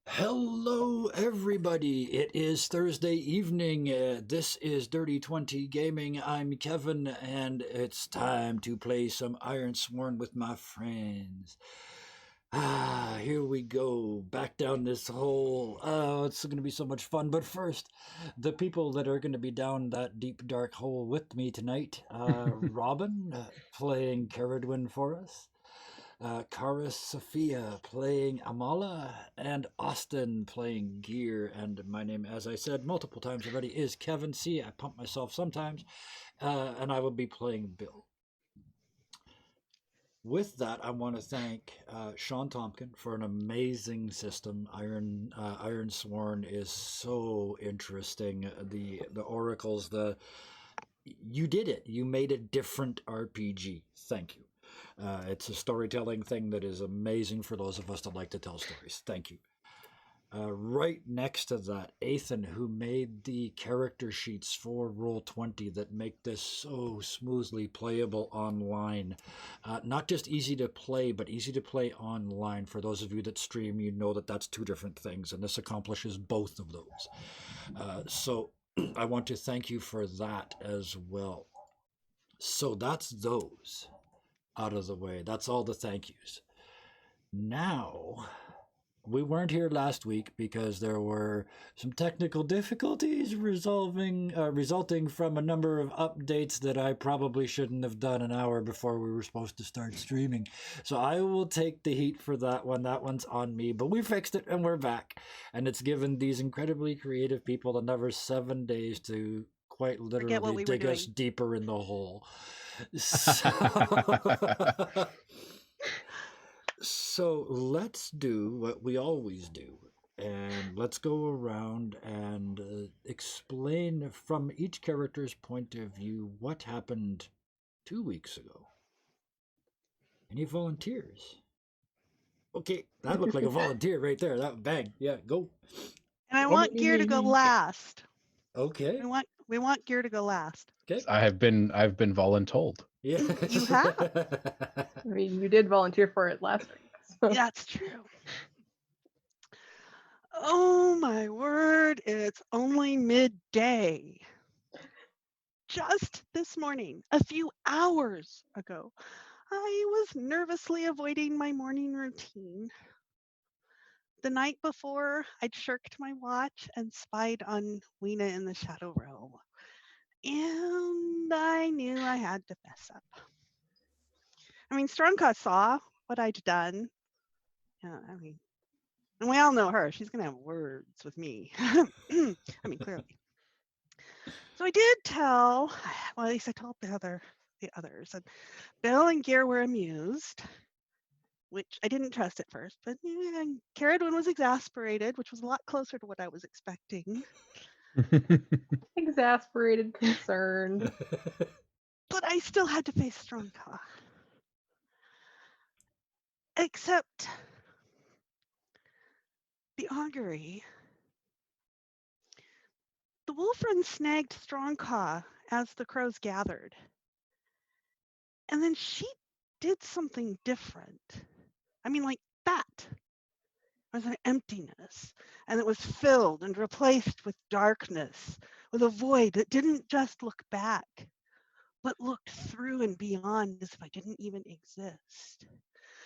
Hello, everybody. It is Thursday evening. This is Dirty 20 Gaming. I'm Kevin, and it's time to play some Ironsworn with my friends. Here we go. Back down this hole. Oh, it's going to be so much fun. But first, the people that are going to be down that deep, dark hole with me tonight Robin playing Ceridwen for us. Karis Sophia playing Amala, and Austin playing Gihr. And my name, as I said multiple times already, is Kevin C. I pump myself sometimes, and I will be playing Bill. With that, I want to thank Sean Tompkin for an amazing system. Ironsworn is so interesting. The oracles, you did it. You made a different RPG. Thank you. It's a storytelling thing that is amazing for those of us that like to tell stories. Thank you. Right next to that, Ethan, who made the character sheets for Roll20 that make this so smoothly playable online. Not just easy to play, but easy to play online. For those of you that stream, you know that that's two different things, and this accomplishes both of those. So I want to thank you for that as well. So that's those out of the way. That's all the thank yous. Now, we weren't here last week because there were some technical difficulties resulting from a number of updates that I probably shouldn't have done an hour before we were supposed to start streaming. So I will take the heat for that one. That one's on me. But we fixed it and we're back. And it's given these incredibly creative people another 7 days to quite Forget what literally we were dig us doing. deeper in the hole. So, so let's do what we always do. And let's go around and explain from each character's point of view what happened 2 weeks ago. Any volunteers? Okay, that looked like a volunteer right there. That bang. Yeah, go. And I Oh, want Gihr to go last. okay. We want Gihr to go last. Okay. I've been voluntold. Yeah. You have. I mean, you did volunteer for it last week. So. Yeah, that's true. Oh my word, it's only midday. Just this morning, a few hours ago, I was nervously avoiding my morning routine. The night before, I'd shirked my watch and spied on Weena in the Shadow Realm. And I knew I had to fess up. I mean, Strongcast saw what I'd done. Yeah, I mean, and we all know her. She's going to have words with me. I mean, clearly. So I did tell, well, at least I told the others. And Bill and Gihr were amused, which I didn't trust at first. But Ceridwen was exasperated, which was a lot closer to what I was expecting. Exasperated, concerned. But I still had to face Strongcast. Except the augury. The wolfren snagged Strongcaw as the crows gathered. And then she did something different. I mean, like that. It was an emptiness, and it was filled and replaced with darkness, with a void that didn't just look back, but looked through and beyond as if I didn't even exist,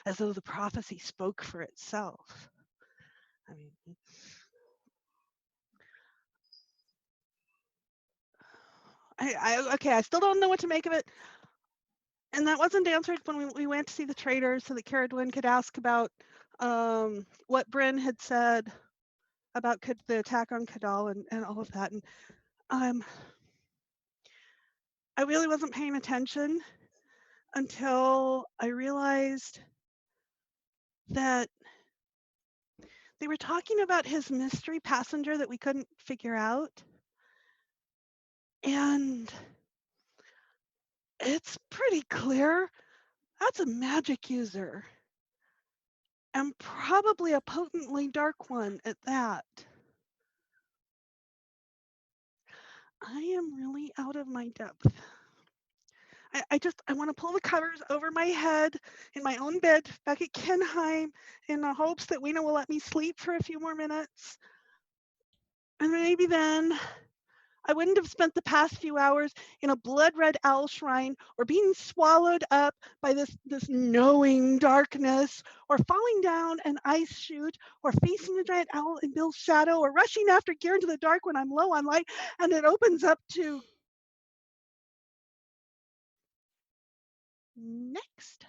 as though the prophecy spoke for itself. I mean, I still don't know what to make of it. And that wasn't answered when we went to see the traders so that Ceridwen could ask about what Bryn had said about the attack on Kadal and all of that. And I really wasn't paying attention until I realized that they were talking about his mystery passenger that we couldn't figure out. And it's pretty clear that's a magic user. And probably a potently dark one at that. I am really out of my depth. I want to pull the covers over my head in my own bed back at Kenheim in the hopes that Weena will let me sleep for a few more minutes. And maybe then I wouldn't have spent the past few hours in a blood-red owl shrine or being swallowed up by this knowing darkness or falling down an ice chute or facing a giant owl in Bill's shadow or rushing after Gihr into the dark when I'm low on light and it opens up to next.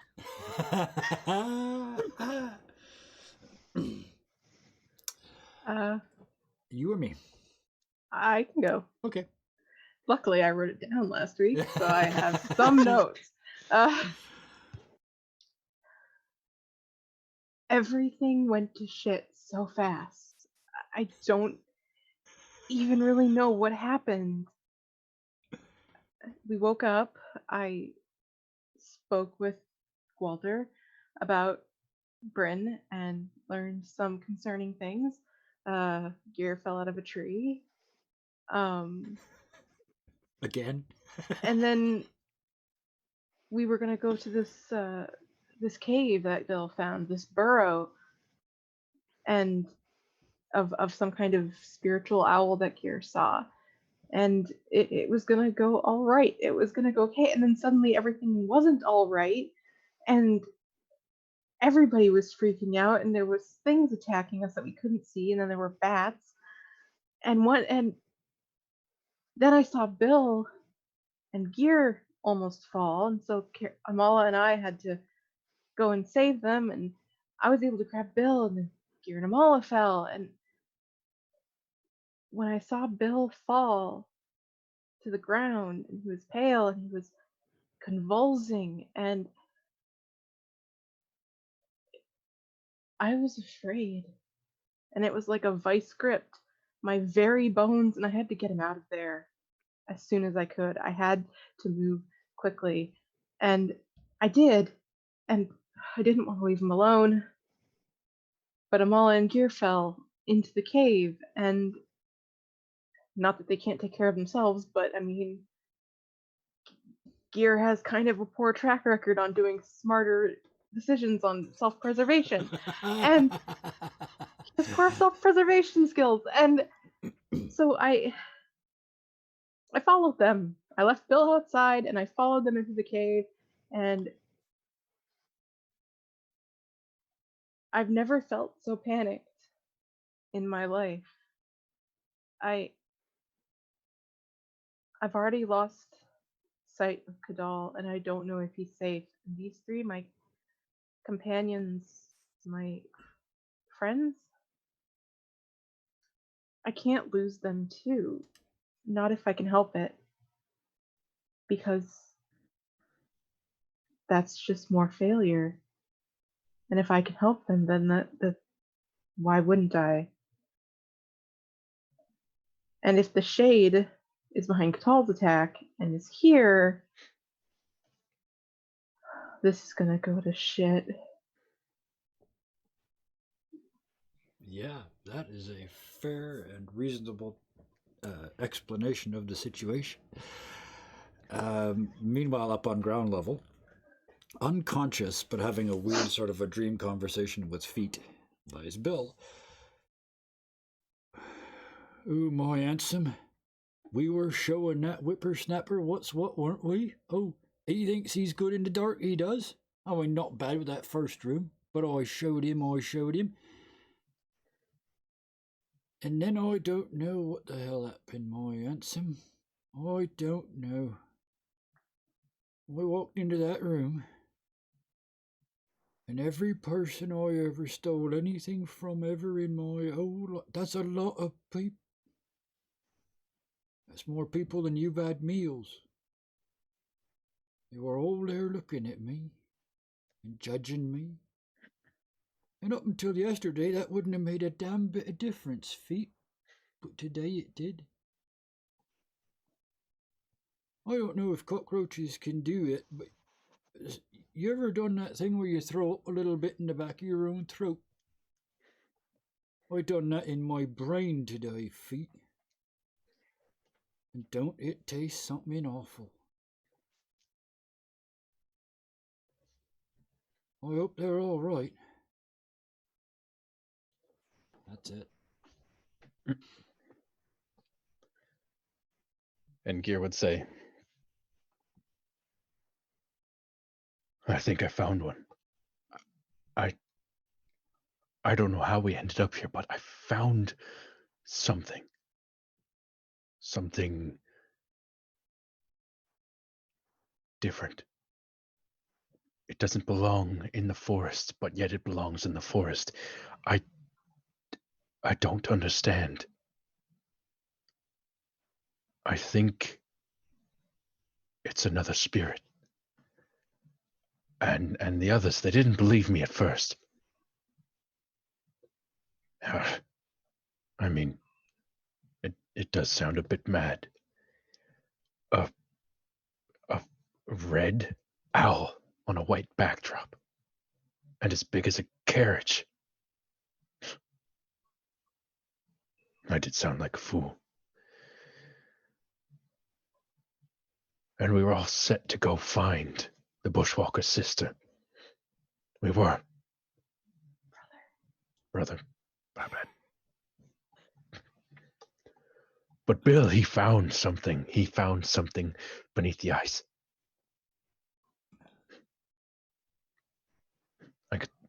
You or me? I can go. Okay. Luckily, I wrote it down last week, so I have some notes. Everything went to shit so fast. I don't even really know what happened. We woke up. I spoke with Walter about Bryn and learned some concerning things. Gihr fell out of a tree. Again? And then we were gonna go to this cave that Bill found, this burrow, and of some kind of spiritual owl that Gihr saw. And it was gonna go all right. It was gonna go okay. And then suddenly everything wasn't all right. And everybody was freaking out, and there was things attacking us that we couldn't see, and then there were bats. And then I saw Bill and Gihr almost fall, and so Amala and I had to go and save them, and I was able to grab Bill, and then Gihr and Amala fell, and when I saw Bill fall to the ground, and he was pale, and he was convulsing, and I was afraid, and it was like a vice grip my very bones, and I had to get him out of there as soon as I could. I had to move quickly, and I did, and I didn't want to leave him alone. But Amala and Gihr fell into the cave, and not that they can't take care of themselves, but I mean, Gihr has kind of a poor track record on doing smarter decisions on self-preservation, and his poor self-preservation skills, and so I followed them. I left Bill outside, and I followed them into the cave, and I've never felt so panicked in my life. I've already lost sight of Kadal, and I don't know if he's safe. And these three, my companions, my friends, I can't lose them too. Not if I can help it. Because that's just more failure. And if I can help them, then that why wouldn't I? And if the shade is behind Kadal's attack and is here, this is gonna go to shit. Yeah, that is a fair and reasonable explanation of the situation. Meanwhile, up on ground level, unconscious but having a weird sort of a dream conversation with Feet, lies Bill. Oh, my handsome, we were showing that whippersnapper what's what, weren't we? Oh, he thinks he's good in the dark, he does. I mean, not bad with that first room, but I showed him. And then I don't know what the hell happened, my handsome. I don't know. I walked into that room, and every person I ever stole anything from ever in my whole life, that's a lot of people. That's more people than you've had meals. They were all there looking at me and judging me. And up until yesterday, that wouldn't have made a damn bit of difference, Feet. But today it did. I don't know if cockroaches can do it, but you ever done that thing where you throw up a little bit in the back of your own throat? I done that in my brain today, Feet. And don't it taste something awful? I hope they're all right. That's it. And Gihr would say, I think I found one. I don't know how we ended up here, but I found something. Something different. It doesn't belong in the forest, but yet it belongs in the forest. I don't understand. I think it's another spirit. And the others, they didn't believe me at first. I mean, it does sound a bit mad. A red owl on a white backdrop. And as big as a carriage. I did sound like a fool. And we were all set to go find the bushwalker's sister. We were. Brother. My bad. But Bill, he found something. He found something beneath the ice.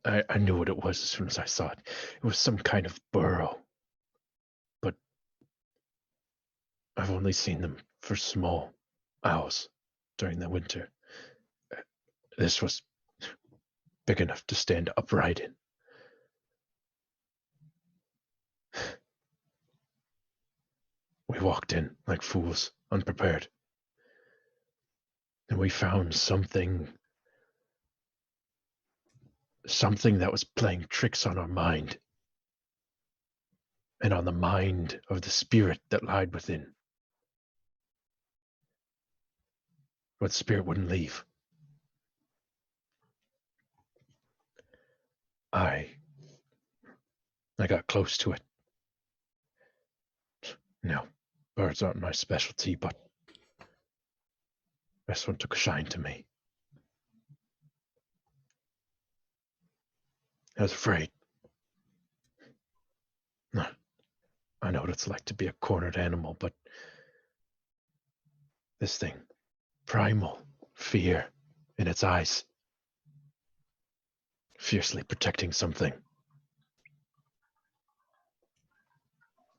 I knew what it was as soon as I saw it. It was some kind of burrow. But I've only seen them for small owls during the winter. This was big enough to stand upright in. We walked in like fools, unprepared. And we found something that was playing tricks on our mind. And on the mind of the spirit that lied within. But the spirit wouldn't leave. I got close to it. No, birds aren't my specialty, but this one took a shine to me. I was afraid. I know what it's like to be a cornered animal, but this thing, primal fear in its eyes, fiercely protecting something.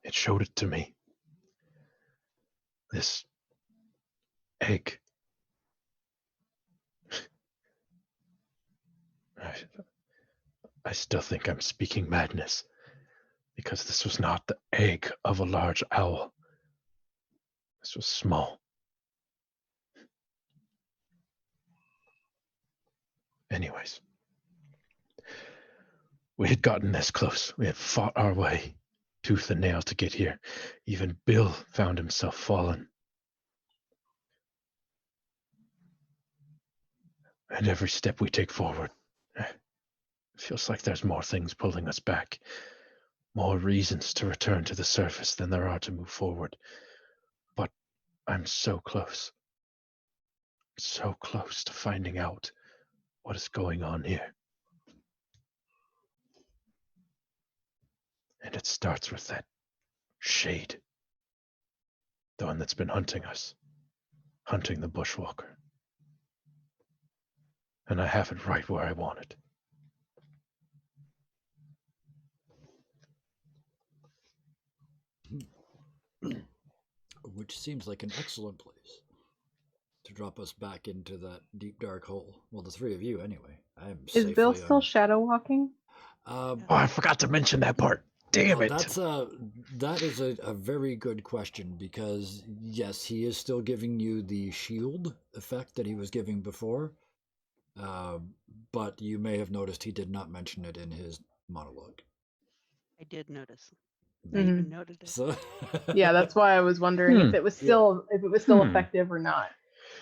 It showed it to me. This egg. I still think I'm speaking madness, because this was not the egg of a large owl. This was small. Anyways, we had gotten this close. We had fought our way tooth and nail to get here. Even Bill found himself fallen. And every step we take forward, it feels like there's more things pulling us back. More reasons to return to the surface than there are to move forward. But I'm so close. So close to finding out what is going on here. And it starts with that shade. The one that's been hunting us. Hunting the bushwalker. And I have it right where I want it. Which seems like an excellent place to drop us back into that deep dark hole. Well, the three of you, anyway. I am Is Bill safely still shadow walking? Oh, I forgot to mention that part. Damn it. That is a very good question, because yes, he is still giving you the shield effect that he was giving before, but you may have noticed he did not mention it in his monologue. I did notice. I Mhm. even noted it. So Yeah, that's why I was wondering if it was still effective or not.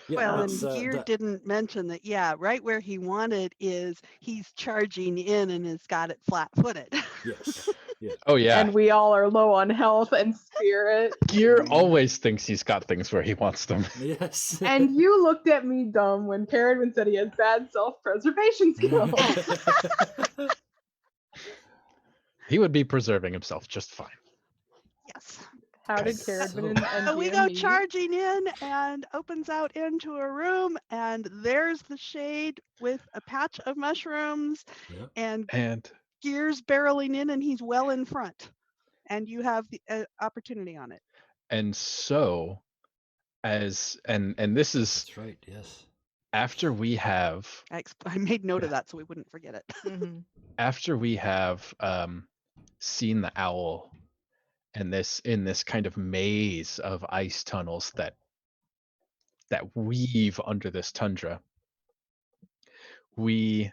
yeah, Well, and it's, Gihr didn't mention that, yeah, right where he wanted is he's charging in and has got it flat-footed. yes. Yeah. Oh yeah. And we all are low on health and spirit. Gihr always thinks he's got things where he wants them. Yes. And you looked at me dumb when Ceridwen said he has bad self-preservation skills. He would be preserving himself just fine. Yes. How did Okay, Ceridwen and So we Gihr go meet? charging in and opens out into a room, and there's the shade with a patch of mushrooms, Yeah. and And Gears barreling in, and he's well in front, and you have the opportunity on it. so as and this is That's right. Yes. after we have I made note of that so we wouldn't forget it. after we have seen the owl and in this kind of maze of ice tunnels that weave under this tundra, we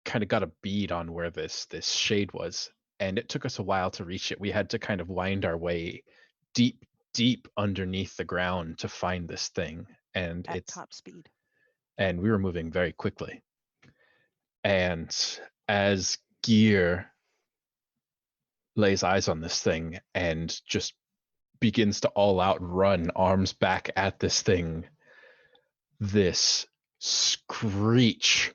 kind of got a bead on where this shade was, and it took us a while to reach it. We had to kind of wind our way deep underneath the ground to find this thing, and At top speed. and we were moving very quickly. And as Gihr lays eyes on this thing and just begins to all out run, arms back at this thing, this screech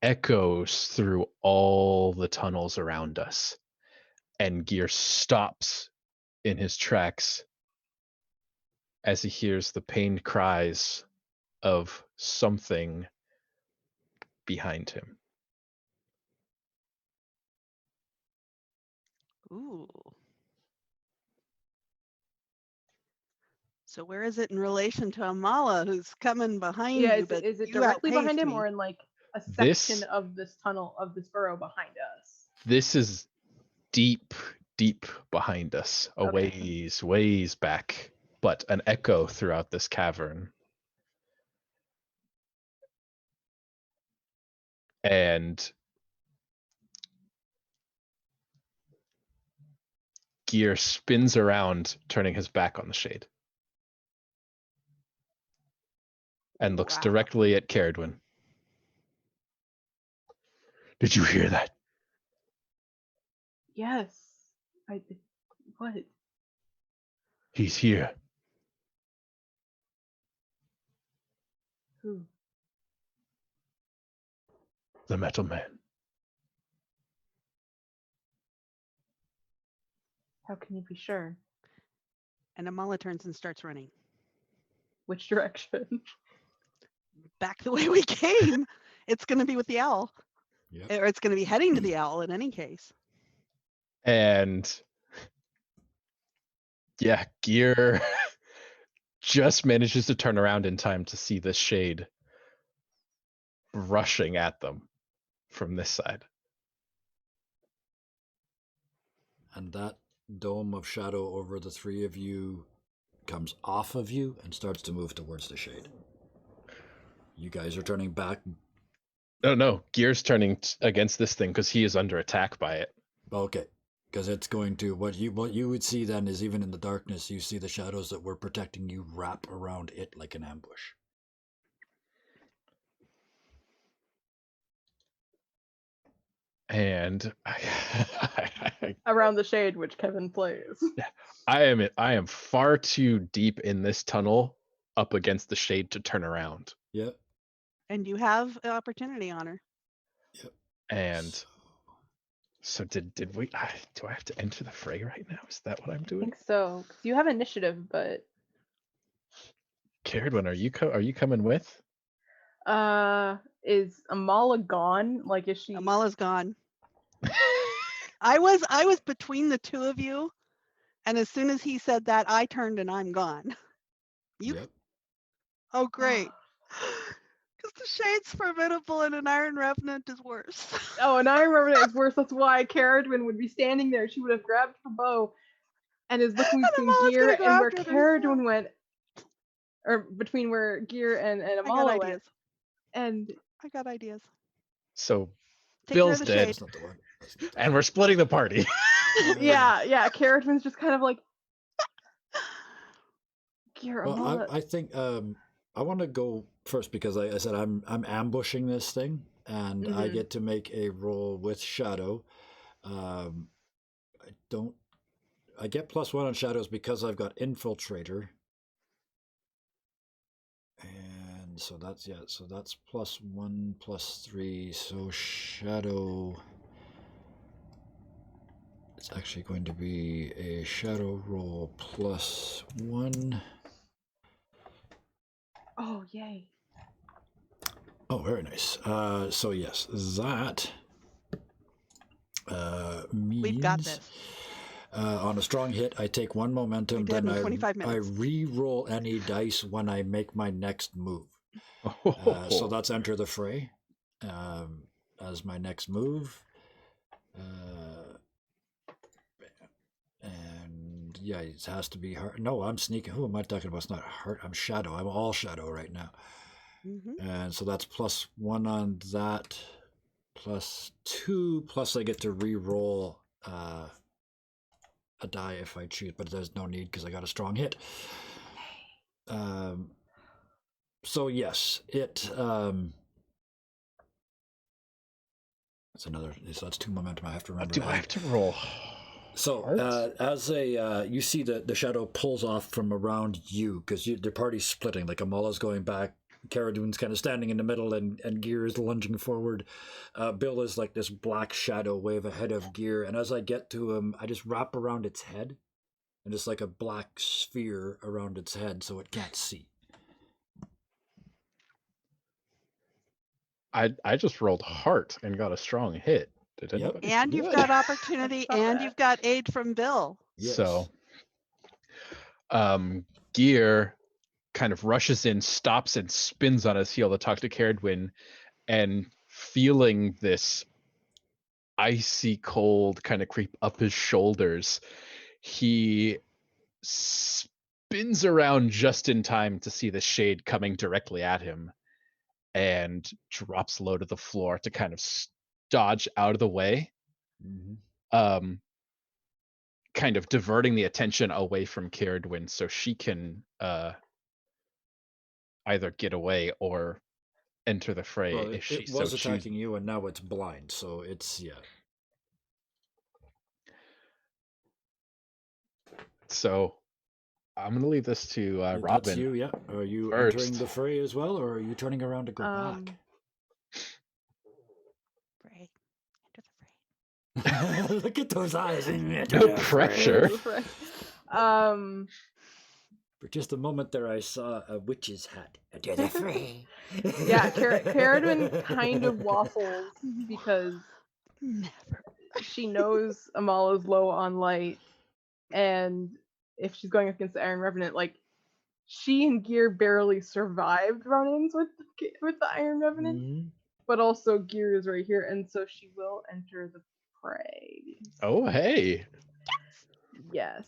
echoes through all the tunnels around us. And Gihr stops in his tracks as he hears the pained cries of something behind him. Ooh. So where is it in relation to Amala, who's coming behind Yeah, you? is it you directly behind outpaced him me. or in like a This- section of this tunnel, of this burrow behind us? This is deep behind us, a Okay. ways back, but an echo throughout this cavern. And Gihr spins around, turning his back on the shade, and looks Wow. directly at Ceridwen. Did you hear that? Yes. I did. What? He's here. Who? The Metal Man. How can you be sure? And Amala turns and starts running. Which direction? Back the way we came. It's going to be with the owl. Yep. Or it's going to be heading to the owl in any case. And yeah, Gihr just manages to turn around in time to see this shade rushing at them from this side. And that dome of shadow over the three of you comes off of you and starts to move towards the shade. You guys are turning back. No, Gihr's turning against this thing because he is under attack by it. Okay. Because it's going to what you would see then is, even in the darkness, you see the shadows that were protecting you wrap around it like an ambush. And Around the shade, which Kevin plays. I am far too deep in this tunnel up against the shade to turn around. Yep. And you have an opportunity on her. Yep. And so did we? Do I have to enter the fray right now? Is that what I'm I doing? think so. 'Cause you have initiative, but Ceridwen, are you coming with? is Amala gone? Like, is she? Amala's gone. I was between the two of you, and as soon as he said that, I turned and I'm gone. You? Yep. Oh, great. Because the shade's formidable and an Iron Revenant is worse. Oh, and I remember that it's worse. That's why Ceridwen would be standing there. She would have grabbed her bow and is looking And between Amala's Gihr gonna go and where after it herself. Ceridwen went, or between where Gihr and I got Amala went. ideas. And I got ideas. So Take care Bill's of the dead, shade. That's not the one. and we're splitting the party. yeah, Ceridwen's just kind of like, Gihr, Well, Amala. I think I want to go first because I said I'm ambushing this thing, and I Mhm. get to make a roll with shadow. I get +1 on shadows because I've got infiltrator. And so that's so that's +1 +3. So shadow, it's actually going to be a shadow roll +1. Oh, yay. Oh, very nice. So yes, that means We've got this. On a strong hit, I take 1 momentum. We did Then in 25 I minutes. re-roll any dice when I make my next move. So that's enter the fray as my next move. And yeah, it has to be hard. No, I'm sneaking. Who am I talking about? It's not hard. I'm shadow. I'm all shadow right now. Mm-hmm. And so that's +1 on that, +2, plus I get to re-roll a die if I choose, but there's no need because I got a strong hit. So yes, it that's 2 momentum I have to remember. Do I have to roll? So as you see the shadow pulls off from around you because the party's splitting. Like Amala's going back, Ceridwen's kind of standing in the middle, and Gihr is lunging forward. Bill is like this black shadow wave ahead of Gihr, and as I get to him, I just wrap around its head, and it's like a black sphere around its head, so it can't see. I just rolled heart and got a strong hit. Did anybody? And see you've that? got opportunity, and you've got aid from Bill. Yes. So, Gihr kind of rushes in, stops, and spins on his heel to talk to Ceridwen, and feeling this icy cold kind of creep up his shoulders, he spins around just in time to see the shade coming directly at him and drops low to the floor to kind of dodge out of the way. Mm-hmm. Kind of diverting the attention away from Ceridwen so she can either get away or enter the fray Well, if she it was so attacking chooses. you, and now it's blind, so it's So I'm gonna leave this to Robin. That's you, yeah. Are you first. entering the fray as well, or are you turning around to go back? Fray. Enter the fray. Look at those eyes. No pressure. For just a moment there, I saw a witch's hat. Enter the fray. Yeah, Ceridwen kind of waffles because Never. she knows Amala's low on light, and if she's going against the Iron Revenant, like she and Gihr barely survived run-ins with the Iron Revenant, Mm-hmm. but also Gihr is right here, and so she will enter the fray. Oh, hey. Yes.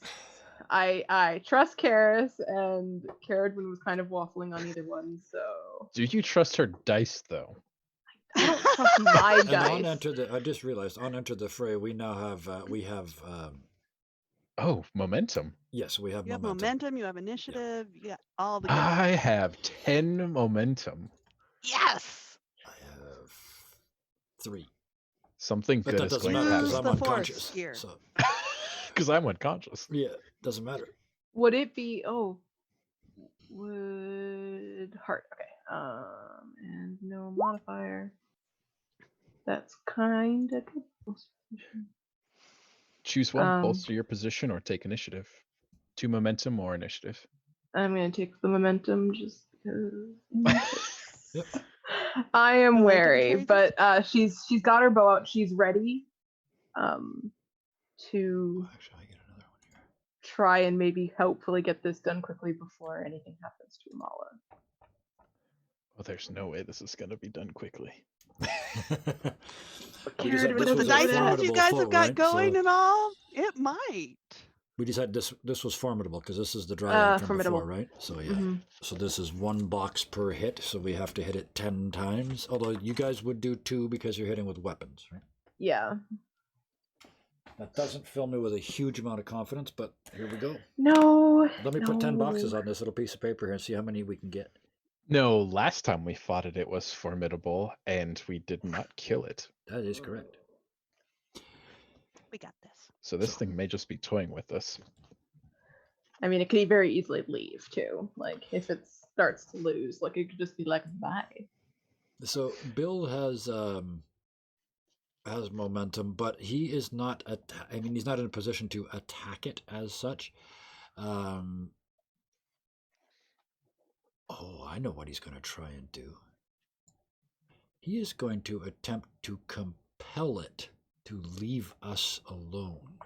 I trust Karis, and Ceridwen was kind of waffling on either one, so. Do you trust her dice though? I don't trust my And dice. I just realized on enter the fray we now have Oh, momentum. yes, we have You have momentum. momentum, you have initiative, you got all the good I stuff. have 10 momentum. Yes! I have 3. Something But good that is doesn't going to matter Use because happen. I'm the force, unconscious. Gihr. So Because I'm unconscious. yeah, doesn't matter. Would it be would heart, okay. And no modifier. That's kind of good. Choose one, bolster your position, or take initiative. 2 momentum or initiative. I'm gonna take the momentum just because. Yep. I am I like it wary, before but she's got her bow out. She's ready to Actually, I get another one here. try and maybe hopefully get this done quickly before anything happens to Amala. Well, there's no way this is going to be done quickly. Ceridwen With doesn't the do dice that. rolls you guys foe, have got right? going So and all, it might. we decided this was formidable because this is the dryad from Formidable. before, right? So yeah. Mm-hmm. So this is 1 box per hit, so we have to hit it 10 times. Although you guys would do 2 because you're hitting with weapons, right? Yeah. That doesn't fill me with a huge amount of confidence, but here we go. No. Let me put 10 boxes on this little piece of paper here and see how many we can get. No, last time we fought it, it was formidable, and we did not kill it. That is correct. We got this. So this thing may just be toying with us. I mean, it could very easily leave too. Like if it starts to lose, like it could just be like, bye. So Bill has momentum, but he is not. I mean, he's not in a position to attack it as such. Oh, I know what he's going to try and do. He is going to attempt to compel it to leave us alone.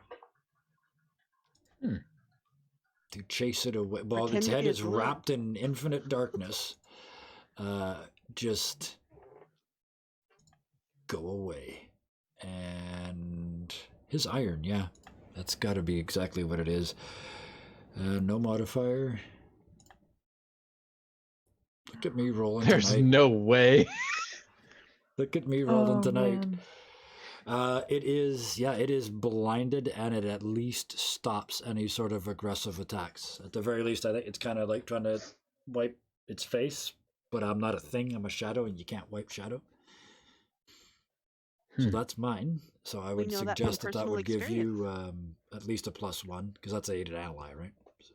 To chase it away. While its Pretend to head be a is balloon. wrapped in infinite darkness, just go away. And his iron, yeah. That's got to be exactly what it is. No modifier. Look at me rolling There's tonight. no way. Look at me rolling tonight. Man. It is blinded, and it at least stops any sort of aggressive attacks. At the very least, I think it's kind of like trying to wipe its face, but I'm not a thing, I'm a shadow, and you can't wipe shadow. So that's mine. So I would know that from suggest that personal would give you at least a +1, because that's aided ally, right? So.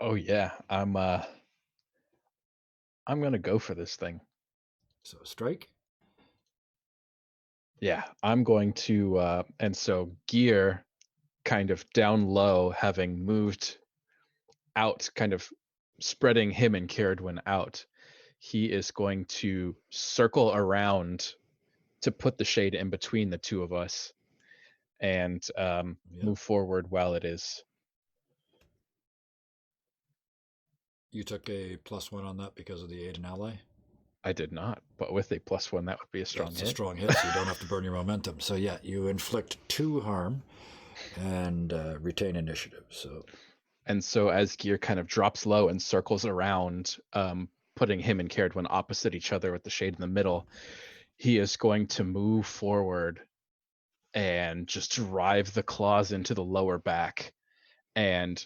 Oh yeah, I'm gonna go for this thing. So strike. Yeah, I'm going to, and so Gihr, kind of down low, having moved out, kind of spreading him and Ceridwen out, he is going to circle around to put the shade in between the two of us and move forward while it is. You took a +1 on that because of the aid and ally? I did not, but with a +1, that would be a strong That's hit. a strong hit, so you don't have to burn your momentum. So yeah, you inflict 2 harm and retain initiative. And so as Gihr kind of drops low and circles around, putting him and Ceridwen opposite each other with the shade in the middle, he is going to move forward and just drive the claws into the lower back, and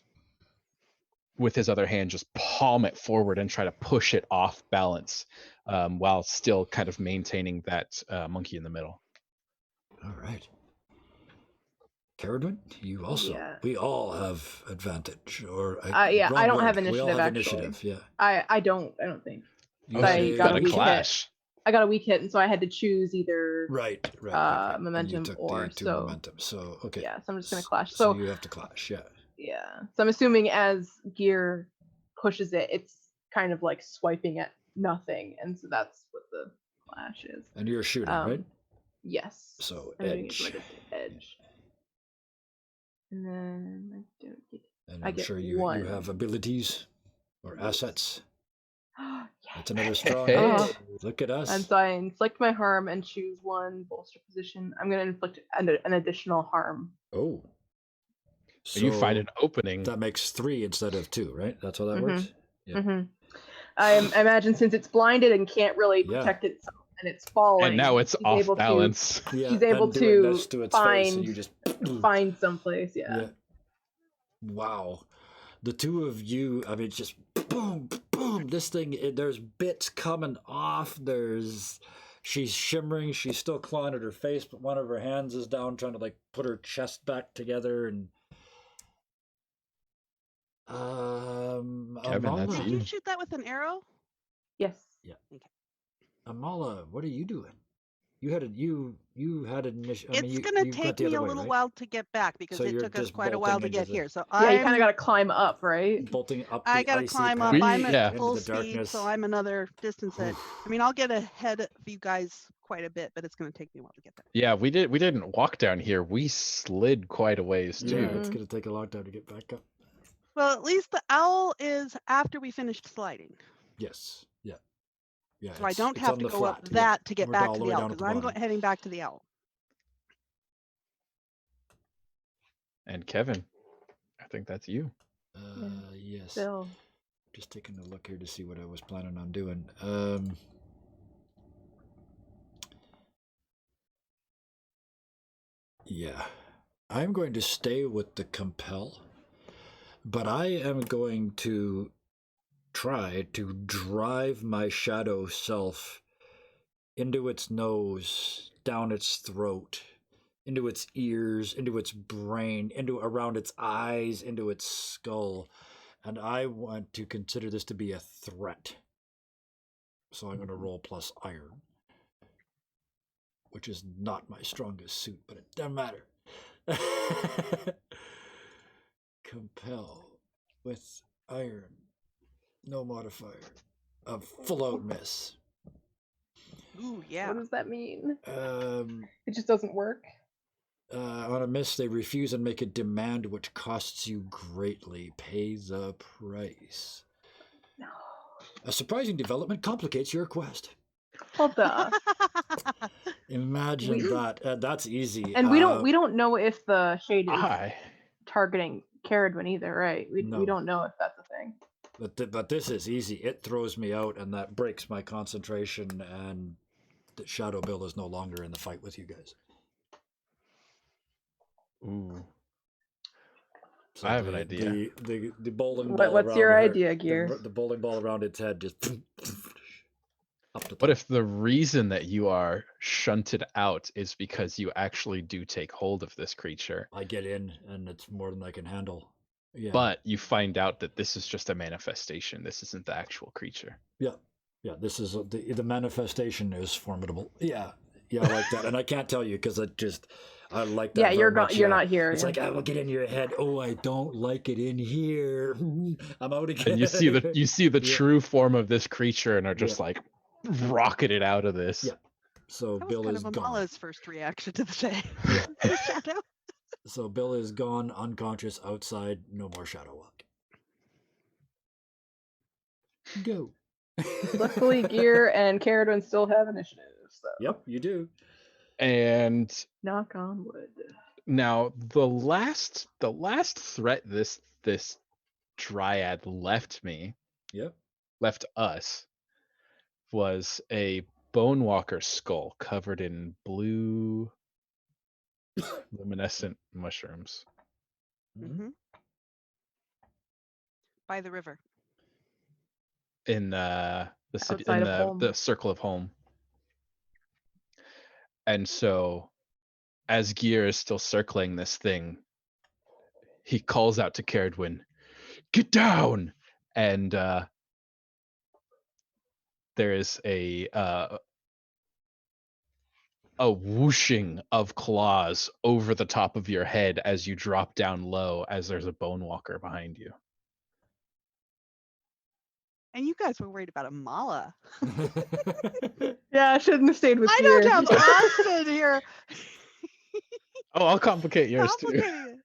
with his other hand just palm it forward and try to push it off balance, while still kind of maintaining that monkey in the middle. All right. Ceridwen, you also. Yeah. We all have advantage, or Yeah, I don't word. have We initiative. all have actually, initiative. Yeah. I don't think. You But had I got a weak clash. hit. I got a weak hit, and so I had to choose either Right. momentum and you took or the 2 so. momentum. So okay. Yeah, so I'm just gonna clash. So So you have to clash. Yeah. yeah, so I'm assuming as Gihr pushes it, it's kind of like swiping at nothing, and so that's what the clash is. And you're shooting, right? Yes. So I'm doing it edge. like edge. And then I don't get. And I I'm get sure you 1. have abilities or assets. Yes. That's another strong Hey. hit. Look at us. And so I inflict my harm and choose 1 bolster position. I'm going to inflict an additional harm. Oh. So you find an opening. That makes 3 instead of 2, right? That's how that works? Yeah. I imagine since it's blinded and can't really protect itself and it's falling. And now it's off balance. He's able to find someplace. Yeah. Wow. The 2 of you, I mean, just boom, boom. This thing, there's bits coming off. She's shimmering. She's still clawing at her face, but one of her hands is down trying to like put her chest back together. And Kevin, Amala, that's Did you shoot that with an arrow? Yes. Yeah. Okay. Amala, what are you doing? You had an initiative. It's going to take me a little while to get back because So it you're took us just quite a while to bolting get into here. So Yeah, you kind of got to climb up, right? bolting up. I the got to icy climb up. path I'm at yeah. full into the speed, darkness. so I'm another distance. I mean, I'll get ahead of you guys quite a bit, but it's going to take me a while to get there. Yeah, we didn't walk down here. We slid quite a ways too. Yeah, it's going to take a long time to get back up. Well, at least the owl is after we finished sliding. Yes. Yeah. Yeah. So I don't have to go up flat. that to get We're back all to the the way owl down at because the bottom. heading back to the owl. And Kevin, I think that's you. Yes. Bill. Just taking a look here to see what I was planning on doing. Yeah. I'm going to stay with the compel, but I am going to try to drive my shadow self into its nose, down its throat, into its ears, into its brain, into around its eyes, into its skull. And I want to consider this to be a threat. So I'm going to roll plus iron, which is not my strongest suit, but it doesn't matter. Compel with iron, no modifier, a full out miss. Ooh, yeah. What does that mean? Um, It just doesn't work. On a miss, they refuse and make a demand which costs you greatly. Pay the price. No. A surprising development complicates your quest. Well, duh. Imagine that. That's easy. And we don't know if the shade is I targeting Ceridwen either, right? We No. don't know if that's a thing. But this is easy. It throws me out, and that breaks my concentration, and the Shadow Bill is no longer in the fight with you guys. ooh. So I have an idea. The bowling ball. What's your idea, Gihr? The bowling ball around its head just up to top. What if the reason that you are shunted out is because you actually do take hold of this creature, I get in, and it's more than I can handle. Yeah. but you find out that this is just a manifestation? This isn't the actual creature. Yeah. This is the manifestation is formidable. Yeah, I like that, and I can't tell you because I like that. Yeah, you're very much, you're not here. It's like I will get in your head. Oh, I don't like it in here. I'm out again. And you see the Yeah. true form of this creature and are just Yeah. like rocketed out of this. Yeah. So That was Bill kind is of gone. Amala's first reaction to the day. Yeah. The shadow. So Bill is gone, unconscious, outside. No more shadow walk. Go. Luckily, Gihr and Ceridwen still have initiative. So Yep, you do. And knock on wood. now the last threat this dryad left Yep. us was a bone walker skull covered in blue luminescent mushrooms. Mm-hmm. By the river. In the city, Outside in of home. the circle of home. And so as Gihr is still circling this thing, he calls out to Ceridwen, "Get down!" And there is a whooshing of claws over the top of your head as you drop down low, as there's a bone walker behind you. And you guys were worried about Amala. Yeah, I shouldn't have stayed with I Gihr. don't have Austin here. Oh, I'll complicate yours too. Complicated.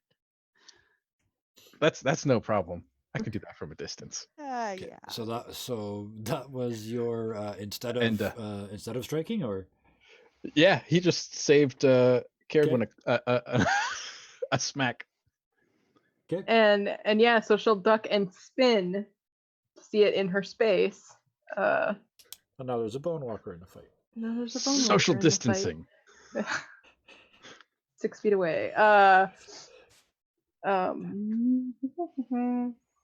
That's no problem. I can do that from a distance. Okay, Yeah. So that was your instead of And, instead of striking, or Yeah, he just saved Ceridwen a smack. okay. And yeah, so she'll duck and spin to see it in her space. And now there's a bone walker in the fight. No, there's a bone Social walker in the distancing. fight. 6 feet away.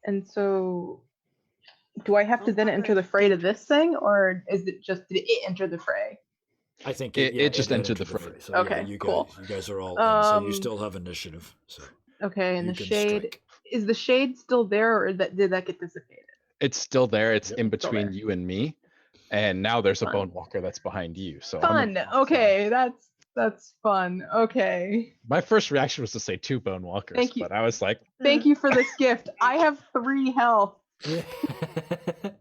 And so do I have to Bone then walker enter the is fray to this thing, or is it just did it enter the fray? I think It just entered the fray. So Okay, you cool. guys are all in, so you Um, still have initiative. So Okay, and you the can shade strike. is the shade still there, or did that get dissipated? It's still there. It's Yep. in Still between there. you and me. And now there's a Fun. bone walker that's behind you. So Fun. Okay, that's fun. Okay. my first reaction was to say 2 bone walkers, Thank you. but I was like, Thank you for this gift. I have 3 health,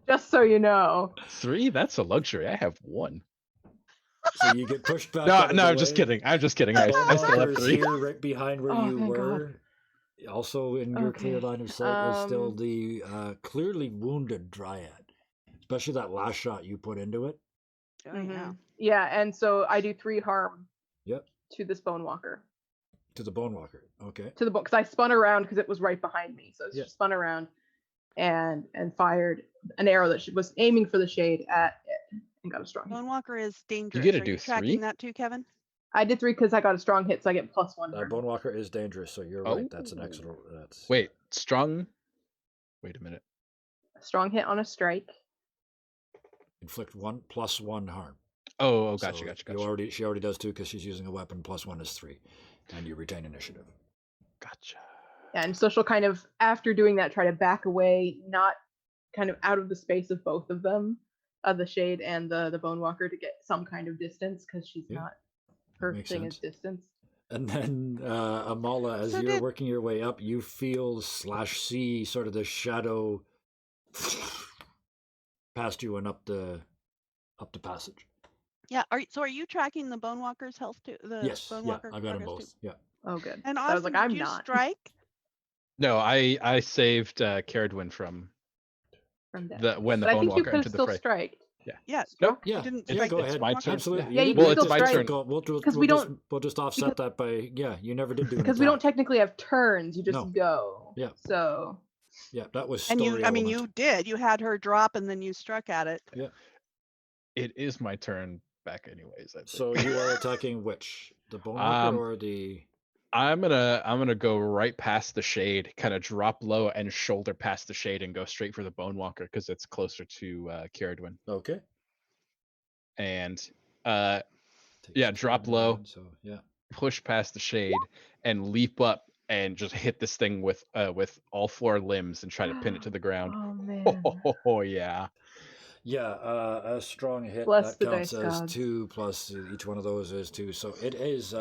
just so you know. 3? That's a luxury. I have 1. So you get pushed back. No, out of no, the I'm just way. kidding. I'm just kidding. I Bone still have walker's 3. here, right behind where Oh, you thank God. were. Also in your clear Okay, line of sight is still um, the clearly wounded dryad, especially that last shot you put into it. Oh, yeah. Yeah, and so I do 3 harm Yep, to this bone walker. to the bone walker. Okay. To the bone, because I spun around because it was right behind me. So Yeah. she spun around and fired an arrow that she was aiming for the shade at it and got a strong hit. Bone walker is dangerous. gotta Are do you tracking 3? that too, Kevin? I did 3 because I got a strong hit, so I get +1. harm. Bone walker is dangerous, so you're right. That's an extra. That's Wait, strong? Wait a minute. A strong hit on a strike. inflict 1 + 1 harm. Oh, gotcha, So gotcha. She already does 2 because she's using a weapon. +1 is 3. And you retain initiative. Gotcha. And so she'll kind of, after doing that, try to back away, not kind of out of the space of both of them, the Shade and the Bone Walker, to get some kind of distance, because she's Yeah, not, her makes thing is sense. distance. And then, Amala, as So you're working your way up, you feel / see sort of the shadow past you and up the passage. Yeah. Are you tracking the Bone Walker's health too? The Yes, Bone yeah, Walker I've got them progress both. too? Yeah. Oh, good. And So Austin, I was like, did I'm you not. strike? No, I saved Ceridwen from From that. when the But I Bone think you Walker could have entered the still fray. striked. Yeah. Yeah. Nope. You Yeah, didn't yeah, strike go the ahead. Bone my Walker? turn. Absolutely. Yeah, you Well, can it's still my strike. turn. Because we don't, we'll just offset that by you never did do an because we don't attack. technically have turns. You just No. go. Yeah. So. Yeah, that was And story element. you did. You had her drop and then you struck at it. Yeah. It is my turn back, anyways. I think. So you are attacking which? The Bone Walker or the? I'm gonna go right past the Shade, kind of drop low and shoulder past the Shade, and go straight for the Bone Walker because it's closer to Ceridwen. Okay. And Takes yeah, 2 drop more low, then, so yeah. push past the Shade, and leap up and just hit this thing with all 4 limbs and try to pin it to the ground. Oh man. Oh yeah. Yeah, a strong hit Bless that the counts dice as gods. 2 plus each one of those is 2. So it is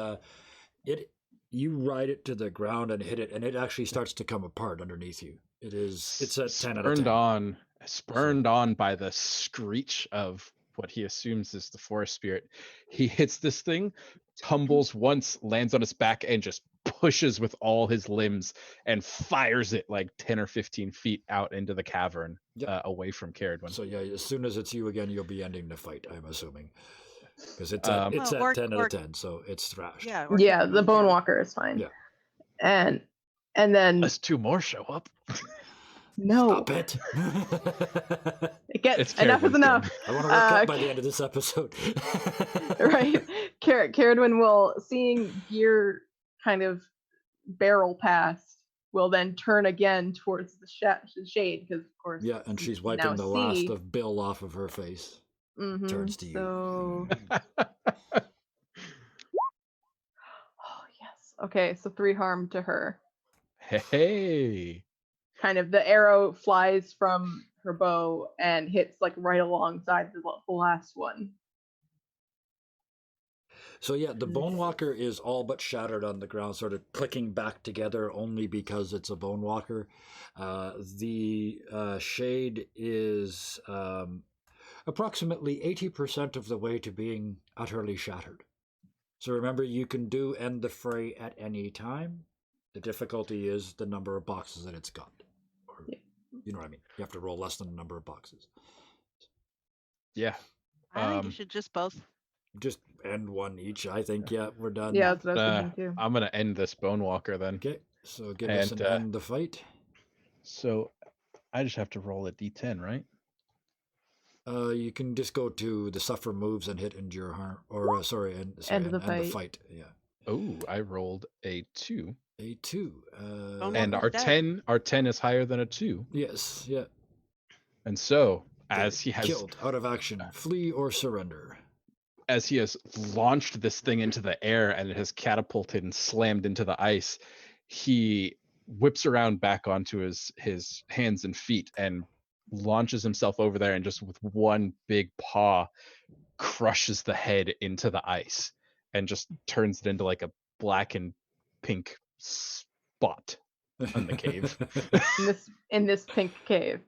it you ride it to the ground and hit it, and it actually starts to come apart underneath you. It's a 10 out of 10. Spurned on by the screech of what he assumes is the forest spirit. He hits this thing, tumbles once, lands on its back, and just pushes with all his limbs and fires it like 10 or 15 feet out into the cavern, Yep. away from Ceridwen. So yeah, as soon as it's you again, you'll be ending the fight, I'm assuming. Because it's Um, at Well, 10 out of 10, so it's thrashed. Yeah. Yeah, the Bone Walker is fine. Yeah. And then Unless 2 more show up. no, Stop it! It's enough is Ceridwen's enough. turn. I want to wrap up by the end of this episode. Right. Ceridwen will, seeing Gihr kind of barrel past, will then turn again towards the Shade, because of course. Yeah, and she's wiping the last of Bill off of her face. Turns to you. So. Oh yes. Okay, so 3 harm to her. Hey. Kind of the arrow flies from her bow and hits like right alongside the last one. So yeah, the Bone Walker is all but shattered on the ground, sort of clicking back together only because it's a Bone Walker. The Shade is approximately 80% of the way to being utterly shattered. So remember, you can do end the fray at any time. The difficulty is the number of boxes that it's got. Or, you know what I mean? You have to roll less than the number of boxes. Yeah. I think you should just both. Just end one each, I think. Yeah, we're done. Yeah, that's what I was thinking too. I'm gonna end this Bone Walker then. Okay, so give us an end the fight. So I just have to roll a d10, right? You can just go to the suffer moves and hit endure harm, or end the fight. Yeah. Oh, I rolled a 2. A 2. And our 10 is higher than a 2. Yes. Yeah. And so as he has killed out of action, flee or surrender. As he has launched this thing into the air and it has catapulted and slammed into the ice, he whips around back onto his hands and feet and launches himself over there and just with one big paw crushes the head into the ice and just turns it into like a black and pink spot on the cave. in this pink cave.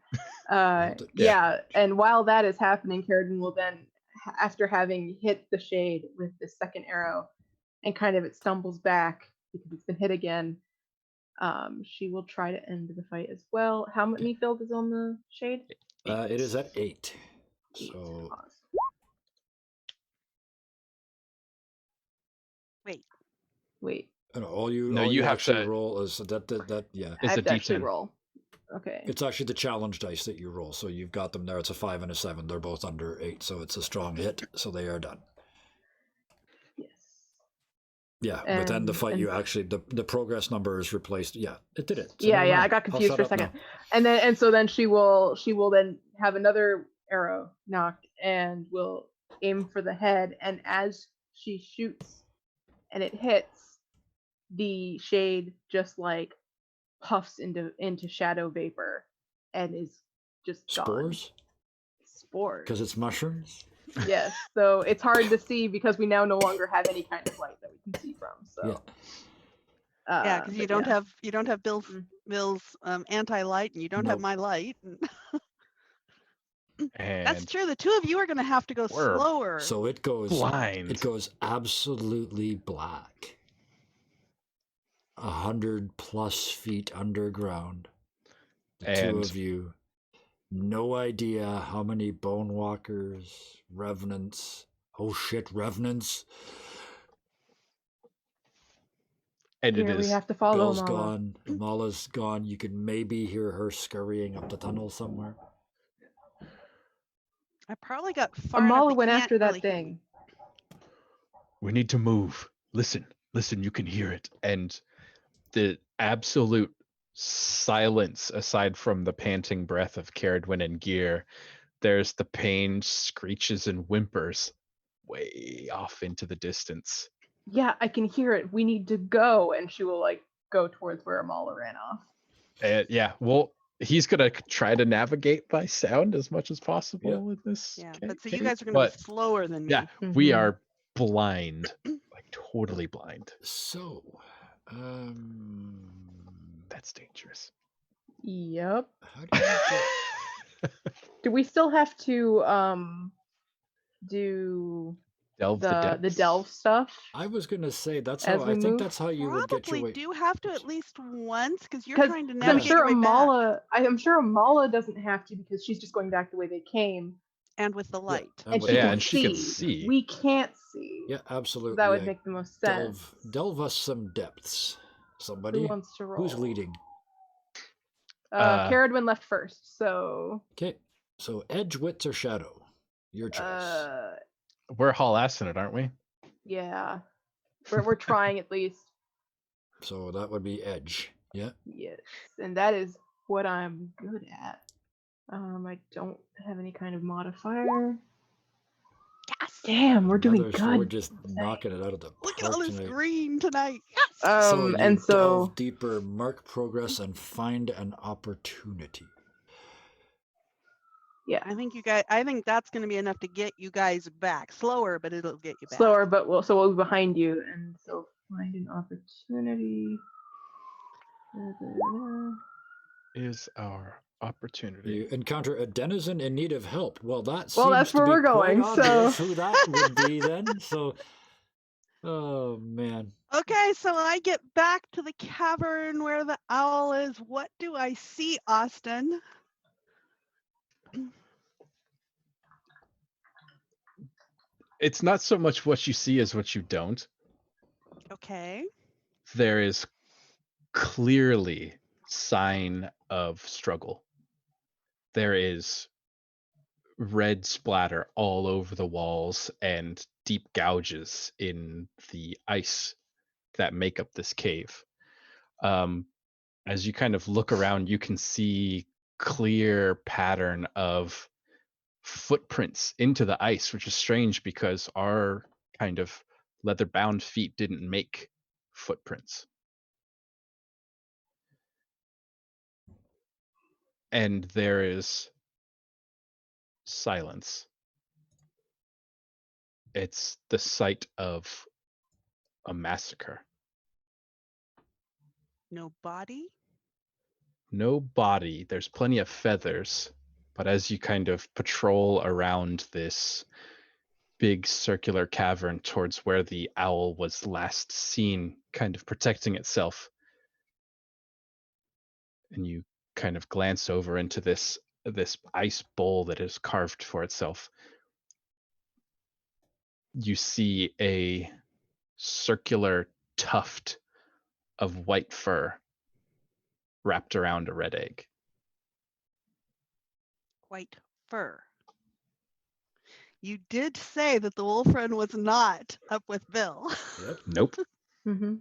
Yeah, and while that is happening, Ceridwen will then, after having hit the Shade with the second arrow, and kind of it stumbles back because it's been hit again, she will try to end the fight as well. How many filled is on the Shade? It is at 8. So wait. You have to roll is that yeah. I have to actually roll. Okay. It's actually the challenge dice that you roll. So you've got them there. It's a 5 and a 7. They're both under 8, so it's a strong hit. So they are done. Yes. Yeah, but then the fight, you actually the progress number is replaced. Yeah, it did it. So I got confused for a second. Now. And so then she will then have another arrow knocked and will aim for the head. And as she shoots and it hits, the shade just like puffs into shadow vapor and is just gone. Spores? Spores. Because it's mushrooms? Yes. So it's hard to see because we now no longer have any kind of light that we can see from. So. Yeah. Yeah, because you don't have Bill's anti-light, and you don't have Nope. my light. And That's true. The two of you are going to have to go We're slower. So it goes blind. It goes absolutely black. 100+ feet underground. The two And- of you, no idea how many bone walkers, revenants. Oh shit, revenants. And it Here we is have to follow Bill's Amala. gone. Amala's gone. You can maybe hear her scurrying up the tunnel somewhere. I probably got far enough. Amala They went can't after that really hear me. thing. we need to move. Listen, you can hear it. And the absolute silence, aside from the panting breath of Ceridwen and Gihr, there's the pained screeches and whimpers way off into the distance. Yeah, I can hear it. We need to go. And she will like go towards where Amala ran off. And yeah, well, he's gonna try to navigate by sound as much as possible with this. Yeah, but so you cave, guys are going to but be slower than me. yeah, we Mhm. are blind, like totally blind. So, That's dangerous. Yep. how do you get... Do we still have to do Delve the the depths? delve stuff? I was gonna say that's As how we I think move? that's how you would get your Probably way. do have to at least once, because you're Because trying to I'm navigate sure your way back. I'm sure Amala doesn't have to because she's just going back the way they came, And with the light. and with she the can light. and she can see. see. We can't see. Yeah, absolutely. That would yeah. make the most sense. Delve us some depths. Somebody. Who wants to roll? Who's leading? Ceridwen left first, so Okay, so edge, wits, or shadow? Your choice. We're haul-assing it, aren't we? yeah. We're trying at least. So that would be edge. Yeah. Yes. And that is what I'm good at. I don't have any kind of modifier. Yes! Damn, we're doing Mother, good. we're just knocking it out of the Look at park all this tonight. green tonight. Yes! So you and so delve deeper, mark progress, and find an opportunity. yeah, I think that's going to be enough to get you guys back. Slower, but it'll get you back. slower, but we'll be behind you, and so find an opportunity. Is our opportunity. You encounter a denizen in need of help. Well, that Well, seems that's to where be we're quite going, so- obvious who that would be then. So, oh man. Okay, so I get back to the cavern where the owl is. What do I see, Austin? It's not so much what you see as what you don't. Okay. There is clearly sign of struggle. There is red splatter all over the walls and deep gouges in the ice that make up this cave. As you kind of look around, you can see clear pattern of footprints into the ice, which is strange because our kind of leather-bound feet didn't make footprints. And there is silence. It's the site of a massacre. No body? No body. There's plenty of feathers, but as you kind of patrol around this big circular cavern towards where the owl was last seen, kind of protecting itself, and you kind of glance over into this ice bowl that is carved for itself, you see a circular tuft of white fur wrapped around a red egg. White fur. You did say that the wolfren was not up with Bill. Yep. Nope. Mm-hmm.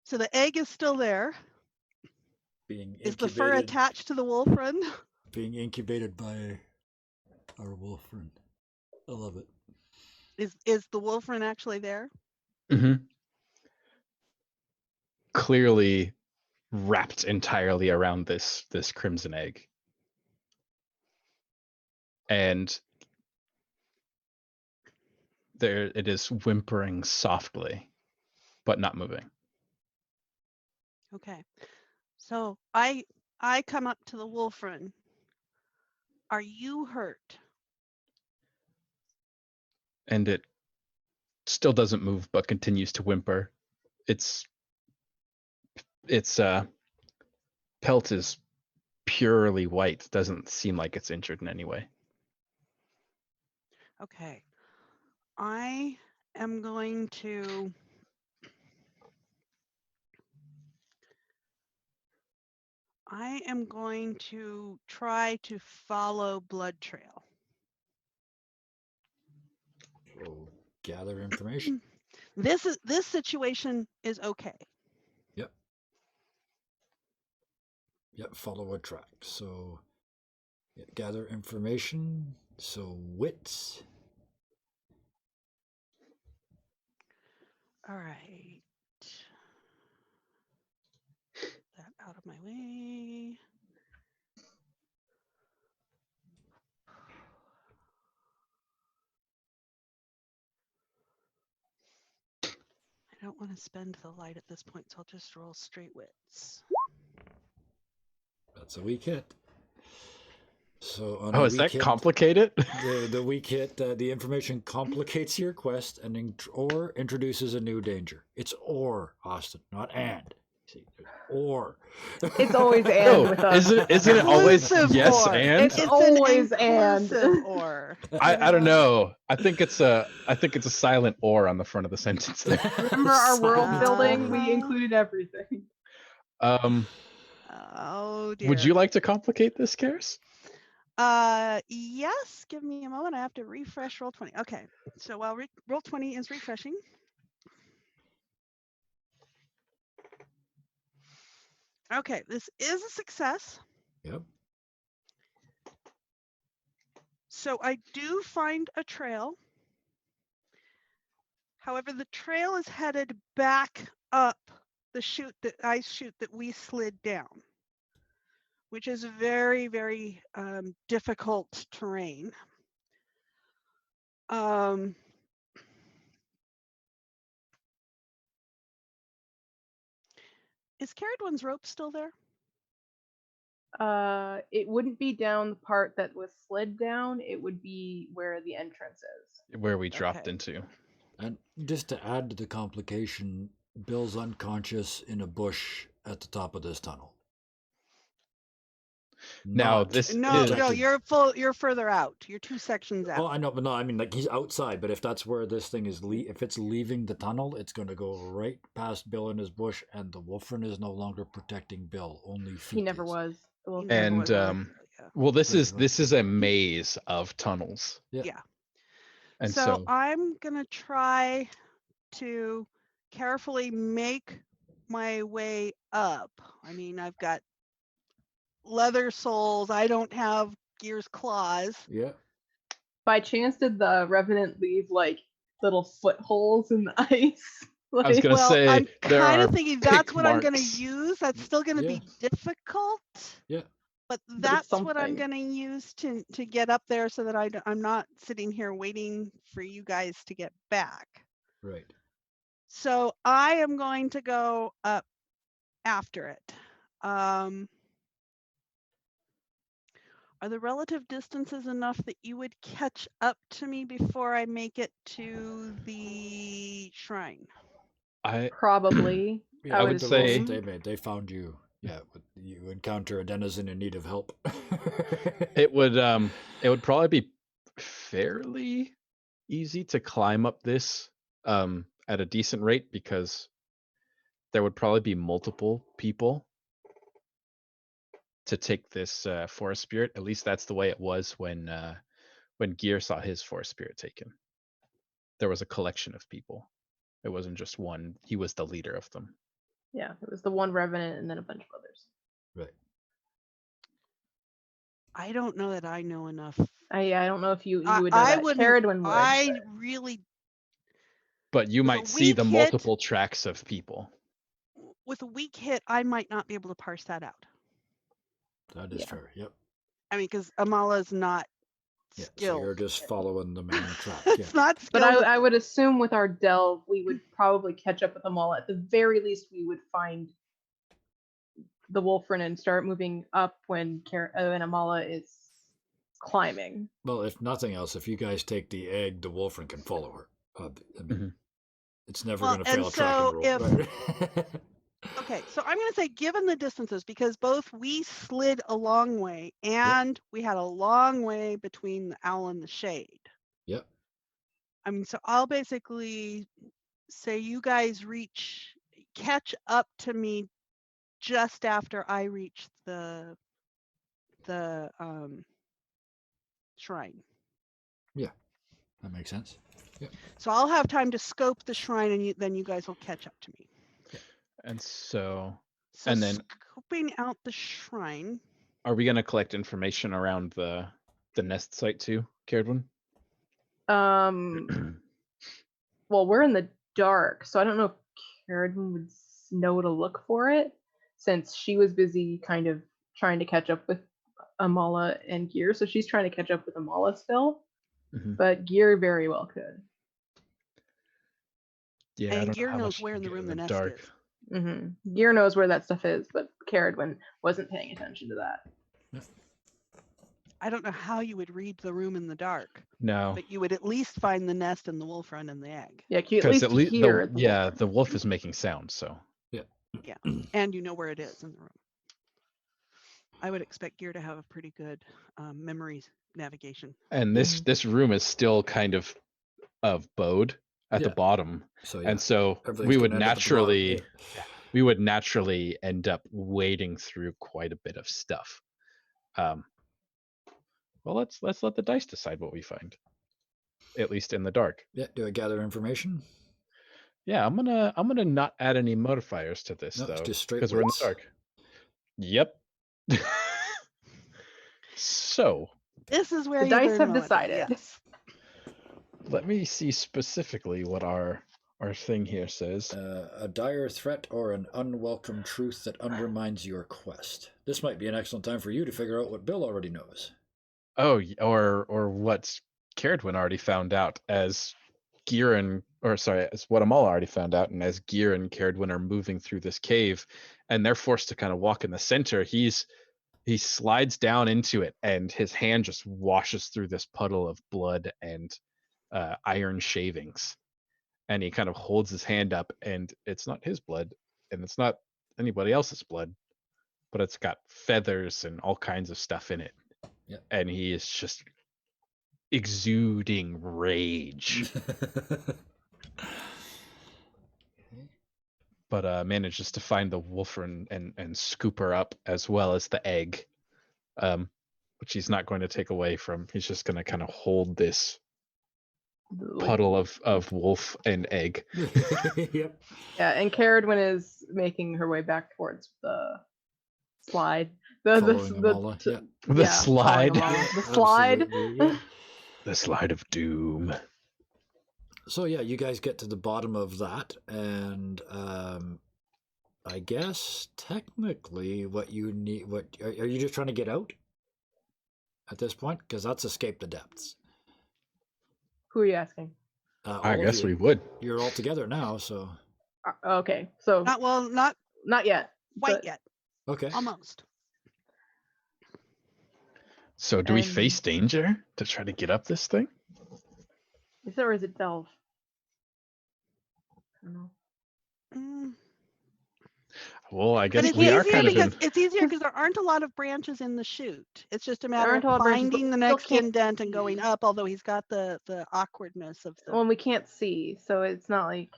So the egg is still there. Being Is the fur incubated. attached to the wolfren? Being incubated by our wolf friend. I love it. Is the wolfren actually there? Mm-hmm. clearly wrapped entirely around this crimson egg. And there it is, whimpering softly, but not moving. Okay. So I come up to the Wolfren. Are you hurt? And it still doesn't move, but continues to whimper. Its pelt is purely white. Doesn't seem like it's injured in any way. Okay. I am going to try to follow blood trail. So gather information. This situation is okay. Yep. Yep. Follow a track. So gather information. So wits. All right. That out of my way. I don't want to spend the light at this point, so I'll just roll straight wits. That's a weak hit. So on Oh, a is weak that hit, complicated? the weak hit, the information complicates your quest or introduces a new danger. It's or, Austin, not and. See, or. It's always and No, with us. isn't it always Inclusive yes or. and? It's always an and. inclusive or. I don't know. I think it's a silent or on the front of the sentence there. Remember our world Silent building? or. We included everything. Oh dear. Would you like to complicate this, Karis? Yes. Give me a moment. I have to refresh roll 20. Okay. So while roll 20 is refreshing. Okay, this is a success. Yep. So I do find a trail. However, the trail is headed back up the ice chute that we slid down, which is very, very difficult terrain. Is Ceridwen's rope still there? It wouldn't be down the part that was slid down. It would be where the entrance is. Where we dropped Okay. into. And just to add to the complication, Bill's unconscious in a bush at the top of this tunnel. Now, Not this No, is- no, you're further out. You're 2 sections out. Oh, I know, but no, I mean, like, he's outside, but if that's where this thing is, if it's leaving the tunnel, it's going to go right past Bill in his bush, and the Wolfren is no longer protecting Bill, only feet. He never is. was. Well, He never And, was there, yeah. Well, this Right, is a maze of tunnels. Yeah. And so I'm gonna try to carefully make my way up. I mean, I've got leather soles. I don't have Gihir's claws. Yeah. by chance, did the Revenant leave like little footholes in the ice? Like, I was gonna say I'm there kind are of thinking that's pick what I'm gonna marks. use. That's still gonna be difficult. Yeah. But it's that's what I'm something. gonna use to get up there so that I'm not sitting here waiting for you guys to get back. Right. So I am going to go up after it. Are the relative distances enough that you would catch up to me before I make it to the shrine? Probably. I would the say- rolls they made, they found you. Yeah, you encounter a denizen in need of help. It would probably be fairly easy to climb up this at a decent rate, because there would probably be multiple people to take this forest spirit. At least that's the way it was when Gihr saw his forest spirit taken. There was a collection of people. It wasn't just one. He was the leader of them. Yeah, it was the one Revenant and then a bunch of others. Right. I don't know that I know enough. I don't know if you would know I that. wouldn't. Ceridwen would. I but- really. But you With a might see the weak hit- multiple tracks of people. with a weak hit, I might not be able to parse that out. That is Yeah. fair. Yep. I mean, because Amala's not Yeah. So skilled. you're just following the main track. It's Yeah. not But skilled. I would assume with our delve, we would probably catch up with them all. At the very least, we would find the Wolfren and start moving up when Amala is climbing. Well, if nothing else, if you guys take the egg, the Wolfren can follow her. I mean, it's never Well, going to fail a and tracking so roll. if- Right? Okay, so I'm going to say, given the distances, because both we slid a long way and we had a long way between the owl and the shade. Yep. I mean, so I'll basically say you guys catch up to me just after I reach the shrine. Yeah, that makes sense. Yep. So I'll have time to scope the shrine, and then you guys will catch up to me. And so, So and then scoping out the shrine. are we going to collect information around the nest site too, Ceridwen? Well, we're in the dark, so I don't know if Ceridwen would know to look for it, since she was busy kind of trying to catch up with Amala and Gihr. So she's trying to catch up with Amala still, but Gihr very well could. Yeah, And I don't know Gihr how knows much you where can in the get room in the nest dark. is. Gihr knows where that stuff is, but Ceridwen wasn't paying attention to that. I don't know how you would read the room in the dark. No, But you would at least find the nest and the wolfren and the egg. Yeah, at because least hear the wolf. the wolf is making sound. So Yeah, and you know where it is in the room. I would expect Gihr to have a pretty good memory navigation. and this room is still kind of bowed at the bottom, So and so everything's gonna end up at the bottom. we would naturally end up wading through quite a bit of stuff. Well, let's let the dice decide what we find, at least in the dark. Yeah. Do I gather information? Yeah, I'm gonna not add any modifiers to this No, it's though, just straight because we're in the wits. dark. Yep. So This is where The you dice learn have Melody, decided. Yes. let me see specifically what our thing here says. A dire threat or an unwelcome truth that undermines your quest. This might be an excellent time for you to figure out what Bill already knows. Oh, or what Ceridwen already found out as as what Amala already found out, and as Gihr and Ceridwen are moving through this cave, and they're forced to kind of walk in the center. He slides down into it, and his hand just washes through this puddle of blood and iron shavings, and he kind of holds his hand up, and it's not his blood, and it's not anybody else's blood, but it's got feathers and all kinds of stuff in it. Yeah. And he is just exuding rage, but manages to find the wolfren and scoop her up, as well as the egg, which he's not going to take away from. He's just going to kind of hold this puddle of wolf and egg. Yep. Yeah, and Ceridwen is making her way back towards the slide. Following Amala, yeah. The slide. following Amala. The slide. Absolutely, yeah. The slide of doom. So yeah, you guys get to the bottom of that, and I guess technically what you need, are you just trying to get out at this point? Because that's escape the depths. Who are you asking? I guess we would. You're all together now, so Okay, so Not yet. quite but- yet. okay. Almost. So do we And- face danger to try to get up this thing? Is it or is it delve? I don't know. Mm. Well, I guess But it's we are easier kind of because in. it's easier because there aren't a lot of branches in the chute. It's just a matter aren't of a lot of branches, but finding the we still next can't indent and going up. Although he's got the awkwardness of the. Well, we can't see, so it's not like.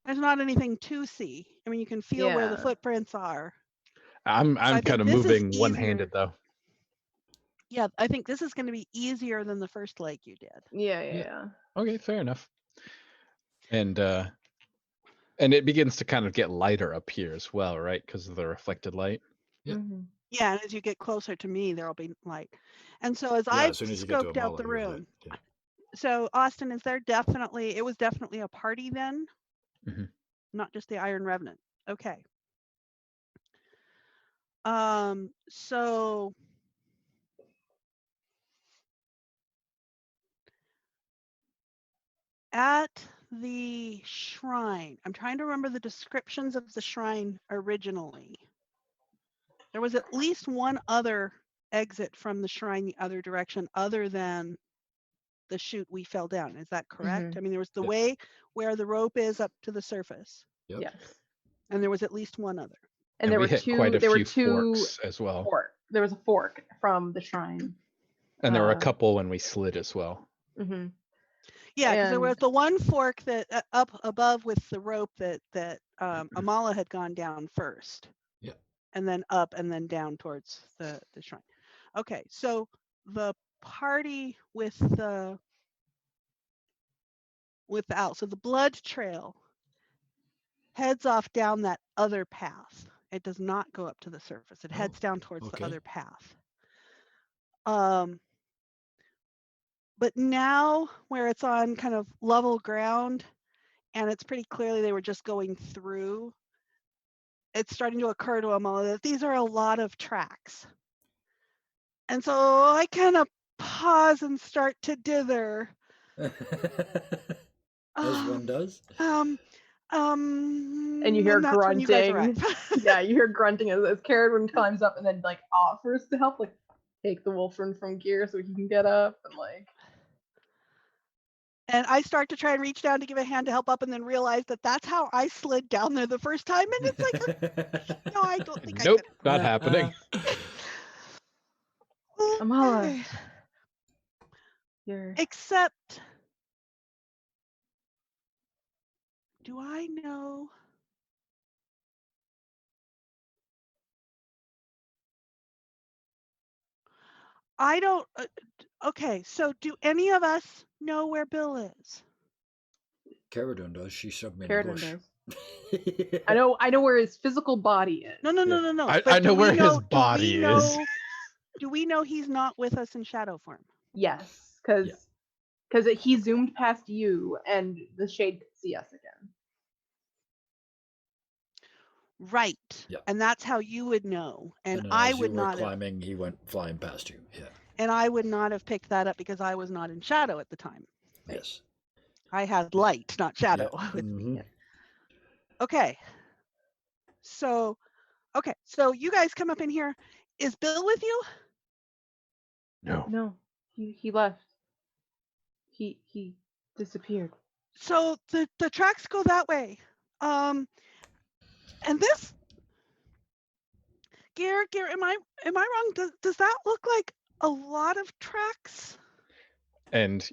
There's not anything to see. I mean, you can feel where the Yeah. footprints are. I'm I think kind of this is moving easier. one-handed though. Yeah, I think this is going to be easier than the first leg you did. Yeah. Okay, fair enough. And it begins to kind of get lighter up here as well, right? Because of the reflected light. Yep. Mm-hmm. Yeah, and as you get closer to me, there'll be light. And so as Yeah, I've as soon as you get to scoped out Amala, the you're lit. room, Yeah. so Austin, it was definitely a party then? Mhm. Not just the Iron Revenant. Okay. So at the shrine, I'm trying to remember the descriptions of the shrine originally. There was at least one other exit from the shrine the other direction other than the chute we fell down. Is that correct? Mhm. I mean, there was the Yep. way where the rope is up to the surface, Yep. Yes. and there was at least one other. And there we were hit two. quite a There were few two forks as well, fork. There was a fork from the shrine. and there were a Uh, couple when we slid as well. Mhm. Yeah, because there was And the one fork that up above with the rope that Amala had gone down first. Yeah. And then up and then down towards the shrine. Okay, so the party with the owl, so the blood trail heads off down that other path. It does not go up to the surface. It heads down towards the okay. other path. But now where it's on kind of level ground and it's pretty clearly they were just going through, it's starting to occur to Amala that these are a lot of tracks. And so I kind of pause and start to dither. As one does. And you hear that's when you guys grunting. arrive. Yeah, you hear grunting as Ceridwen climbs up and then like offers to help, like take the wolfren from Gihr so he can get up and like. And I start to try and reach down to give a hand to help up and then realize that that's how I slid down there the first time. And it's like, no, I don't think Nope, I not happening. could. Amala, Okay. you're Except, do I know? I don't. Okay, so do any of us know where Bill is? Ceridwen does. She shoved me in the Ceridwen bush. does. I know where his physical body is. No. I But know do we where his know? body is. Do we know he's not with us in shadow form? Yes, because Yeah. he zoomed past you and the shade could see us again. Right. Yeah. And that's how you would know. And then I as you would were not have. climbing, he went flying past you. Yeah. And I would not have picked that up because I was not in shadow at the time. Yes. I had light, not shadow. Yeah. with me. Mhm. Yeah. Okay. So you guys come up in here. Is Bill with you? No. He left. He disappeared. So the tracks go that way. And this Gihr, am I wrong? Does that look like a lot of tracks? And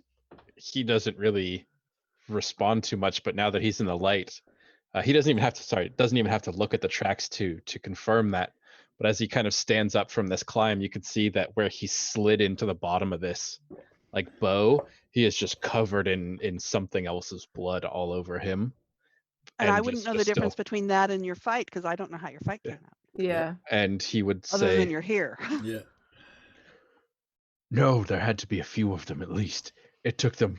he doesn't really respond too much, but now that he's in the light, he doesn't even have to look at the tracks to confirm that. But as he kind of stands up from this climb, you can see that where he slid into the bottom of this like bow, he is just covered in something else's blood all over him. And I wouldn't just- know the just still- difference between that and your fight because I don't know how your fight came out. Yeah. And he would Other say, than you're here. Yeah. no, there had to be a few of them at least. It took them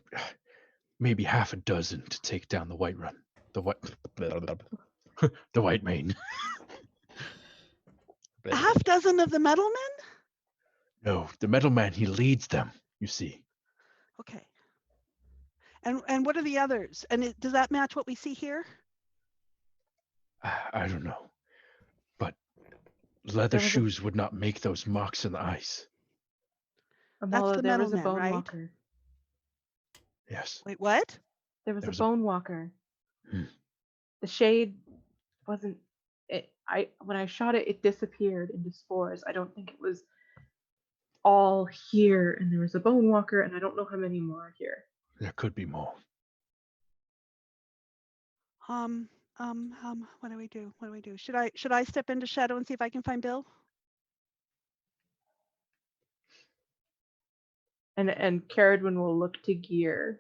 maybe half a dozen to take down the White Run. The White Mane. A half dozen of the metal men? No, the Metal Man, he leads them, you see. Okay. And what are the others? And does that match what we see here? I don't know. But leather shoes would not make those marks in the ice. Amala, the there metal was a man, bone right? walker. Yes. Wait, what? There was There a was a- bone walker. Hmm. The shade wasn't it when I shot it, it disappeared into spores. I don't think it was all here, and there was a bone walker, and I don't know how many more are here. There could be more. What do we do? What do we do? Should I step into shadow and see if I can find Bill? And Ceridwen will look to Gihr.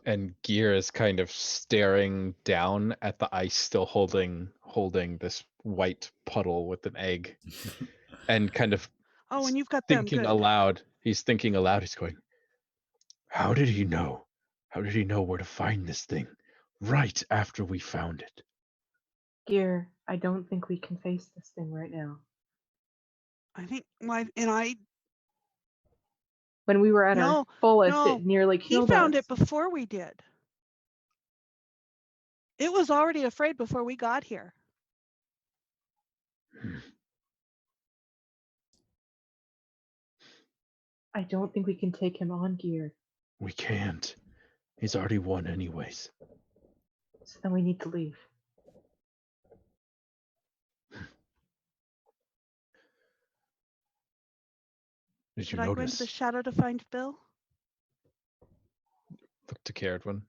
And Gihr is kind of staring down at the ice, still holding this white puddle with an egg, and kind of Oh, and you've got them. thinking Good. aloud. He's thinking aloud. He's going, how did he know? How did he know where to find this thing right after we found it? Gihr, I don't think we can face this thing right now. I think when When we were at our No, fullest, no, it nearly he killed found us. it before we did. It was already afraid before we got here. I don't think we can take him on, Gihr. We can't. He's already won anyways. So then we need to leave. Did you Should I go into notice? the shadow to find Bill? Look to Ceridwen.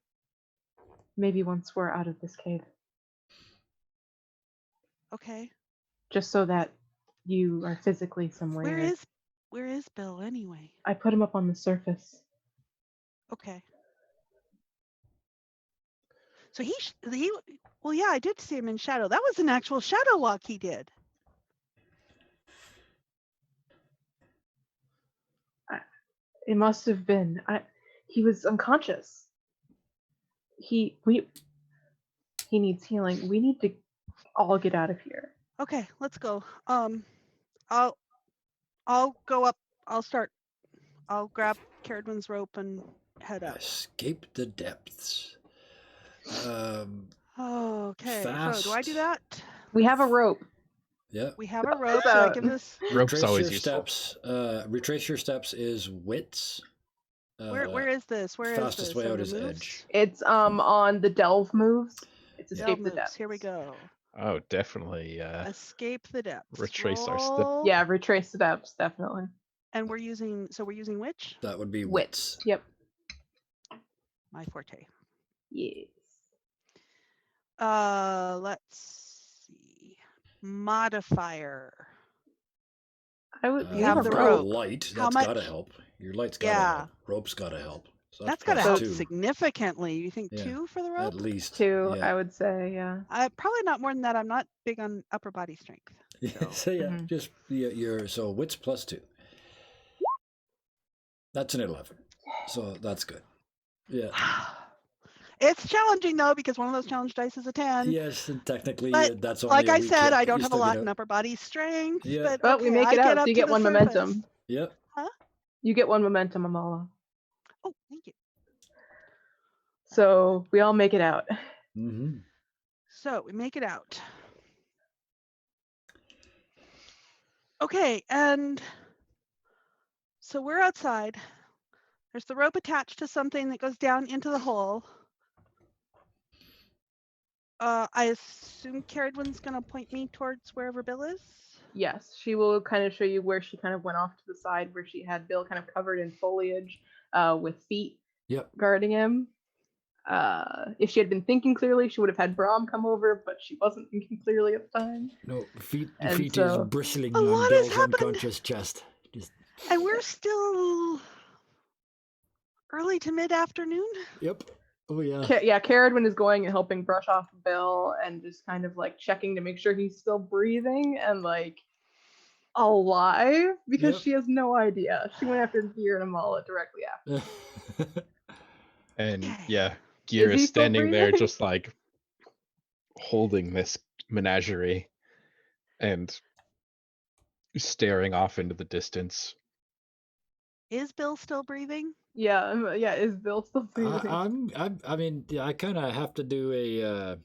Maybe once we're out of this cave. Okay. Just so that you are physically somewhere. Where is Bill anyway? I put him up on the surface. Okay. So well, yeah, I did see him in shadow. That was an actual shadow walk he did. It must have been. He was unconscious. He needs healing. We need to all get out of here. Okay, let's go. I'll go up. I'll grab Ceridwen's rope and head up. Escape the depths. Okay, Fast. so do I do that? We have a rope. Yeah. We have a rope. Should I give this? Rope's Retrace always your useful. steps. Retrace your steps is wits. Where is this? Where is fastest this? way out Under is moves? edge. It's on the delve moves. It's Delve escape the moves. depths. Here we go. Oh, definitely. Escape the depths. Retrace our step. Roll. Yeah, retrace the depths, definitely. And we're using which? That would be Wits. wits. Yep. My forte. Yes. Let's see. Modifier. We have have a the rope. rope. Light. How That's gotta much? help. Your light's gotta Yeah. help. Rope's gotta help. So That's gotta plus help 2, significantly. You think Yeah. 2 for the at rope? least. 2, Yeah. I would say, yeah. Probably not more than that. I'm not big on upper body strength. So yeah, Mhm. just you're so wits plus 2. That's an 11. So that's good. Yeah. It's challenging though because one of those challenge dice is a 10. Yes, and technically But that's only like a I weak said, hit, I but don't you have a still lot get in upper body strength. Yeah. But But we okay, make I it get out, up so you to get the 1 surface. momentum. Yep. You get 1 momentum, Amala. Oh, thank you. So we all make it out. Mm-hmm. So we make it out. Okay, and so we're outside. There's the rope attached to something that goes down into the hole. I assume Ceridwen's going to point me towards wherever Bill is? Yes, she will kind of show you where she kind of went off to the side, where she had Bill kind of covered in foliage with feet Yep. guarding him. If she had been thinking clearly, she would have had Brahm come over, but she wasn't thinking clearly at the time. No, feet And is so- bristling A on lot has Bill's happened. unconscious chest. Just And we're still early to mid-afternoon? Yep. Oh yeah. Ceridwen is going and helping brush off Bill and just kind of like checking to make sure he's still breathing and like alive because Yep. she has no idea. She went after Gihr and Amala directly after. And Okay. yeah, Gihr Is he is still standing there breathing? just like holding this menagerie and staring off into the distance. Is Bill still breathing? Yeah, is Bill still breathing? I mean, I kind of have to do a.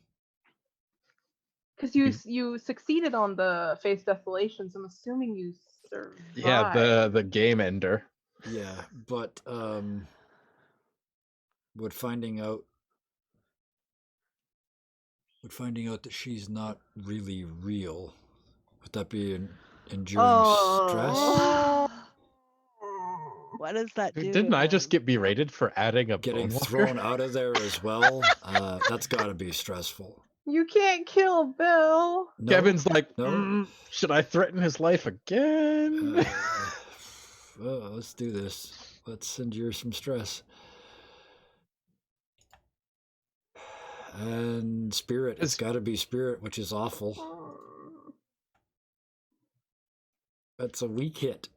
Because you succeeded on the face desolation, so I'm assuming you survived. Yeah, the game ender. Yeah, but would finding out that she's not really real, would that be an enduring stress? What does that do? Didn't to I just him? get berated for adding a Getting bone walker? thrown out of there as well? That's got to be stressful. You can't kill Bill. No? Kevin's like, No. should I threaten his life again? Well, let's do this. Let's endure some stress. And spirit. It's got to be spirit, which is awful. That's a weak hit.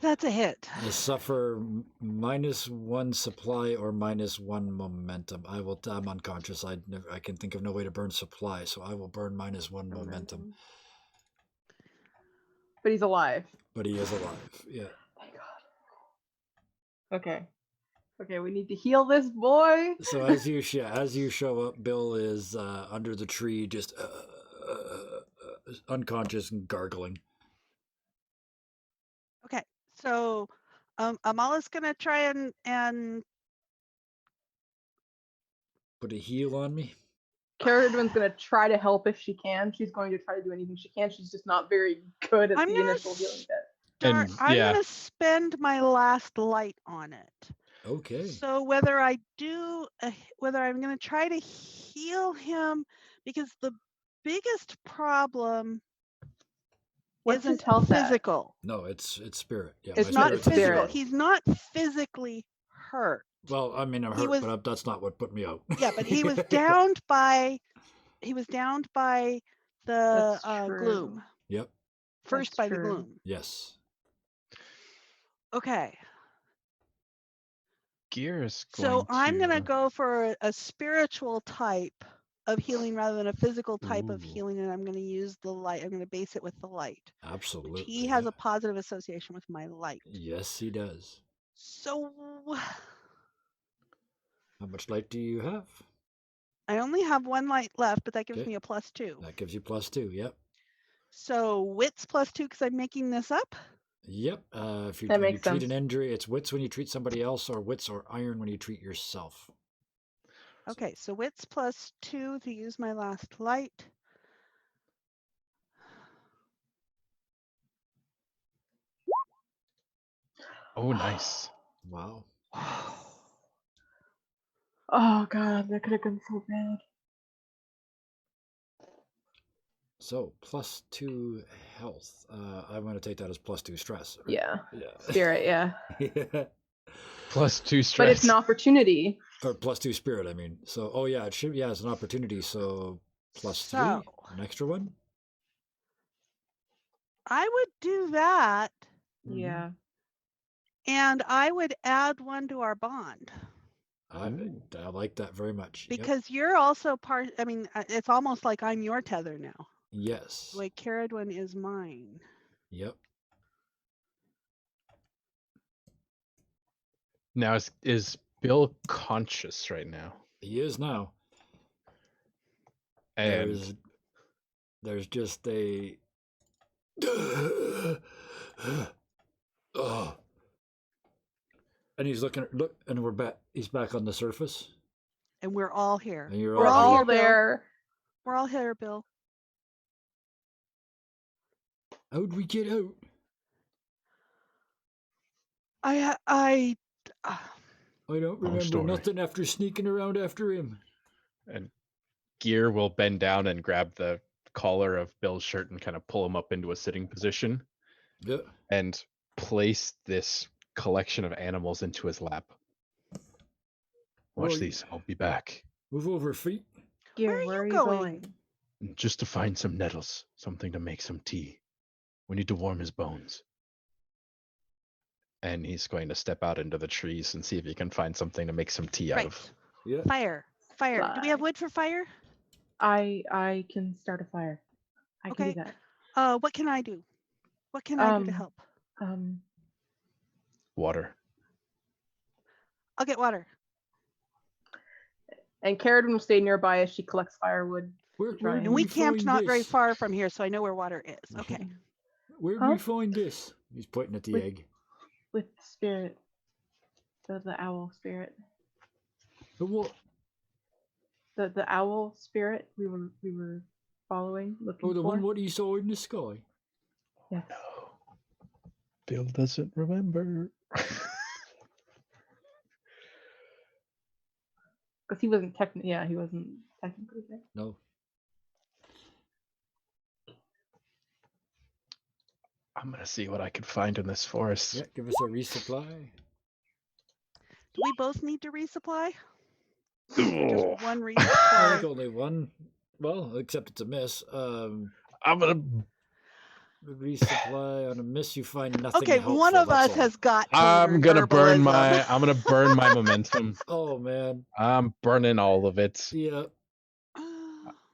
That's a hit. I suffer -1 supply or -1 momentum. I'm unconscious. I can think of no way to burn supply, so I will burn -1 momentum. But he's alive. But he is alive. Yeah. Thank God. Okay. Okay, we need to heal this boy. So as you show up, Bill is under the tree, just unconscious and gargling. Okay, so Amala's gonna try and Put a heal on me. Ceridwen's gonna try to help if she can. She's going to try to do anything she can. She's just not very good at I'm the gonna initial healing bit. And, I'm yeah. gonna spend my last light on it. Okay. So whether I'm gonna try to heal him, because the biggest problem What's his isn't health at? physical. No, it's spirit. Yeah, It's my Not spirit's physical. spirit. He's not physically hurt. Well, I mean, I'm He hurt, was- but that's not what put me out. Yeah, but he was downed by the That's true. gloom. Yep. First That's by the true. gloom. Yes. Okay. Gihr is going So I'm gonna to- go for a spiritual type of healing rather than a physical type of Ooh. healing, and I'm gonna use the light. I'm gonna base it with the light. Absolutely. He has yeah. a positive association with my light. Yes, he does. So How much light do you have? I only have one light left, but that gives Okay. me a +2. That gives you +2. Yep. So wits +2 because I'm making this up. Yep. If you, That when you makes treat sense. an injury, it's wits when you treat somebody else, or wits or iron when you treat yourself. Okay, so wits +2 to use my last light. Oh, nice. Wow. Oh God, that could have been so bad. So +2 health. I'm going to take that as +2 stress. Right? Yeah. Yeah. Spirit, yeah. +2 stress. But it's an opportunity. Or +2 spirit, I mean. So, oh yeah, it should. Yeah, it's an opportunity. So +3, So an extra one. I would do that, Mhm. Yeah. and I would add 1 to our bond. I like that very much. Yep. Because you're also part. I mean, it's almost like I'm your tether now. Yes. The way Ceridwen is mine. Yep. Now, is Bill conscious right now? He is now. And There's just a. Oh. And he's look, and we're back. He's back on the surface. And we're all here. And you're We're all all here, Bill. there. We're all here, Bill. How'd we get out? I I don't remember story. nothing after sneaking around after him. and Gihr will bend down and grab the collar of Bill's shirt and kind of pull him up into a sitting position Yeah. and place this collection of animals into his lap. Watch Right. these. I'll be back. Move over, feet. Gihr, Where where are are you you going? going? Just to find some nettles, something to make some tea. We need to warm his bones. And he's going to step out into the trees and see if he can find something to make some tea out right. of. Yeah. Fire. Do we have Fly. wood for fire? I can start a fire. I can Okay. do that. What can I do? What can I do to help? Water. I'll get water. And Ceridwen will stay nearby as she collects firewood. Where Try And we camped find not very this? far from here, so I know where water is. Okay. Where'd Huh? we find this? He's pointing at the With- egg. With spirit. The owl spirit. The what? The owl spirit we were following, looking Oh, the for. one what he saw in the sky. Yes. No. Bill doesn't remember. Because he wasn't technically there. No. I'm going to see what I can find in this forest. Yeah, give us a resupply. Do we both need to resupply? Ugh. Just one I resupply. think only one. Well, except it's a miss. I'm going to resupply. On a miss, you find nothing Okay, helpful. one of that's us all. has got to I'm learn gonna burn herbalism. I'm gonna burn my momentum. Oh man. I'm burning all of it. Yeah.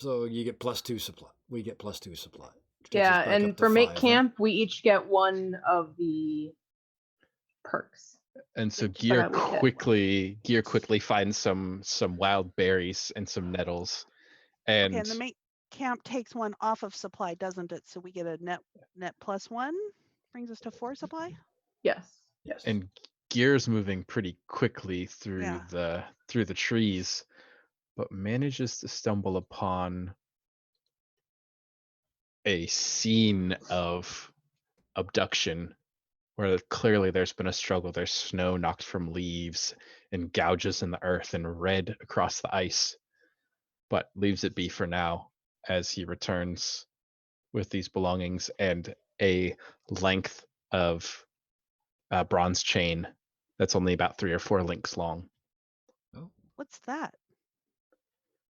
So you get +2 supply. We get +2 supply. Which gets Yeah, us back and up to for make 5, camp, we each get one of the perks. And so But Gihr I would get quickly finds some wild berries and some nettles. Okay, And and the mate camp takes one off of supply, doesn't it? So we get a net +1, brings us to 4 supply. Yes. and Gier's moving pretty quickly through Yeah. the trees, but manages to stumble upon a scene of abduction where clearly there's been a struggle. There's snow knocked from leaves and gouges in the earth and red across the ice, but leaves it be for now as he returns with these belongings and a length of bronze chain that's only about 3 or 4 links long. What's that?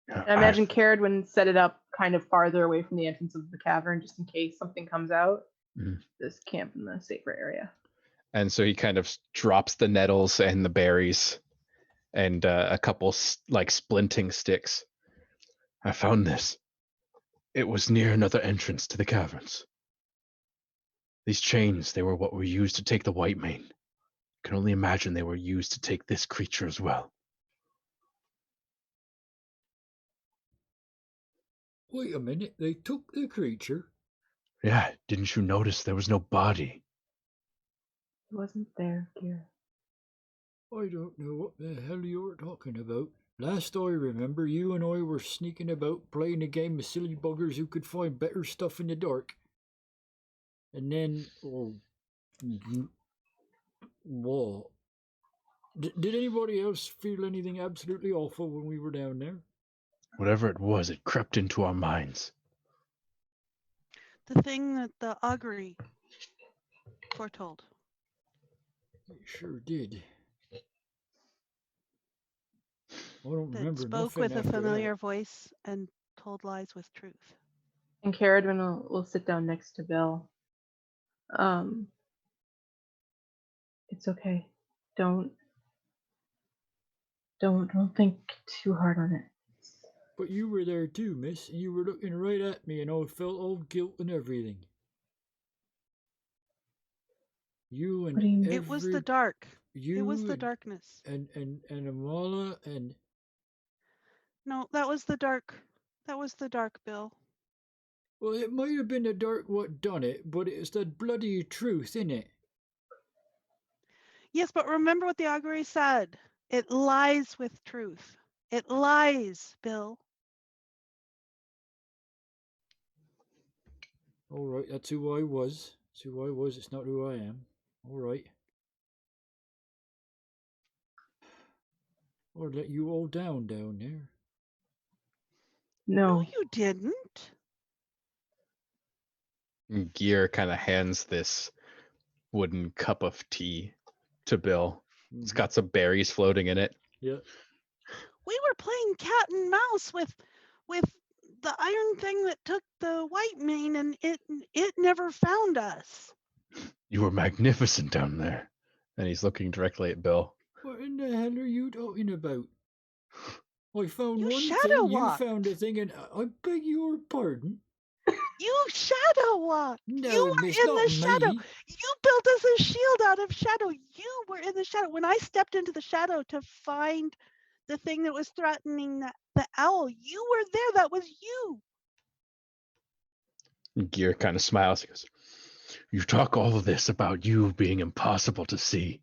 I imagine Ceridwen set it up kind of farther away from the entrance of the cavern just in case something comes out. Mhm. This camp in the safer area. And so he kind of drops the nettles and the berries and a couple like splinting sticks. I found this. It was near another entrance to the caverns. These chains, they were what were used to take the white mane. I can only imagine they were used to take this creature as well. Wait a minute, they took the creature? Yeah, didn't you notice there was no body? It wasn't there, Gihr. I don't know what the hell you're talking about. Last I remember, you and I were sneaking about playing a game of silly buggers who could find better stuff in the dark. And then, what? Did anybody else feel anything absolutely awful when we were down there? Whatever it was, it crept into our minds. The thing that the augury foretold. It sure did. I don't That remember spoke nothing with a after familiar that. voice and told lies with truth. And Ceridwen will sit down next to Bill. It's okay. Don't think too hard on it. But you were there too, miss, and you were looking right at me, and I felt all guilt and everything. You and What do you mean? It was the dark. You It was the and- darkness. and Amala and No, that was the dark. That was the dark, Bill. well, it might have been the dark what done it, but it's the bloody truth, innit? Yes, but remember what the augury said. It lies with truth. It lies, Bill. All right, that's who I was. That's who I was. It's not who I am. All right. Or let you all down there. No, No. you didn't. And Gihr kind of hands this wooden cup of tea to Bill. It's got some berries floating in it. Yeah. We were playing cat and mouse with the iron thing that took the white mane, and it never found us. You were magnificent down there. And he's looking directly at Bill. What in the hell are you talking about? I found You one shadow thing, walked. you found a thing, and I beg your pardon. You shadow walked. No, you were miss, in not the shadow. me. You built us a shield out of shadow. You were in the shadow. When I stepped into the shadow to find the thing that was threatening the owl, you were there. That was you. And Gihr kind of smiles. He goes, you talk all of this about you being impossible to see.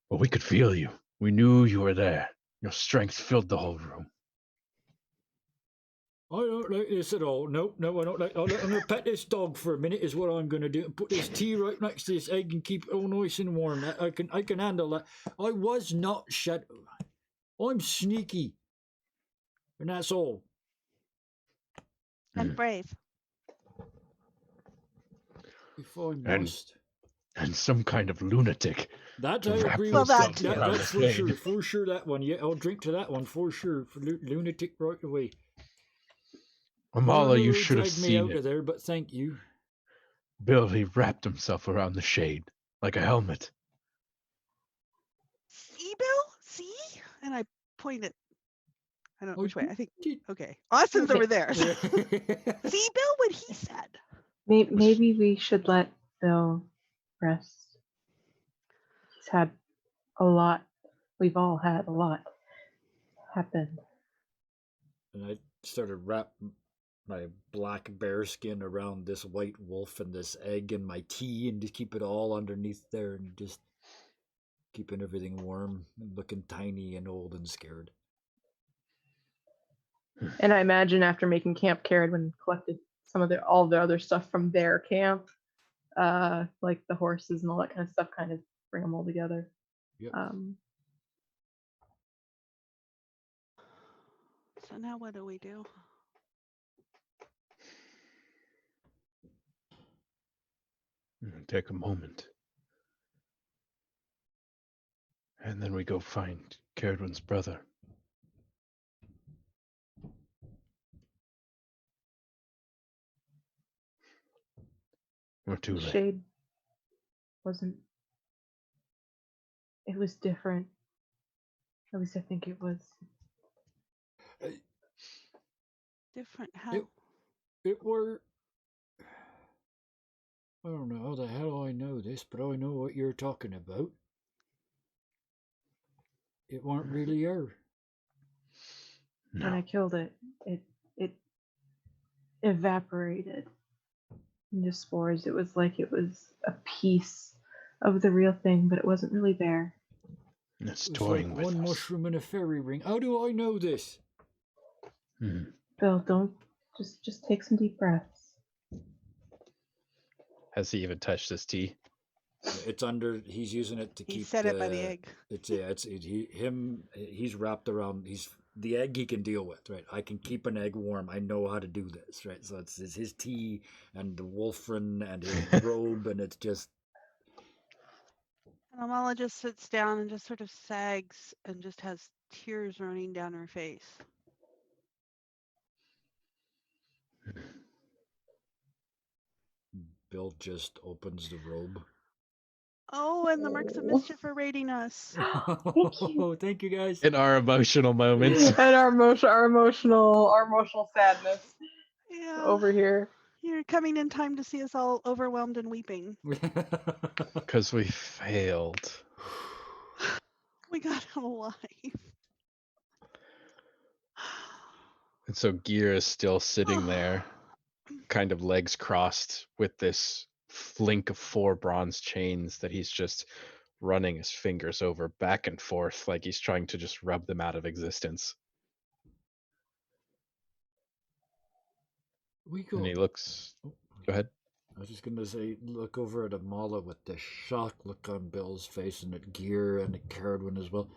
But we could feel you. We knew you were there. Your strength filled the whole room. I don't like this at all. No, I don't like. I'm gonna pet this dog for a minute. Is what I'm gonna do. And put this tea right next to this egg and keep it all nice and warm. I can handle that. I was not shadow. I'm sneaky, and that's all. And brave. If I And- must. And some kind of lunatic. That to I wrap agree Well, with. that That, too. around that's the for sure. chain. For sure, that one. Yeah, I'll drink to that one for sure. For lunatic right away. Amala, you Really should have dragged me seen out it. of there, but thank you. Bill, he wrapped himself around the shade like a helmet. See, Bill? See? And I point it. I don't know which way. I think. Did- Okay. Austin's over there. Yeah. See, Bill, what he said. Maybe we should let Bill rest. He's had a lot. We've all had a lot happen. And I started wrapping my black bear skin around this white wolf and this egg and my tea and just keep it all underneath there and just keeping everything warm and looking tiny and old and scared. And I imagine after making camp, Ceridwen collected some of all the other stuff from their camp, like the horses and all that kind of stuff, kind of bring them all together. Yep. So now what do we do? Take a moment. And then we go find Ceridwen's brother. We're too The late. shade wasn't. It was different. At least I think it was. Different how? It were. I don't know how the hell I know this, but I know what you're talking about. It weren't really her. When I No. killed it, it evaporated into spores. It was like it was a piece of the real thing, but it wasn't really there. It's It was toying like with one us. mushroom in a fairy ring. How do I know this? Bill, don't just take some deep breaths. Has he even touched his tea? It's under. He's using it to He keep. set it by the egg. He's wrapped around. The egg he can deal with, right? I can keep an egg warm. I know how to do this, right? So it's his tea and the wolfrin and his robe, and it's just. And Amala just sits down and just sort of sags and just has tears running down her face. Bill just opens the robe. Oh, and the Mercs of Mischief are raiding us. Oh, thank you guys. In our emotional moments. And our emotional sadness Yeah. over here. You're coming in time to see us all overwhelmed and weeping. Because we failed. We got out alive. And so Gihr is still sitting there, kind of legs crossed, with this link of 4 bronze chains that he's just running his fingers over back and forth, like he's trying to just rub them out of existence. And he looks. Go ahead. I was just gonna say, look over at Amala with the shock look on Bill's face, and at Gihr and at Ceridwen as well.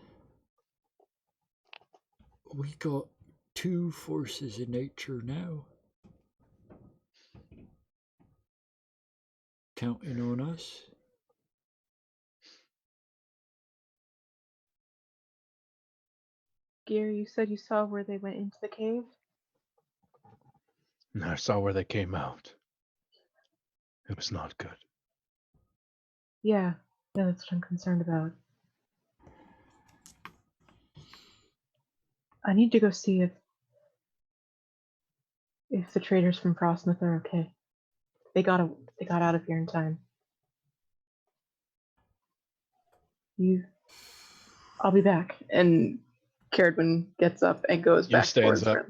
We got 2 forces in nature now. Counting on us. Gihr, you said you saw where they went into the cave? And I saw where they came out. It was not good. Yeah, that's what I'm concerned about. I need to go see if the traders from Frostmouth are okay. They got out of here in time. I'll be back. And Ceridwen gets up and goes back stands towards up. her.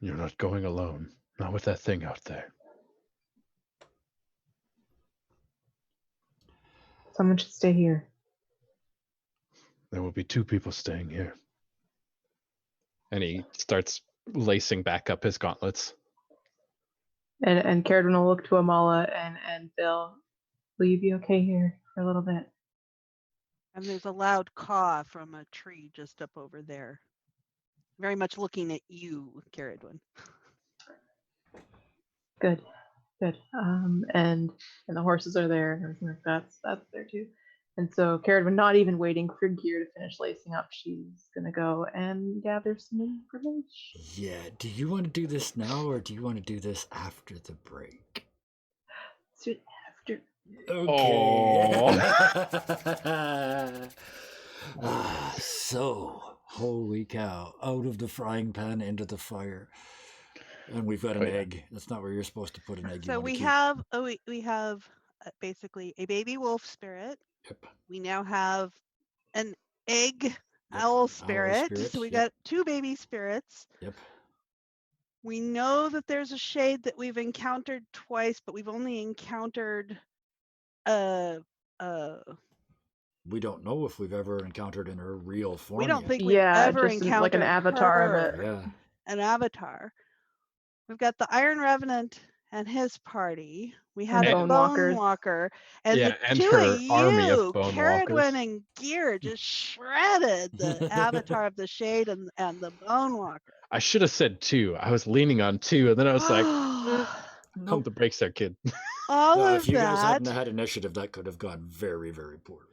You're not going alone. Not with that thing out there. Someone should stay here. There will be 2 people staying here. And he starts lacing back up his gauntlets. And Ceridwen will look to Amala and Bill. Will you be okay here for a little bit? And there's a loud caw from a tree just up over there. Very much looking at you, Ceridwen. Good. And the horses are there and everything like that's there too. And so Ceridwen, not even waiting for Gihr to finish lacing up, she's gonna go and gather some information. Yeah, do you want to do this now or do you want to do this after the break? Soon after. Okay. So, holy cow. Out of the frying pan into the fire. And we've got an Oh, yeah. egg. That's not where you're supposed to put an egg. You So want to we keep. have we have basically a baby wolf spirit. Yep. We now have an egg Yep. owl spirit. So we Yep. got 2 baby spirits. Yep. We know that there's a shade that we've encountered twice, but we've only encountered We don't know if we've ever encountered in her real form we don't yet. think we've Yeah, ever just encountered like an avatar of her, it. Yeah. an avatar. We've got the Iron Revenant and his party. We had And a Bone Bone Walkers. Walker, and Yeah, the and 2 her of army of you, Bone Ceridwen Walkers. and Gihr, just shredded the Avatar of the Shade and the Bone Walker. I should have said 2. I was leaning on 2, and then I was like, pump the brakes there, kid. All No, of if you guys hadn't that. had initiative, that could have gone very, very poorly.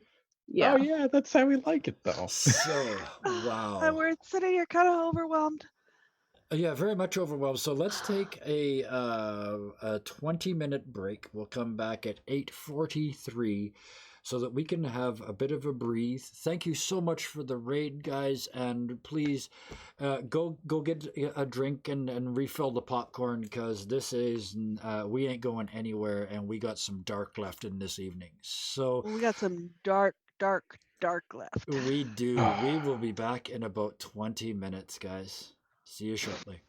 Yeah. Oh, yeah, that's how we like it, though. So, wow. We're sitting here kind of overwhelmed. Yeah, very much overwhelmed. So let's take a 20-minute break. We'll come back at 8:43 so that we can have a bit of a breathe. Thank you so much for the raid, guys, and please go get a drink and refill the popcorn because this is we ain't going anywhere, and we got some dark left in this evening. So We got some dark left. we do. We will be back in about 20 minutes, guys. See you shortly.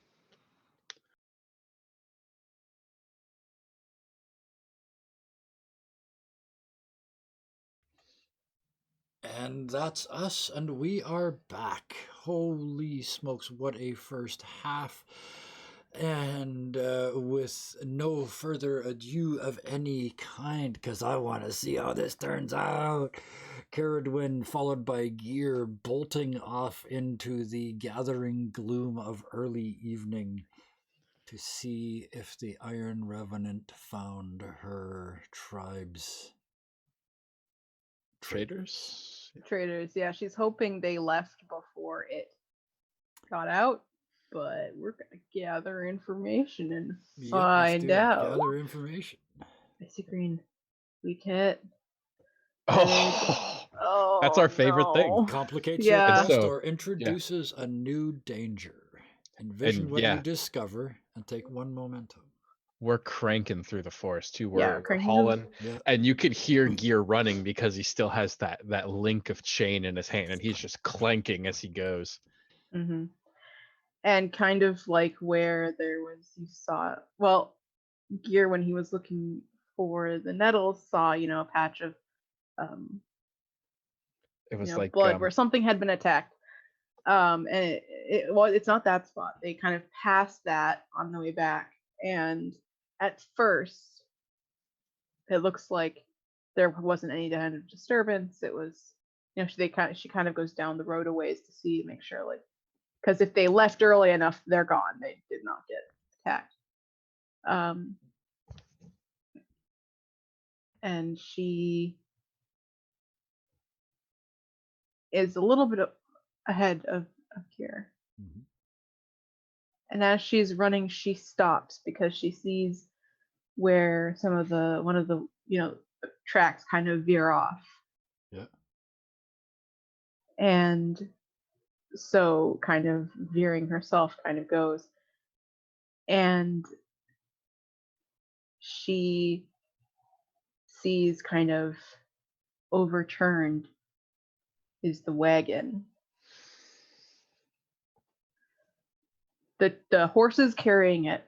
And that's us, and we are back. Holy smokes, what a first half. And with no further ado of any kind, because I want to see how this turns out. Ceridwen followed by Gihr bolting off into the gathering gloom of early evening to see if the Iron Revenant found her tribe's Traders? Traders, yeah, she's hoping they left before it got out, but we're gonna gather information and Yep, let's find do it. out. Gather information. Icy Green, weak hit. Oh, that's our favorite thing. Complicates Yeah. your And quest so, or introduces a new danger. Envision And what you yeah. discover and take 1 momentum. We're cranking through the forest too. Yeah, We're cranking hauling, Yeah. and you could hear Gihr running because he still has that link of chain in his hand, and he's just clanking as he goes. Mm-hmm. And kind of like where there was, you saw, well, Gihr, when he was looking for the nettles, saw, a patch of It was like blood where something had been attacked. And it's not that spot. They kind of passed that on the way back, and at first, it looks like there wasn't any kind of disturbance. It was, she kind of goes down the road a ways to see, make sure, like, because if they left early enough, they're gone. They did not get attacked. And she is a little bit ahead of Gihr. Mhm. And as she's running, she stops because she sees where one of the tracks kind of veer off. Yeah. And so kind of veering herself kind of goes. And she sees kind of overturned is the wagon. The horses carrying it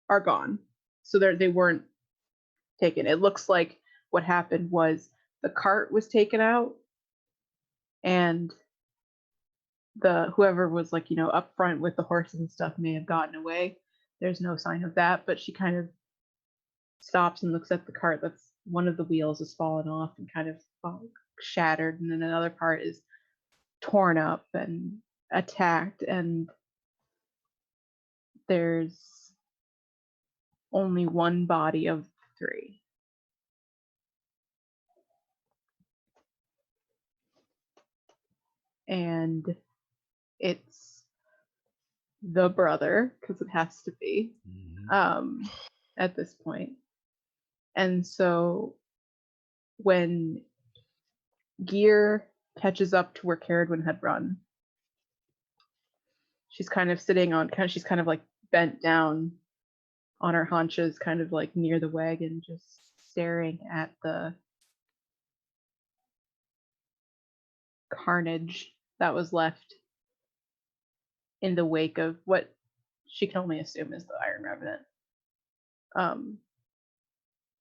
are gone. So they weren't taken. It looks like what happened was the cart was taken out, and whoever was like, up front with the horses and stuff may have gotten away. There's no sign of that, but she kind of stops and looks at the cart. That's one of the wheels has fallen off and kind of shattered, and then another part is torn up and attacked, and there's only one body of 3. And it's the brother, because it has to be, Mhm. at this point. And so when Gihr catches up to where Ceridwen had run, she's kind of she's kind of like bent down on her haunches, kind of like near the wagon, just staring at the carnage that was left in the wake of what she can only assume is the Iron Revenant.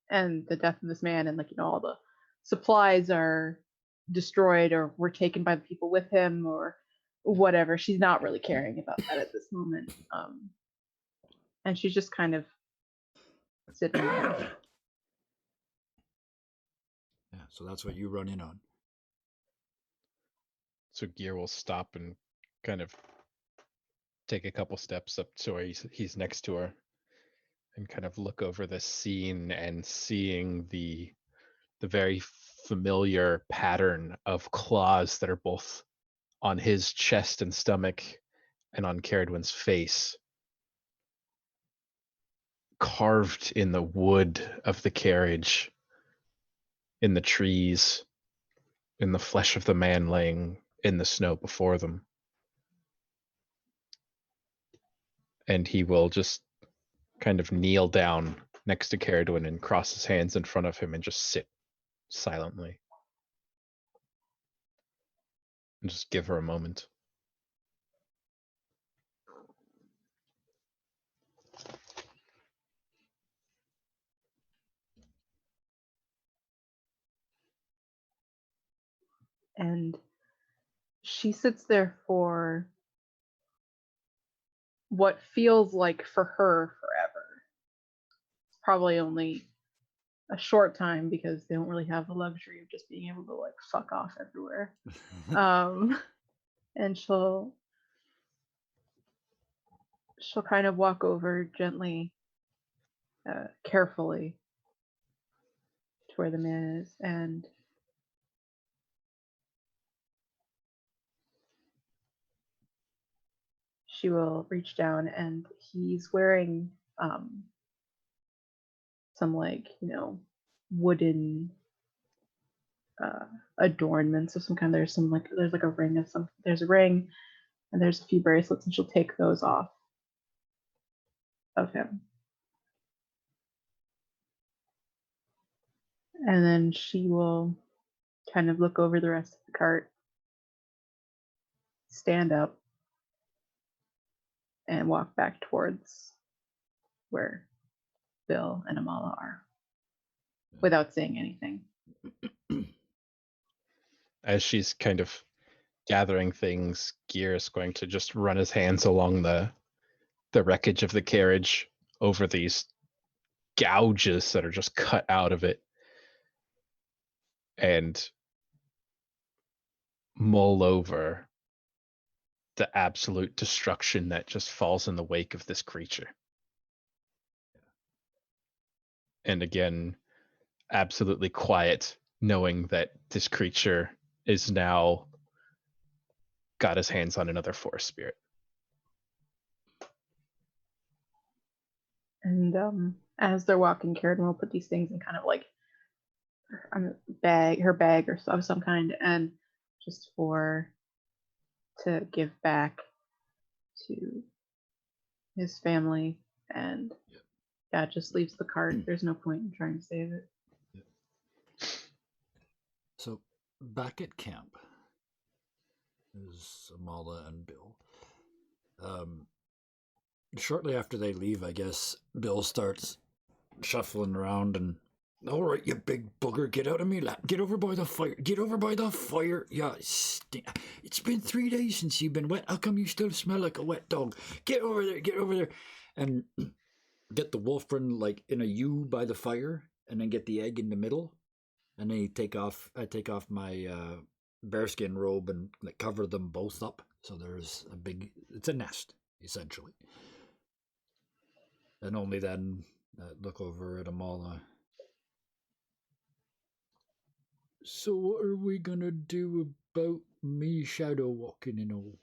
And the death of this man, and all the supplies are destroyed or were taken by the people with him or whatever. She's not really caring about that at this moment. And she's just kind of sitting there. Yeah, so that's what you run in on. So Gihr will stop and kind of take a couple steps up to where he's next to her and kind of look over the scene, and seeing the very familiar pattern of claws that are both on his chest and stomach and on Ceridwen's face, carved in the wood of the carriage, in the trees, in the flesh of the man laying in the snow before them. And he will just kind of kneel down next to Ceridwen and cross his hands in front of him and just sit silently. And just give her a moment. And she sits there for what feels like for her forever. It's probably only a short time because they don't really have the luxury of just being able to fuck off everywhere. And she'll kind of walk over gently, carefully to where the man is, and she will reach down, and he's wearing some wooden adornments of some kind. There's a ring of some. There's a ring, and there's a few bracelets, and she'll take those off of him. And then she will kind of look over the rest of the cart, stand up, and walk back towards where Bill and Amala are without saying anything. As she's kind of gathering things, Gihr is going to just run his hands along the wreckage of the carriage over these gouges that are just cut out of it, and mull over the absolute destruction that just falls in the wake of this creature. And again, absolutely quiet, knowing that this creature is now got his hands on another forest spirit. And as they're walking, Ceridwen will put these things in kind of her bag or of some kind, and just to give back to his family, and just leaves the cart. There's no point in trying to save it. So back at camp is Amala and Bill. Shortly after they leave, I guess Bill starts shuffling around and, all right, you big bugger, get out of me, lad. Get over by the fire. Get over by the fire. Yeah, it's been 3 days since you've been wet. How come you still smell like a wet dog? Get over there. Get over there. And get the wolf run in a U by the fire, and then get the egg in the middle. And then I take off my bearskin robe and cover them both up. So there's it's a nest, essentially. And only then look over at Amala. So what are we gonna do about me shadow walking and all?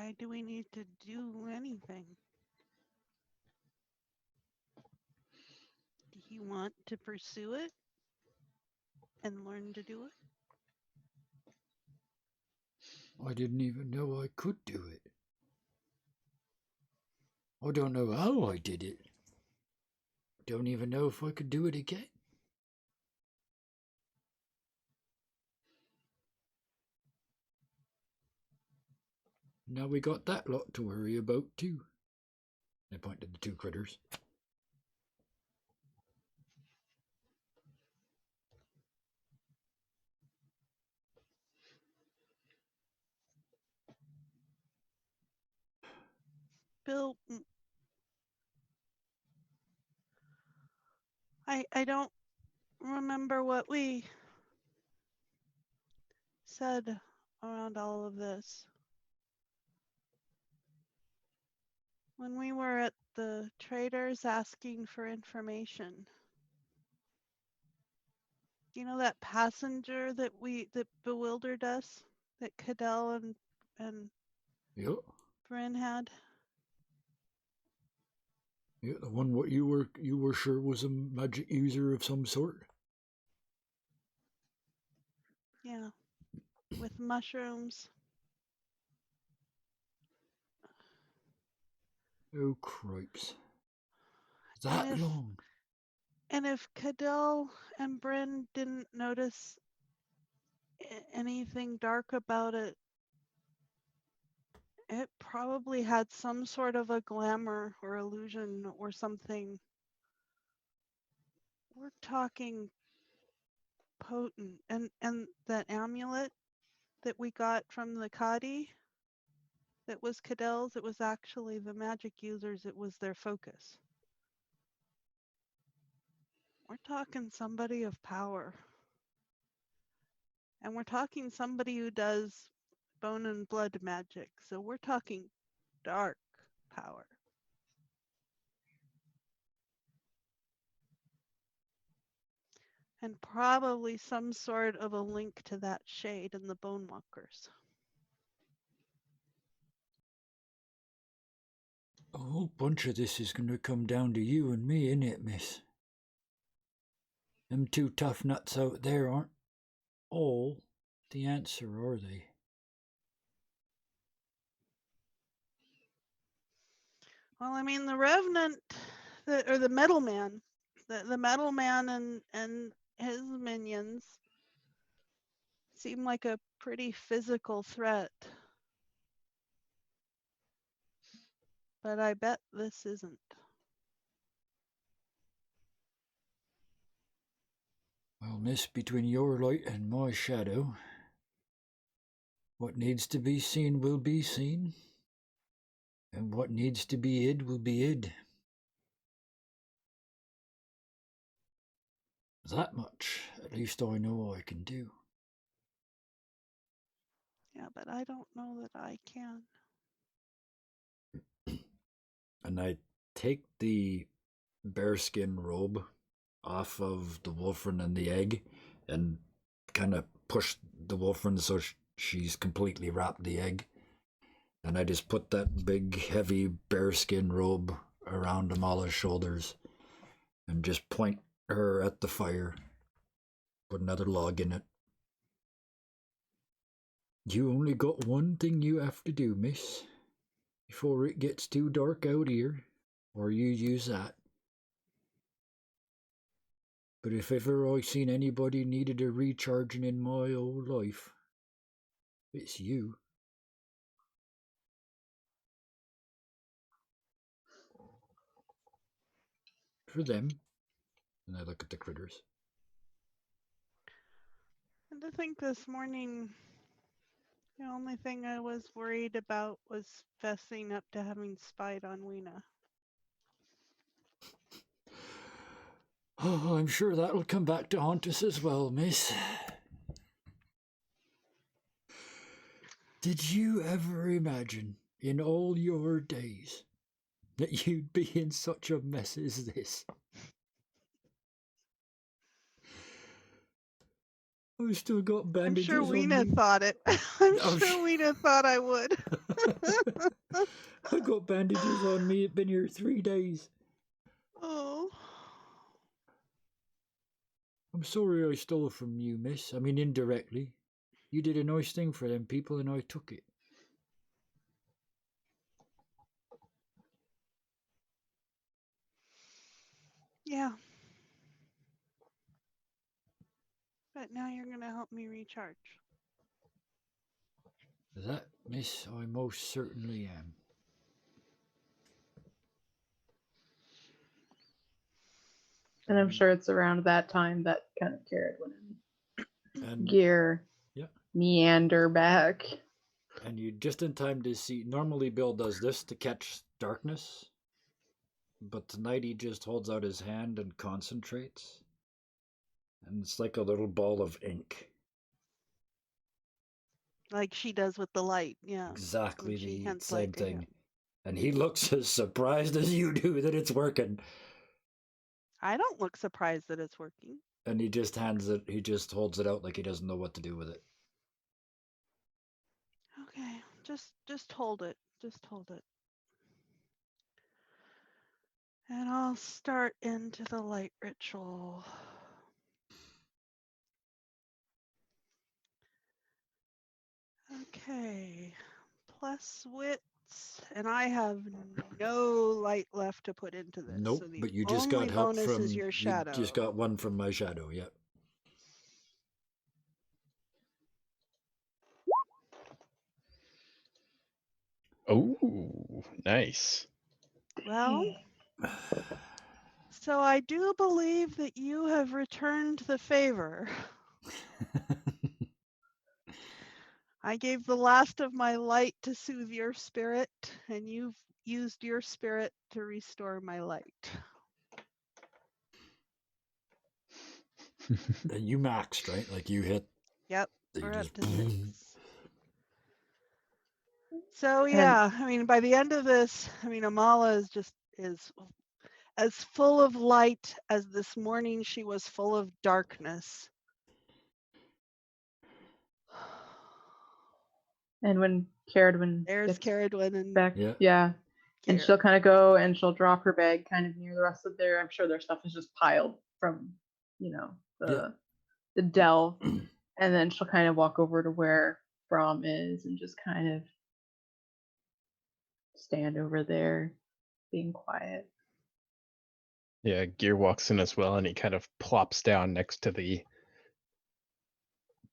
Why do we need to do anything? Do you want to pursue it and learn to do it? I didn't even know I could do it. I don't know how I did it. Don't even know if I could do it again. Now we got that lot to worry about too. I point to the two critters. Bill, I don't remember what we said around all of this. When we were at the traders asking for information, you know that passenger that bewildered us, that Cadell and Yep. Bryn had? Yeah, the one what you were sure was a magic user of some sort. Yeah, with mushrooms. Oh cripes! That long. And if Cadell and Bryn didn't notice anything dark about it, it probably had some sort of a glamour or illusion or something. We're talking potent. And that amulet that we got from the Kadi, that was Cadell's, it was actually the magic users, it was their focus. We're talking somebody of power. And we're talking somebody who does bone and blood magic. So we're talking dark power. And probably some sort of a link to that shade in the Bone Walkers. A whole bunch of this is going to come down to you and me, innit it, miss? Them two tough nuts out there aren't all the answer, are they? Well, I mean, the Revenant, or the Metal Man, the Metal Man and his minions seem like a pretty physical threat. But I bet this isn't. Well, miss, between your light and my shadow, what needs to be seen will be seen, and what needs to be hid will be hid. That much, at least I know I can do. Yeah, but I don't know that I can. And I take the bearskin robe off of the wolfren and the egg and kind of push the wolfren so she's completely wrapped the egg. And I just put that big, heavy bearskin robe around Amala's shoulders and just point her at the fire. Put another log in it. You only got one thing you have to do, miss, before it gets too dark out here, or you use that. But if ever I seen anybody needed a recharging in my old life, it's you. For them. And I look at the critters. And to think this morning, the only thing I was worried about was fessing up to having spied on Weena. Oh, I'm sure that'll come back to haunt us as well, miss. Did you ever imagine, in all your days, that you'd be in such a mess as this? I still got I'm bandages sure on Weena me. thought it. I'm I'm sure Weena thought I would. I got bandages on me. It's been here 3 days. Oh. I'm sorry I stole from you, miss. I mean, indirectly. You did a nice thing for them people, and I took it. Yeah. But now you're going to help me recharge. That, miss, I most certainly am. And I'm sure it's around that time that kind of Ceridwen and And Gihr yeah, meander back. and you just in time to see. Normally, Bill does this to catch darkness, but tonight he just holds out his hand and concentrates, and it's like a little ball of ink. Like she does with the light. Yeah. Exactly When she the hands same light to thing. him. And he looks as surprised as you do that it's working. I don't look surprised that it's working. And he just holds it out like he doesn't know what to do with it. Okay. Just hold it. Just hold it. And I'll start into the light ritual. Okay. Plus wits. And I have no light left to put into this. Nope, So the but you just only got help bonus is from. your You shadow. just got one from my shadow, yep. Oh, nice. Well, so I do believe that you have returned the favor. I gave the last of my light to soothe your spirit, and you've used your spirit to restore my light. And you maxed, right? Like you hit. Yep, You we're just. up to 6. So yeah, I mean, by the end of this, I mean, Amala is as full of light as this morning she was full of darkness. And when Ceridwen There's gets Ceridwen and back, Yeah. yeah, and Gihr. she'll kind of go and she'll drop her bag kind of near the rest of their. I'm sure their stuff is just piled from, Yeah. the delve, and then she'll kind of walk over to where Brahm is and just kind of stand over there, being quiet. Yeah, Gihr walks in as well, and he kind of plops down next to the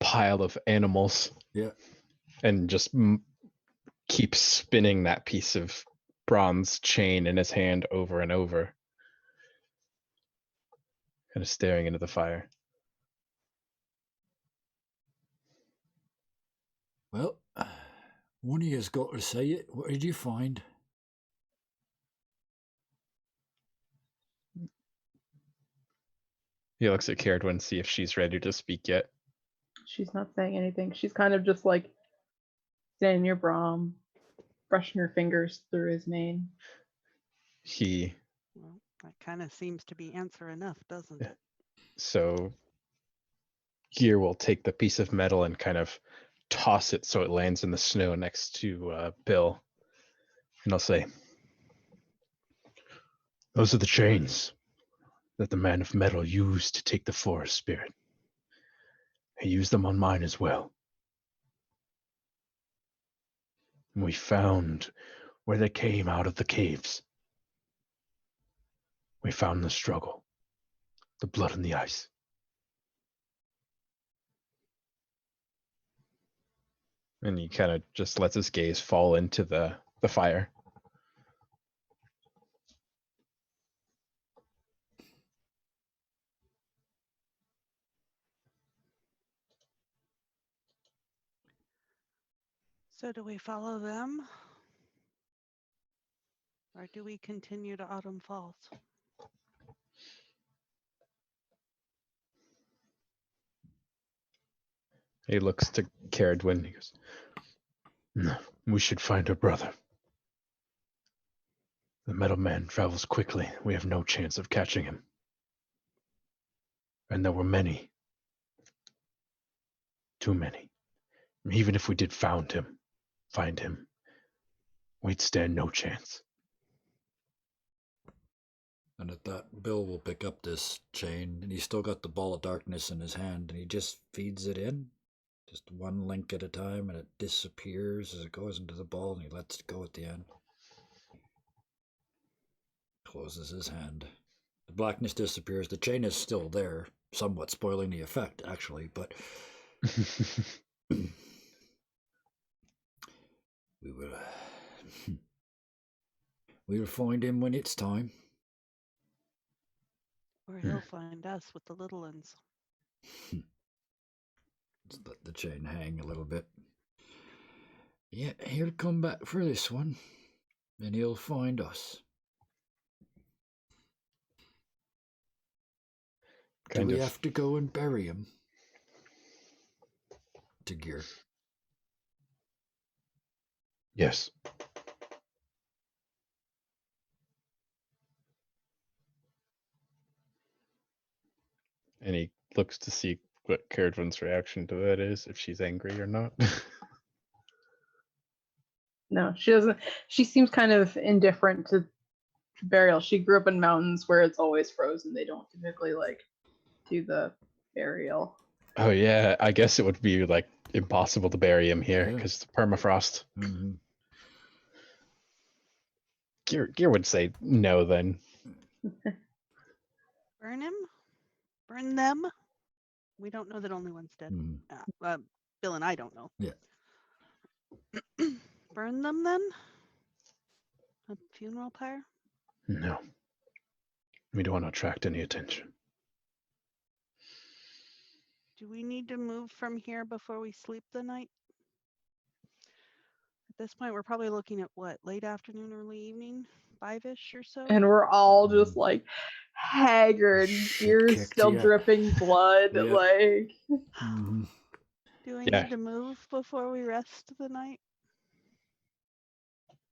pile of animals. Yeah. And just keeps spinning that piece of bronze chain in his hand over and over, kind of staring into the fire. Well, one of you's got to say it. What did you find? He looks at Ceridwen to see if she's ready to speak yet. She's not saying anything. She's kind of just like standing near Brahm, brushing her fingers through his mane. Well, that kind of seems to be answer enough, doesn't it? So Gihr will take the piece of metal and kind of toss it so it lands in the snow next to Bill. And I'll say, those are the chains that the man of metal used to take the forest spirit. He used them on mine as well. And we found where they came out of the caves. We found the struggle, the blood and the ice. And he kind of just lets his gaze fall into the fire. So do we follow them? Or do we continue to Autumn Falls? He looks to Ceridwen. He goes, no, we should find her brother. The metal man travels quickly. We have no chance of catching him. And there were many Too many. Even if we did find him, we'd stand no chance. And at that, Bill will pick up this chain, and he's still got the ball of darkness in his hand, and he just feeds it in, just one link at a time, and it disappears as it goes into the ball, and he lets it go at the end. Closes his hand. The blackness disappears. The chain is still there, somewhat spoiling the effect, actually, but we will find him when it's time. Or he'll find us with the little ones. Just let the chain hang a little bit. Yeah, he'll come back for this one, and he'll find us. Do we have to go and bury him? To Gihr. Yes. And he looks to see what Ceridwen's reaction to that is, if she's angry or not. No, she doesn't. She seems kind of indifferent to burial. She grew up in mountains where it's always frozen. They don't typically like do the burial. Oh yeah, I guess it would be like impossible to bury him here Yeah. because permafrost. Mm-hmm. Gihr would say no then. Burn him? Burn them? We don't know that only one's dead. Mm-hmm. Bill and I don't know. Yeah. Burn them then? A funeral pyre? No. We don't want to attract any attention. Do we need to move from here before we sleep the night? At this point, we're probably looking at what, late afternoon, early evening? 5-ish or so? And we're all just like haggard, ears Shit-kicked, still yeah. dripping blood. Yeah. Like, Mm-hmm. Do we Yeah. need to move before we rest the night?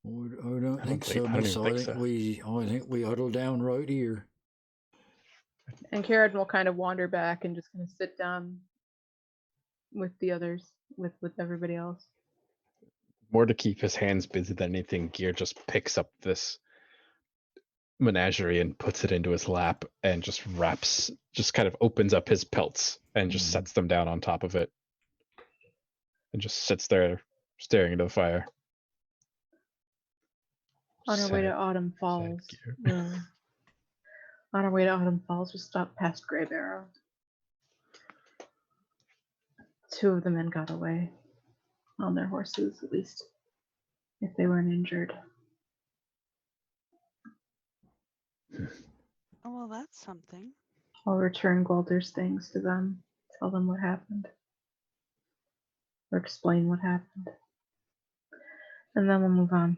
I don't think so, I don't miss. even I think think so. I think we huddle down right here. and Karen will kind of wander back and just kind of sit down with the others, with everybody else. More to keep his hands busy than anything, Gihr just picks up this menagerie and puts it into his lap and just kind of opens up his pelts and just sets them down on top of it. And just sits there staring into the fire. On our way to Sad- Autumn sad Falls. Gihr. On our way to Autumn Falls, we stopped past Grey Barrow. 2 of the men got away. On their horses, at least. If they weren't injured. Oh, well, that's something. I'll return Gwalder's things to them. Tell them what happened. Or explain what happened. And then we'll move on.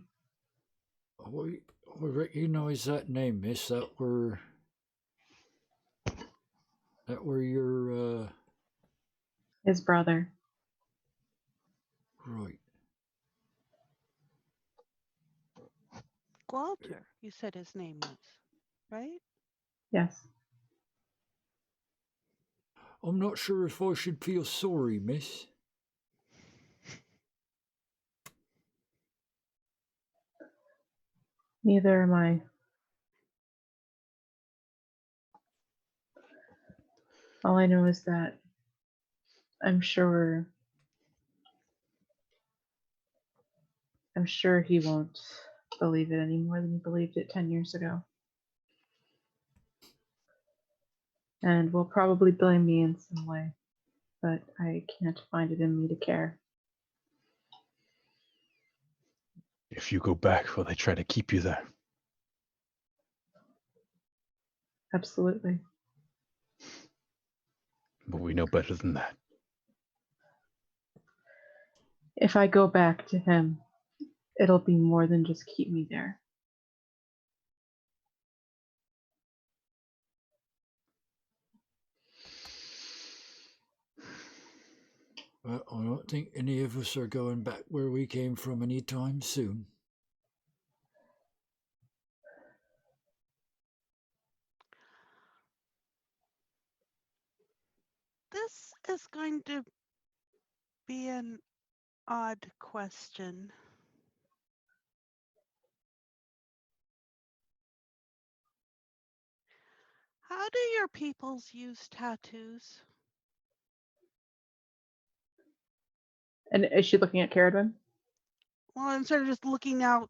We recognize that name, miss. That were your His brother. right. Gwalder, you said his name was, right? Yes. I'm not sure if I should feel sorry, miss. Neither am I. All I know is that I'm sure he won't believe it any more than he believed it 10 years ago. And will probably blame me in some way, but I can't find it in me to care. If you go back, will they try to keep you there? Absolutely. But we know better than that. If I go back to him, it'll be more than just keep me there. Well, I don't think any of us are going back where we came from anytime soon. This is going to be an odd question. How do your peoples use tattoos? And is she looking at Ceridwen? Well, I'm sort of just looking out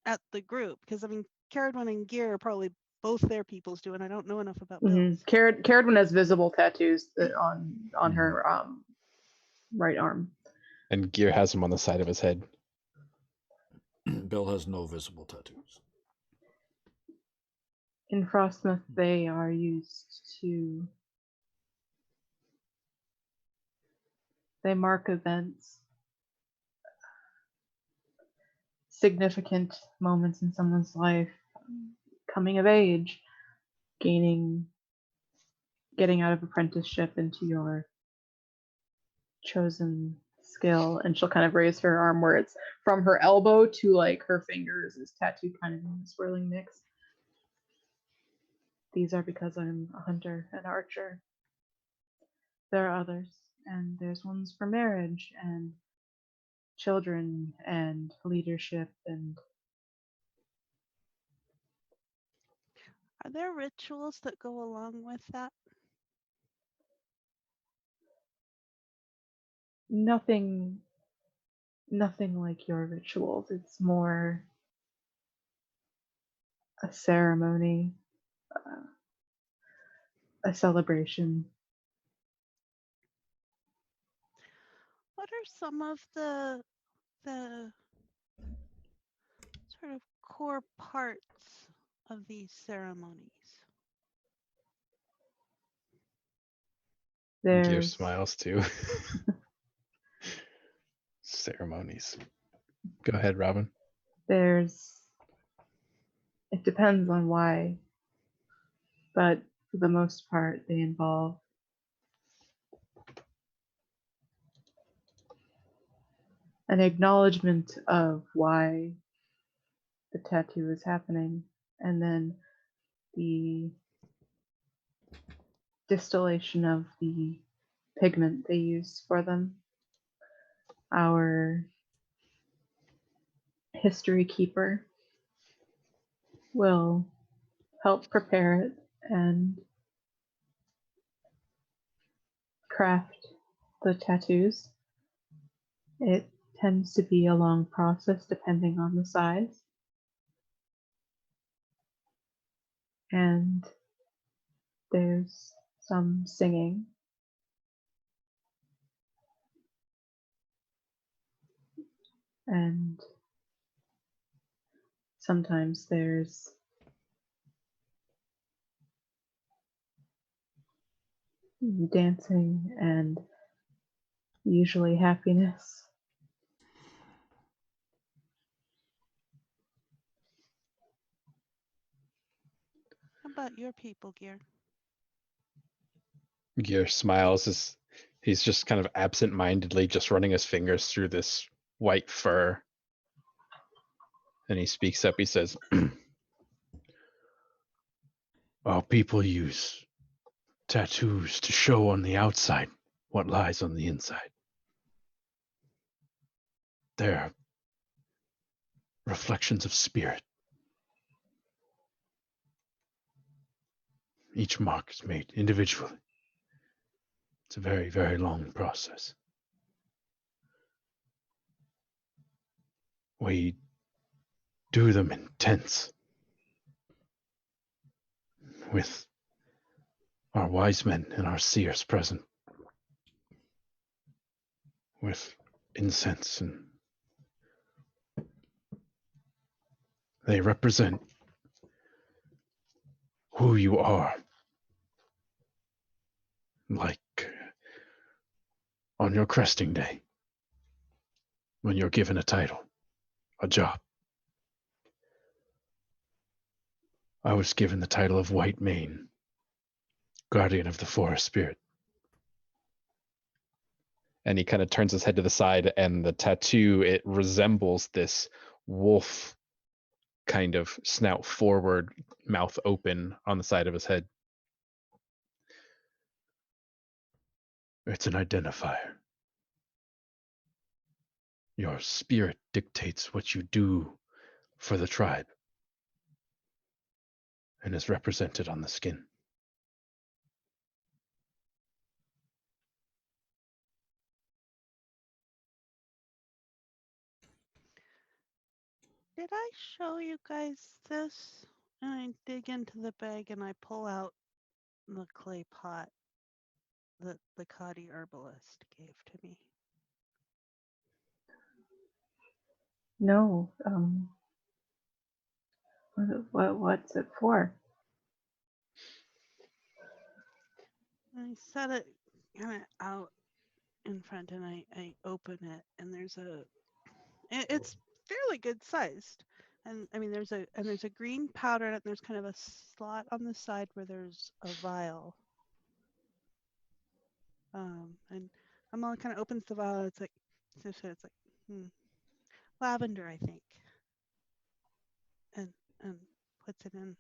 at the group because I mean, Ceridwen and Gihr are probably both their peoples do, and I don't know enough about Bill's. Ceridwen has visible tattoos on Mhm. her right arm. And Gihr has him on the side of his head. Bill has no visible tattoos. In Frostmouth, they are used to. They mark events, significant moments in someone's life, coming of age, getting out of apprenticeship into your chosen skill. And she'll kind of raise her arm where it's from her elbow to like her fingers is tattooed kind of in a swirling mix. These are because I'm a hunter and archer. There are others, and there's ones for marriage and children and leadership and Are there rituals that go along with that? nothing like your rituals. It's more a ceremony, a celebration. What are some of the sort of core parts of these ceremonies? Gihr There's smiles too. Ceremonies. Go ahead, Robin. it depends on why, but for the most part they involve an acknowledgement of why the tattoo is happening, and then the distillation of the pigment they use for them. Our history keeper will help prepare it and craft the tattoos. It tends to be a long process depending on the size. And there's some singing. And sometimes there's dancing and usually happiness. How about your people, Gihr? Gihr smiles as he's just kind of absent-mindedly just running his fingers through this white fur. And he speaks up. He says, Our people use tattoos to show on the outside what lies on the inside. They're reflections of spirit. Each mark is made individually. It's a very, very long process. We do them in tents with our wise men and our seers present, with incense, and they represent who you are. Like on your cresting day, when you're given a title, a job. I was given the title of White Mane, Guardian of the Forest Spirit. and he kind of turns his head to the side, and the tattoo, it resembles this wolf kind of snout forward, mouth open on the side of his head. It's an identifier. Your spirit dictates what you do for the tribe and is represented on the skin. Did I show you guys this? And I dig into the bag and I pull out the clay pot that the Kadi herbalist gave to me. No. What's it for? I set it kind of out in front and I open it and it's fairly good sized. And I mean there's a green powder in it, and there's kind of a slot on the side where there's a vial. And Amala kind of opens the vial. It's like lavender, I think, and puts it in.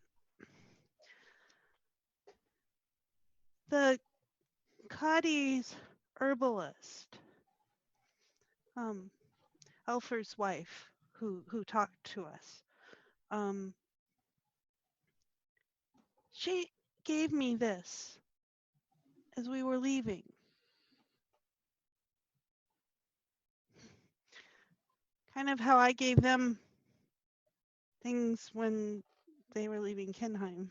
The Kadi's herbalist, Elfer's wife, who talked to us, she gave me this as we were leaving. Kind of how I gave them things when they were leaving Kinheim.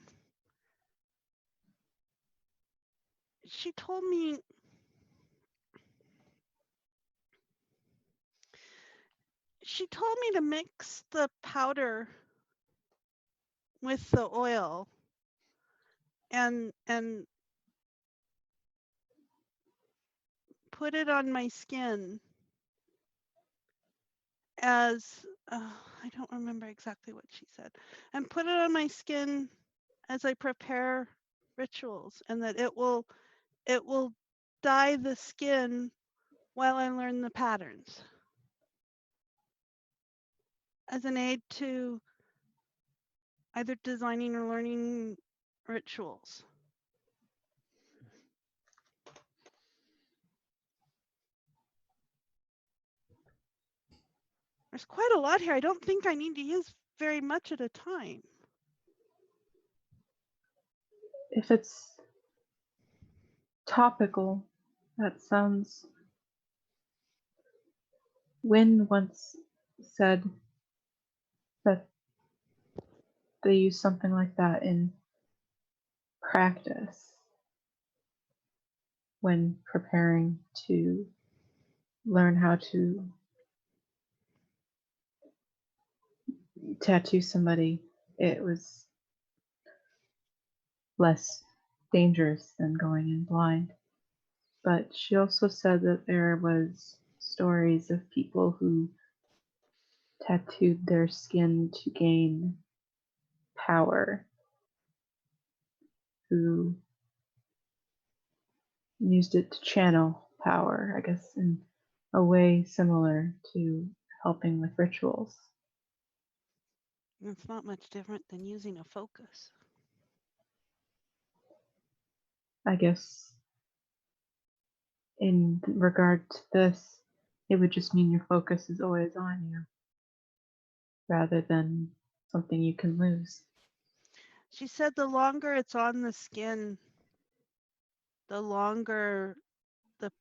She told me to mix the powder with the oil and put it on my skin as I don't remember exactly what she said, and put it on my skin as I prepare rituals, and that it will dye the skin while I learn the patterns as an aid to either designing or learning rituals. There's quite a lot here. I don't think I need to use very much at a time. If it's topical, that sounds. Wynn once said that they use something like that in practice when preparing to learn how to tattoo somebody. It was less dangerous than going in blind. But she also said that there was stories of people who tattooed their skin to gain power, who used it to channel power, I guess, in a way similar to helping with rituals. It's not much different than using a focus. I guess in regard to this, it would just mean your focus is always on you, rather than something you can lose. She said the longer it's on the skin, the longer the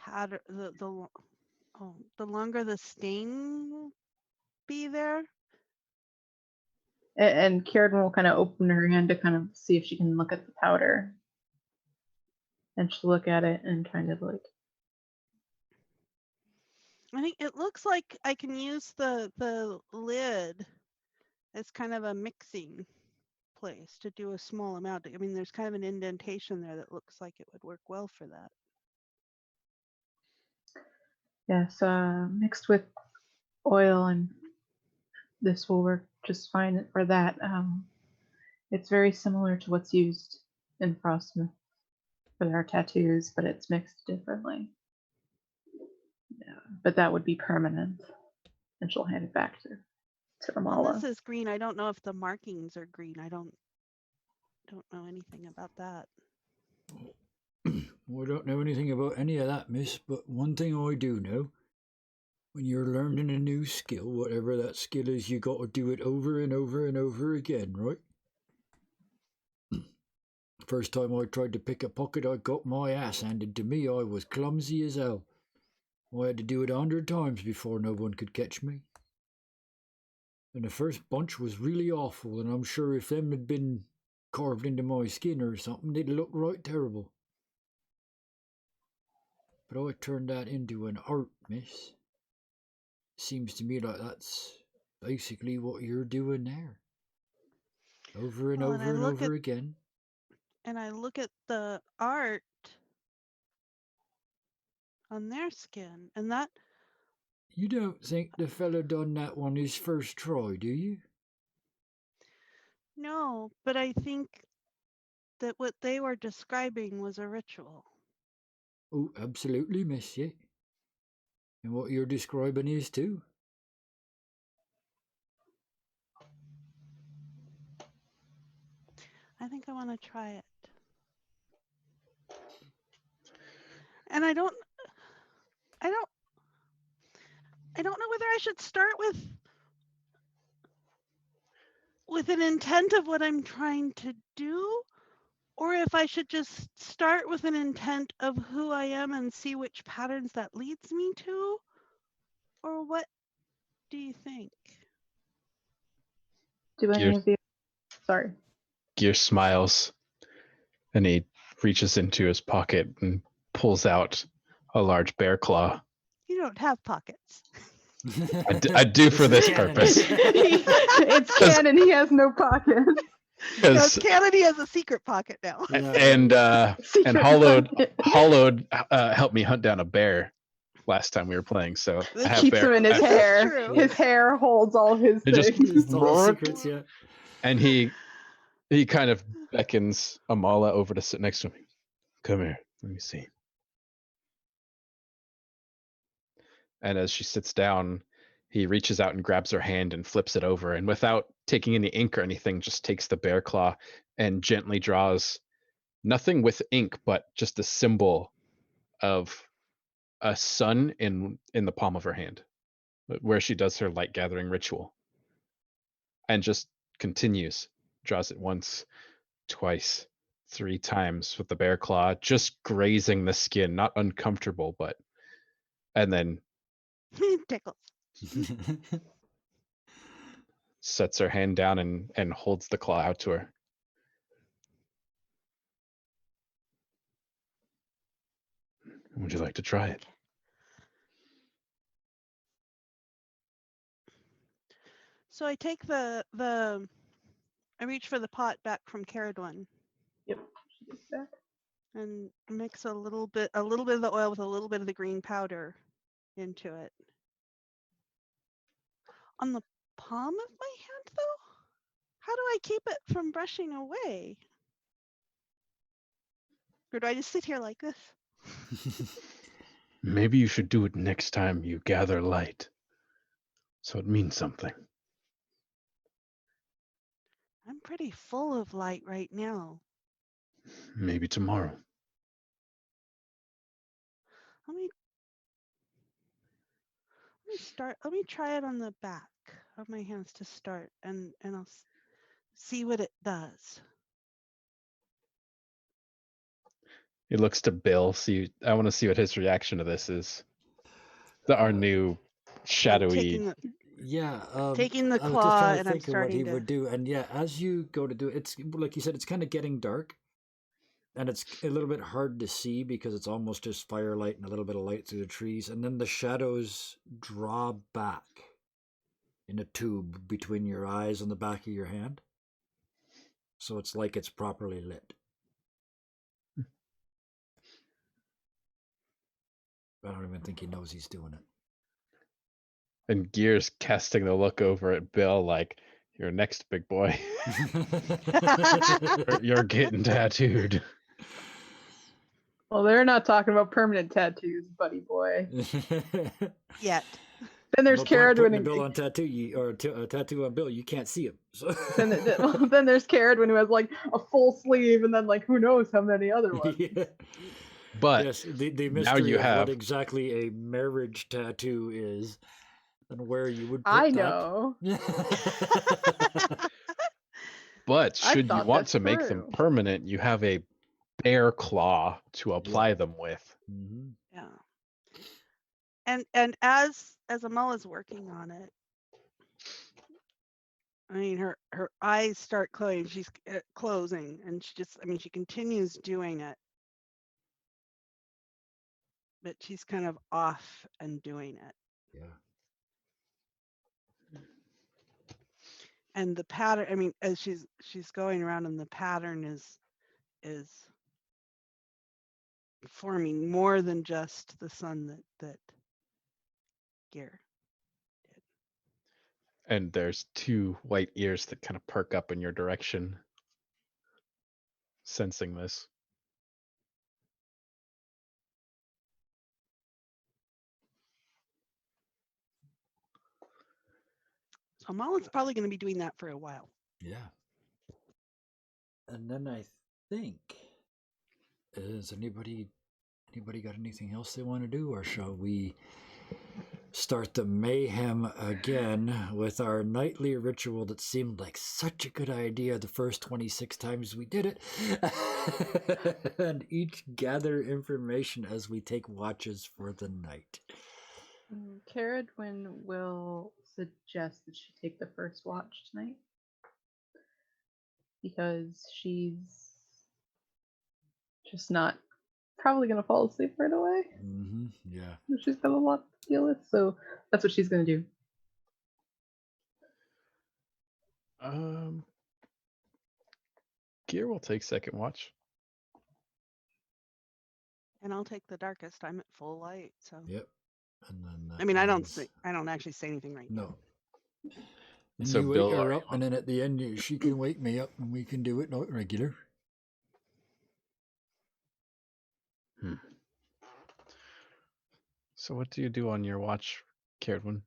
pattern, the longer the stain will be there. And Ceridwen will kind of open her hand to kind of see if she can look at the powder. And she'll look at it and kind of like. I think it looks like I can use the lid as kind of a mixing place to do a small amount. I mean, there's kind of an indentation there that looks like it would work well for that. Yes, mixed with oil, and this will work just fine for that. It's very similar to what's used in Frostmouth for our tattoos, but it's mixed differently. Yeah, but that would be permanent, and she'll hand it back to Well, Amala. this is green. I don't know if the markings are green. I don't know anything about that. I don't know anything about any of that, miss, but one thing I do know, When you're learning a new skill, whatever that skill is, you got to do it over and over and over again, right? First time I tried to pick a pocket, I got my ass handed to me. I was clumsy as hell. I had to do it 100 times before no one could catch me. And the first bunch was really awful, and I'm sure if them had been carved into my skin or something, they'd look right terrible. But I turned that into an art, miss. Seems to me like that's basically what you're doing there. Over and Well, over and over again. And I look at the art on their skin, and that... You don't think the fella done that on his first try, do you? No, but I think that what they were describing was a ritual. Oh, absolutely, miss, yeah. And what you're describing is too. I think I want to try it. And I don't know whether I should start with an intent of what I'm trying to do, or if I should just start with an intent of who I am and see which patterns that leads me to, or what do you think? Do any of you? Sorry. Gihr smiles, and he reaches into his pocket and pulls out a large bear claw. You don't have pockets. I do for this Canon. purpose. It's canon. He has no pocket. Because Kennedy has a secret pocket now. and Secret Hollowed pocket. helped me hunt down a bear last time we were playing. So I have Keeps bear, him in his I- hair. True. His hair holds all his It just- things. It's all the secrets, yeah. and he kind of beckons Amala over to sit next to me. Come here, let me see. And as she sits down, he reaches out and grabs her hand and flips it over, and without taking any ink or anything, just takes the bear claw and gently draws nothing with ink, but just a symbol of a sun in the palm of her hand, where she does her light gathering ritual, and just continues, draws it once, twice, 3 times with the bear claw, just grazing the skin, not uncomfortable, but, and then Tickles. sets her hand down and holds the claw out to her. Would you like to try it? So I take I reach for the pot back from Ceridwen Yep. She gets back. and mix a little bit of the oil with a little bit of the green powder into it. On the palm of my hand, though? How do I keep it from brushing away? Or do I just sit here like this? Maybe you should do it next time you gather light, so it means something. I'm pretty full of light right now. Maybe tomorrow. Let me try it on the back of my hands to start, and I'll see what it does. He looks to Bill. I want to see what his reaction to this is. Our new shadowy. Taking the Yeah, taking the I was just claw trying to and I'm think of what starting he to... would do, and yeah, as you go to do it, it's like you said, it's kind of getting dark, and it's a little bit hard to see because it's almost just firelight and a little bit of light through the trees, and then the shadows draw back in a tube between your eyes and the back of your hand, so it's like it's properly lit. I don't even think he knows he's doing it. And Gihr's casting the look over at Bill like, "You're next, big boy." You're getting tattooed. Well, they're not talking about permanent tattoos, buddy boy. Yet. Then there's No point putting Ceridwen a and bill on tattoo, or a tattoo on Bill. You can't see him. So. then there's Ceridwen who has like a full sleeve, and then like who knows how many other ones. Yeah. But Yes, the now mystery you of what have exactly a marriage tattoo is and where you would I put know. that. but I've should you thought want that to make them through. permanent, you have a bear claw to apply them with. Mhm. Yeah. And as Amala's working on it, I mean, her eyes start closing. She's closing, and she continues doing it, but she's kind of off and doing it. Yeah. And the pattern, I mean, as she's going around, and the pattern is forming more than just the sun that Gihr did. And there's two white ears that kind of perk up in your direction, sensing this. So Amala's probably going to be doing that for a while. Yeah. And then I think, is anybody got anything else they want to do, or shall we start the mayhem again with our nightly ritual that seemed like such a good idea the first 26 times we did it? And each gather information as we take watches for the night. Ceridwen will suggest that she take the first watch tonight because she's just not probably going to fall asleep right away. Mm-hmm. Yeah. She's got a lot to deal with, so that's what she's going to do. Gihr will take second watch. And I'll take the darkest. I'm at full light, so. Yep. And then I mean, I don't means- actually say anything right now. No. And So you Bill, wake her are up, and then at the end, she can wake me up, and we can do it not regular. So what do you do on your watch, Ceridwen?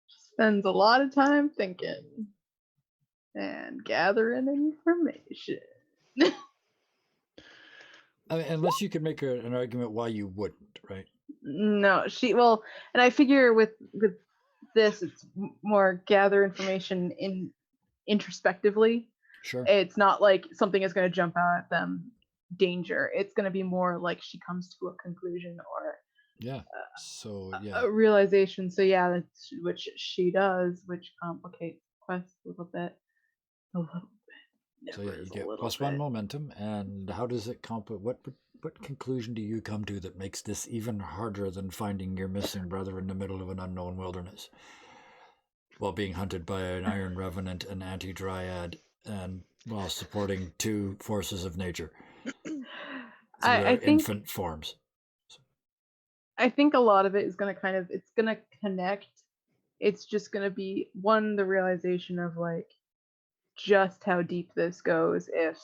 Spends a lot of time thinking and gathering information. I mean, unless you can make an argument why you wouldn't, right? No, and I figure with this, it's more gather information introspectively. Sure. It's not like something is going to jump out at them, danger. It's going to be more like she comes to a conclusion or Yeah. So yeah. a realization. So yeah, that's which she does, which complicates the quest a little bit. So yeah, you get +1 momentum, and how does it what conclusion do you come to that makes this even harder than finding your missing brother in the middle of an unknown wilderness while being hunted by an Iron Revenant, an Anti-Dryad, and while supporting two forces of nature through I their think infant forms? I think a lot of it is going to it's going to connect. It's just going to be the realization of like just how deep this goes if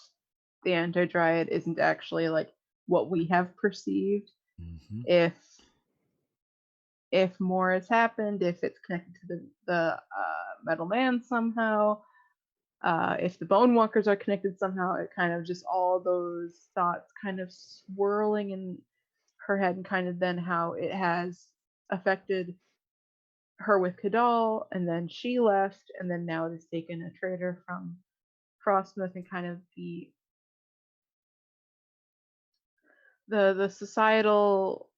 the Anti-Dryad isn't actually like what we have perceived. Mm-hmm. If more has happened, if it's connected to the Metal Man somehow, if the Bone Walkers are connected somehow, it kind of just all those thoughts kind of swirling in her head, and kind of then how it has affected her with Kadal, and then she left, and then now it has taken a traitor from Frostmouth, and kind of the societal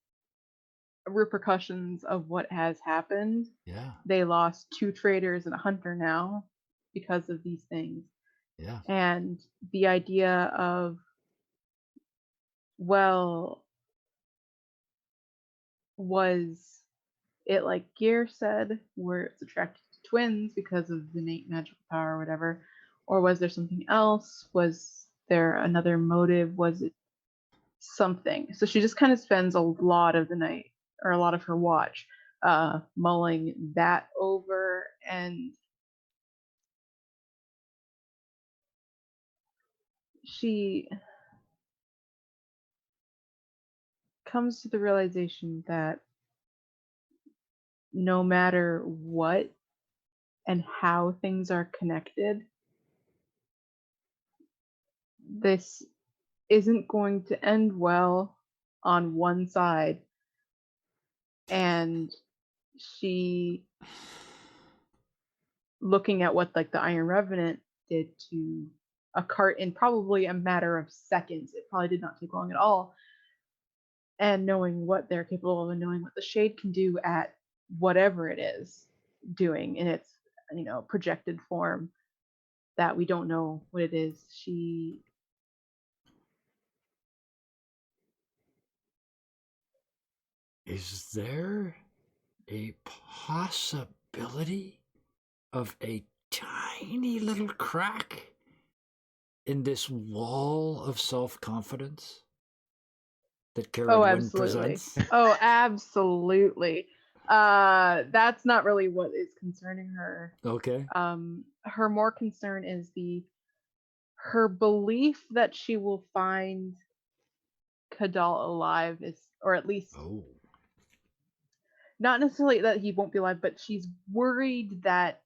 repercussions of what has happened. Yeah. They lost 2 traders and a hunter now because of these things. Yeah. And the idea of, well, was it like Gihr said, where it's attracted to twins because of the innate magical power or whatever? Or was there something else? Was there another motive? Was it something? So she just kind of spends a lot of the night, or a lot of her watch, mulling that over, and she comes to the realization that no matter what and how things are connected, this isn't going to end well on one side. And she, looking at what like the Iron Revenant did to a cart in probably a matter of seconds, it probably did not take long at all, and knowing what they're capable of and knowing what the Shade can do at whatever it is doing in its projected form that we don't know what it is, she Is there a possibility of a tiny little crack in this wall of self-confidence that Ceridwen presents? Oh, absolutely. That's not really what is concerning her. Okay. Her more concern is her belief that she will find Kadal alive, or at least not necessarily that he won't be alive, but she's worried that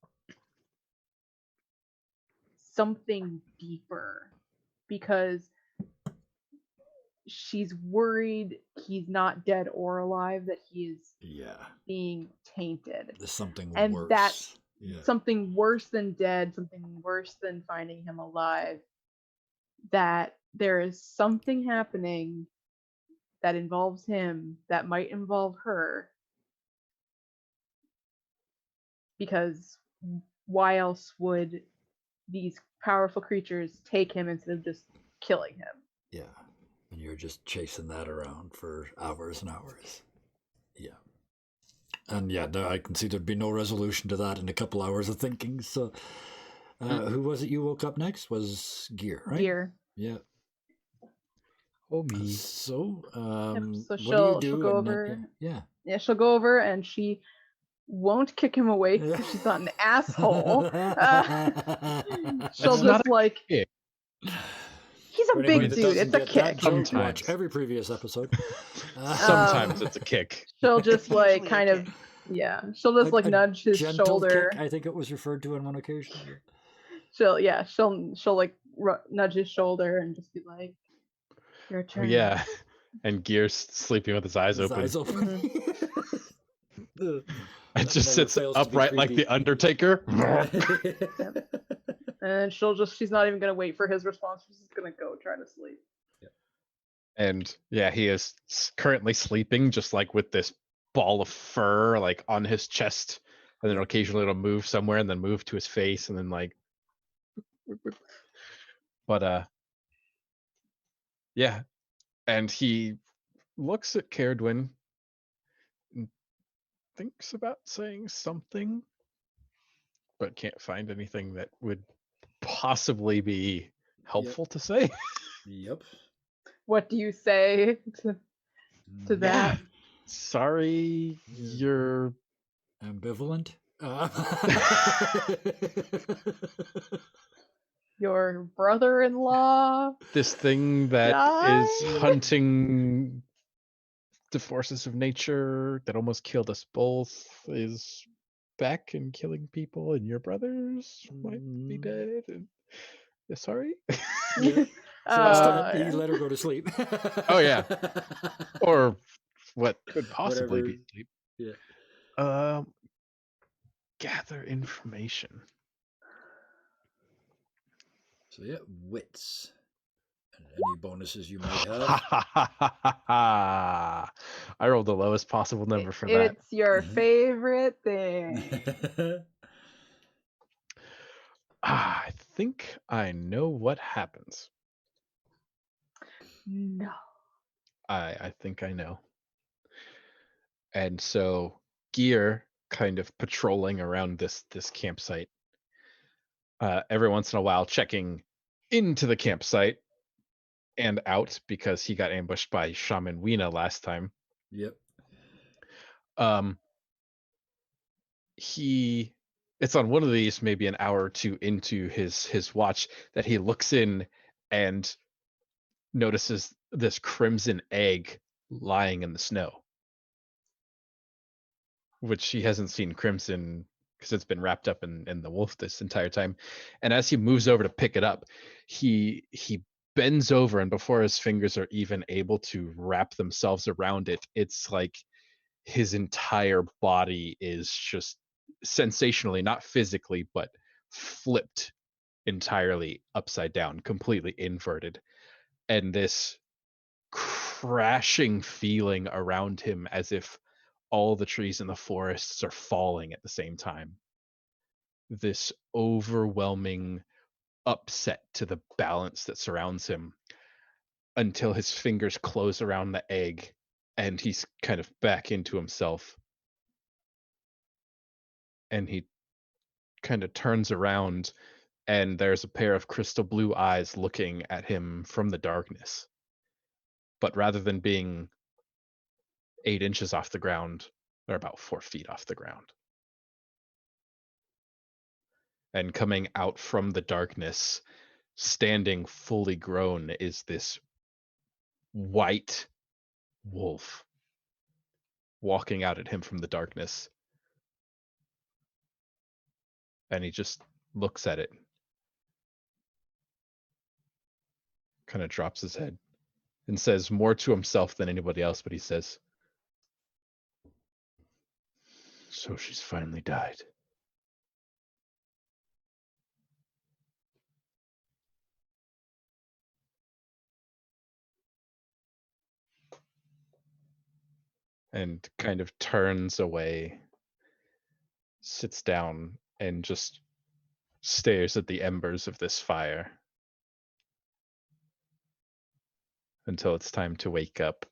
something deeper, because she's worried he's not dead or alive, that he is being tainted. There's something and worse. That's something worse than dead, something worse than finding him alive, that there is something happening that involves him that might involve her, because why else would these powerful creatures take him instead of just killing him? Yeah. And you're just chasing that around for hours and hours. Yeah. And yeah, I can see there'd be no resolution to that in a couple hours of thinking. So, who was it you woke up next? Was Gihr, right? Gihr. Yeah. Oh, me. So, So she'll go over. Yeah, she'll go over, and she won't kick him awake because she's not an asshole. She'll just like. Kick. He's a big dude. It's a kick. Sometimes. Watch every previous episode. Sometimes it's a kick. She'll just like kind of, she'll just like nudge his shoulder. Kick, I think it was referred to on one occasion. She'll like nudge his shoulder and just be like, "Your turn." Yeah, and Gihir's sleeping with his eyes open. And just sits upright like the Undertaker. And she's not even gonna wait for his response. She's just gonna go try to sleep. And he is currently sleeping just like with this ball of fur like on his chest, and then occasionally it'll move somewhere and then move to his face and then like. But and he looks at Ceridwen and thinks about saying something, but can't find anything that would possibly be helpful to say. Yep. What do you say to that? Sorry, you're ambivalent. Your brother-in-law. This thing that is hunting the forces of nature that almost killed us both is back and killing people, and your brothers might be dead. And sorry. You let her go to sleep. Oh yeah, or what could possibly be sleep. Yeah. Gather information. So wits. And any bonuses you might have. I rolled the lowest possible number for that. It's your favorite thing. I think I know what happens. No. I think I know. And so Gihr, kind of patrolling around this campsite, every once in a while checking into the campsite and out because he got ambushed by Shaman Weena last time. Yep. It's on one of these, maybe an hour or two into his watch, that he looks in and notices this crimson egg lying in the snow, which he hasn't seen crimson because it's been wrapped up in the wolf this entire time. And as he moves over to pick it up, he bends over, and before his fingers are even able to wrap themselves around it, it's like his entire body is just sensationally, not physically, but flipped entirely upside down, completely inverted. And this crashing feeling around him as if all the trees in the forests are falling at the same time. This overwhelming upset to the balance that surrounds him until his fingers close around the egg and he's kind of back into himself. And he kind of turns around and there's a pair of crystal blue eyes looking at him from the darkness. But rather than being 8 inches off the ground, they're about 4 feet off the ground. And coming out from the darkness, standing fully grown, is this white wolf walking out at him from the darkness. And he just looks at it, kind of drops his head, and says more to himself than anybody else, but he says, "So she's finally died." And kind of turns away, sits down, and just stares at the embers of this fire until it's time to wake up.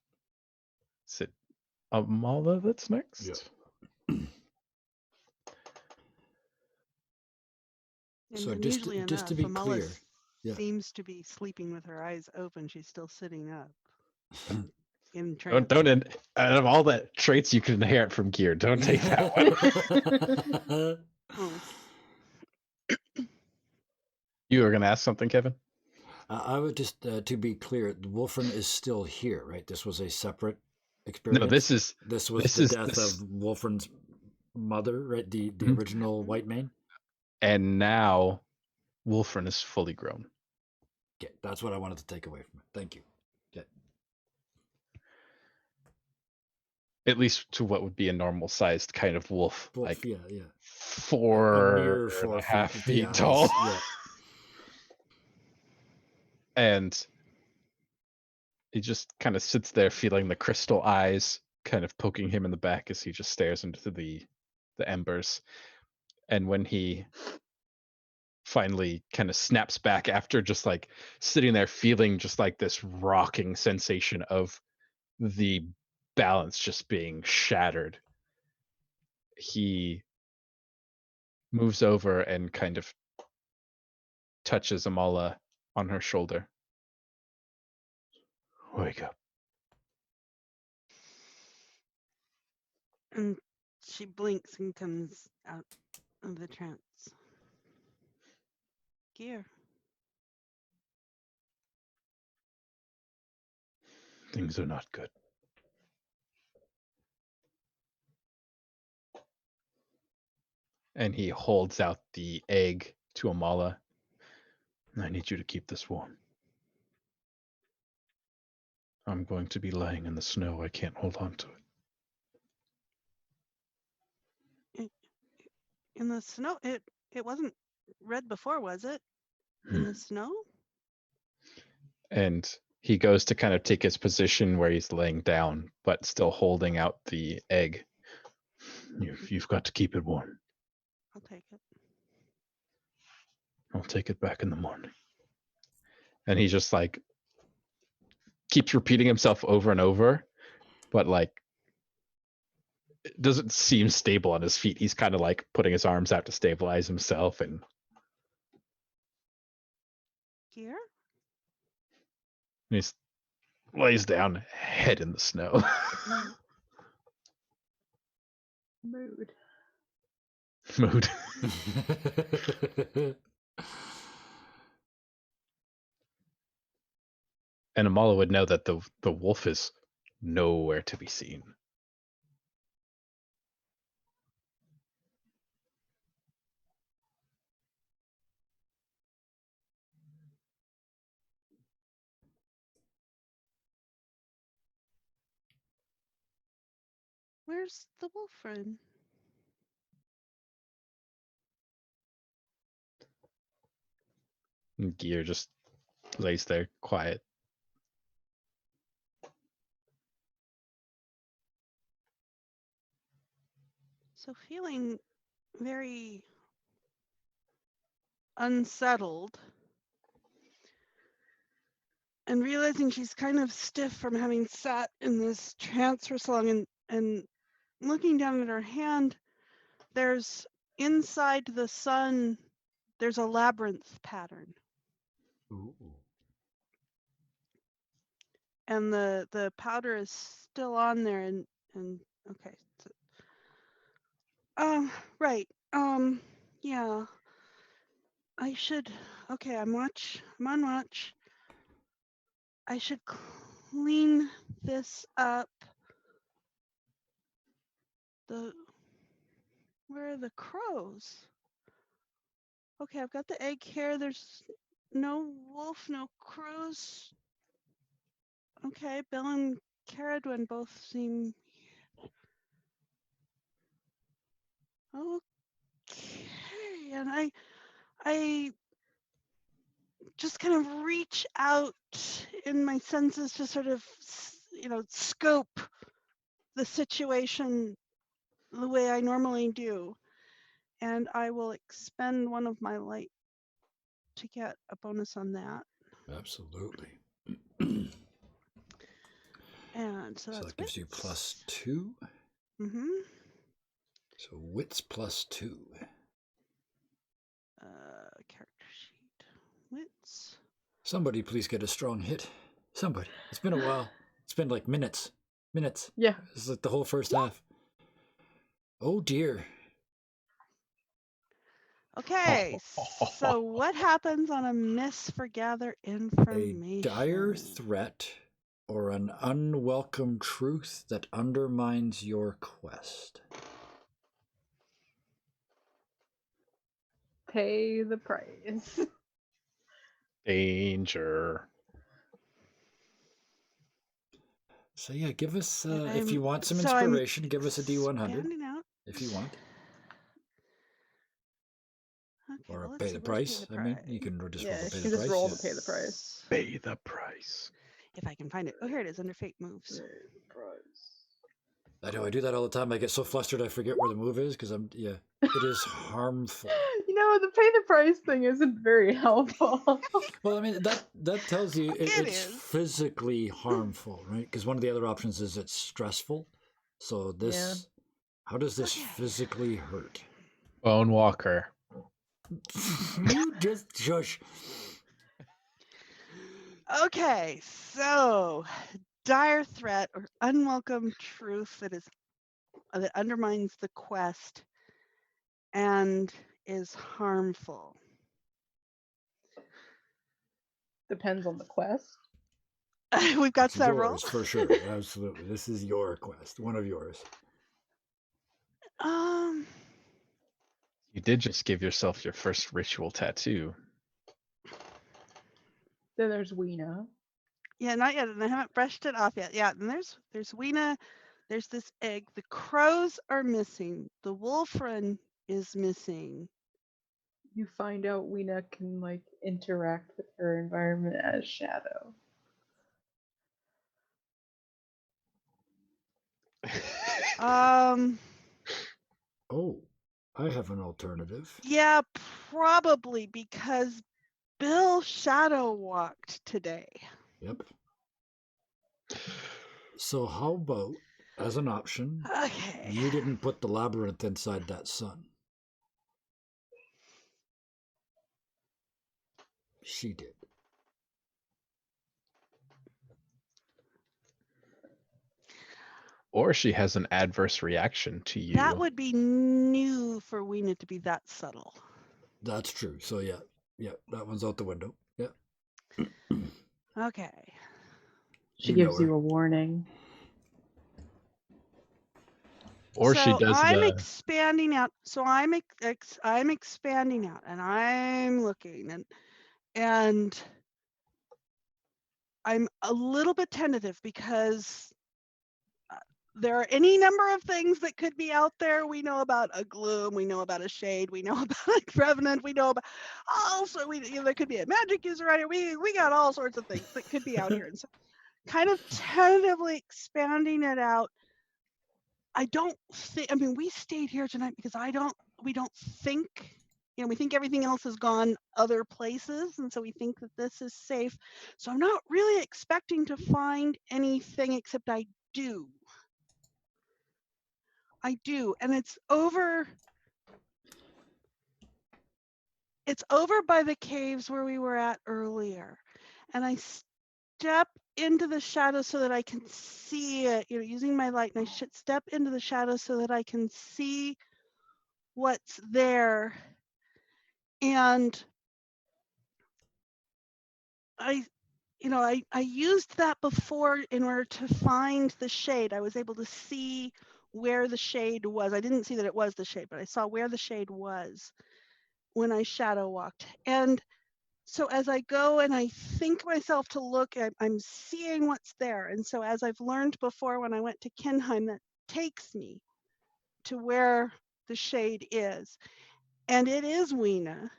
Is it Amala that's next? Yeah. And So unusually just to enough, be Amala clear, yeah. seems to be sleeping with her eyes open. She's still sitting up in Don't trance. out of all the traits you can inherit from Gihr, don't take that one. Oh, You were gonna ask something, Kevin? I would just, to be clear, Wolfram is still here, right? This was a separate experience. No, this was the death of Wolfram's mother, right? The Mhm. original White Mane. And now Wolfram is fully grown. Okay, that's what I wanted to take away from it. Thank you. Okay. At least to what would be a normal sized kind of wolf, like Yeah. 4 mere and 4 a half feet, feet yeah, tall. Yeah. And he just kind of sits there feeling the crystal eyes kind of poking him in the back as he just stares into the embers. And when he finally kind of snaps back after just like sitting there feeling just like this rocking sensation of the balance just being shattered, he moves over and kind of touches Amala on her shoulder. Wake up. and she blinks and comes out of the trance. Gihr. Things are not good. And he holds out the egg to Amala. I need you to keep this warm. I'm going to be lying in the snow. I can't hold on to it. In the snow, it wasn't red before, was it? In the snow? And he goes to kind of take his position where he's laying down, but still holding out the egg. You've got to keep it warm. I'll take it. I'll take it back in the morning. And he just like keeps repeating himself over and over, but like it doesn't seem stable on his feet. He's kind of like putting his arms out to stabilize himself, and Gihr? he lays down, head in the snow. Mood. Mood. And Amala would know that the wolf is nowhere to be seen. Where's the Wolfren? And Gihr just lays there quiet. So feeling very unsettled and realizing she's kind of stiff from having sat in this trance for so long, and looking down at her hand, there's inside the sun, there's a labyrinth pattern. Ooh. And the powder is still on there, and okay. So, right. Yeah. I should. Okay, I'm on watch. I should clean this up. Where are the crows? Okay, I've got the egg here. There's no wolf, no crows. Okay, Bill and Ceridwen both seem. Okay, and I just kind of reach out in my senses to sort of, scope the situation the way I normally do. And I will expend one of my light to get a bonus on that. Absolutely. And so So that's that gives you wits. +2. Mm-hmm. So wits +2. Character sheet. Wits. Somebody please get a strong hit. Somebody. It's been a while. It's been like minutes. Minutes. Yeah. This is like the whole first half. Oh dear. Okay, so what happens on a miss for gather information? A dire threat or an unwelcome truth that undermines your quest. Pay the price. Danger. So yeah, give us And if you want some so I'm inspiration, give us a D100 expanding out. if you want, Okay, or well, let's pay see. the Where's price. pay the I mean, you price? can just Yeah, roll the pay you the can just price. roll Yeah. to pay the price. Pay the price. If I can find it. Oh, here it is under fate moves. Pay the price. I know I do that all the time. I get so flustered I forget where the move is because it is harmful. You know, the pay the price thing isn't very helpful. Well, I mean that tells you It it's is. physically harmful, right? Because one of the other options is it's stressful. So this, how does this Okay. physically hurt? Bone Walker. You just shush. Okay, so dire threat or unwelcome truth that undermines the quest and is harmful. Depends on the quest. We've got It's several. yours for sure. Absolutely, this is your quest, one of yours. You did just give yourself your first ritual tattoo. Then there's Weena. Yeah, not yet, and I haven't brushed it off yet. Yeah, and there's Weena. There's this egg. The crows are missing. The Wolfren is missing. You find out Weena can like interact with her environment as Shadow. Oh, I have an alternative. Yeah, probably because Bill shadow walked today. Yep. So how about, as an option, Okay. you didn't put the labyrinth inside that sun. She did. Or she has an adverse reaction to you. That would be new for Weena to be that subtle. That's true. So yeah, that one's out the window. Yeah. Okay. She You gives know you her. a warning. Or so she does I'm the expanding out. So I'm expanding out, and I'm looking, and I'm a little bit tentative because there are any number of things that could be out there. We know about a gloom, we know about a shade, we know about a revenant, we know about also there could be a magic user out here. We got all sorts of things that could be out here. And so kind of tentatively expanding it out. I don't think, I mean, we stayed here tonight because we don't think, we think everything else has gone other places. And so we think that this is safe. So I'm not really expecting to find anything except I do. And it's over by the caves where we were at earlier. And I step into the shadow so that I can see it, using my light, and I should step into the shadow so that I can see what's there. And I used that before in order to find the shade. I was able to see where the shade was. I didn't see that it was the shade, but I saw where the shade was when I shadow walked. And so as I go and I think myself to look, I'm seeing what's there. And so as I've learned before when I went to Kinheim, that takes me to where the shade is. And it is Weena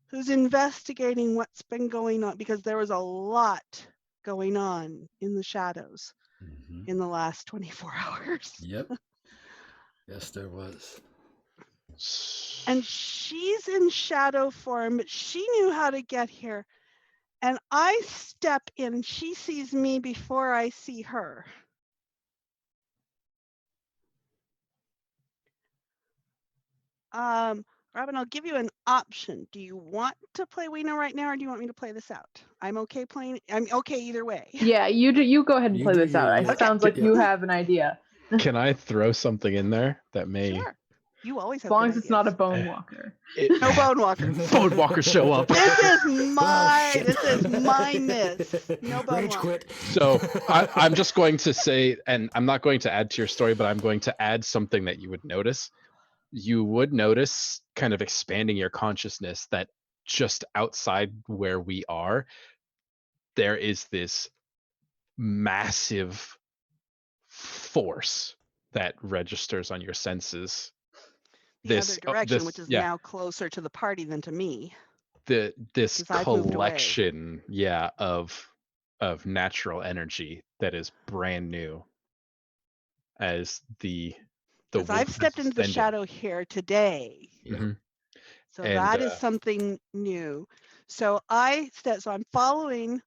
who's investigating what's been going on, because there was a lot going on in the shadows in the last 24 hours. Yep. Yes, there was. And she's in shadow form, but she knew how to get here. And I step in, and she sees me before I see her. Robin, I'll give you an option. Do you want to play Weena right now, or do you want me to play this out? I'm okay either way. Yeah, you go ahead and You play do this out. your- It sounds like you have an idea. Can I throw something in there that may? Sure. You always have As long good as it's not a ideas. bone walker. No bone walker. Bone walkers show up. This is my shit. this is my miss. No bone Rage walker. quit. So I'm just going to say, and I'm not going to add to your story, but I'm going to add something that you would notice. You would notice, kind of expanding your consciousness, that just outside where we are, there is this massive force that registers on your senses. The other direction, which is yeah, now closer to the party than to me. this 'Cause I've moved away. collection, of natural energy that is brand new, as the Because I've stepped into the shadow here today. Mhm. So And, that is something new. So I'm following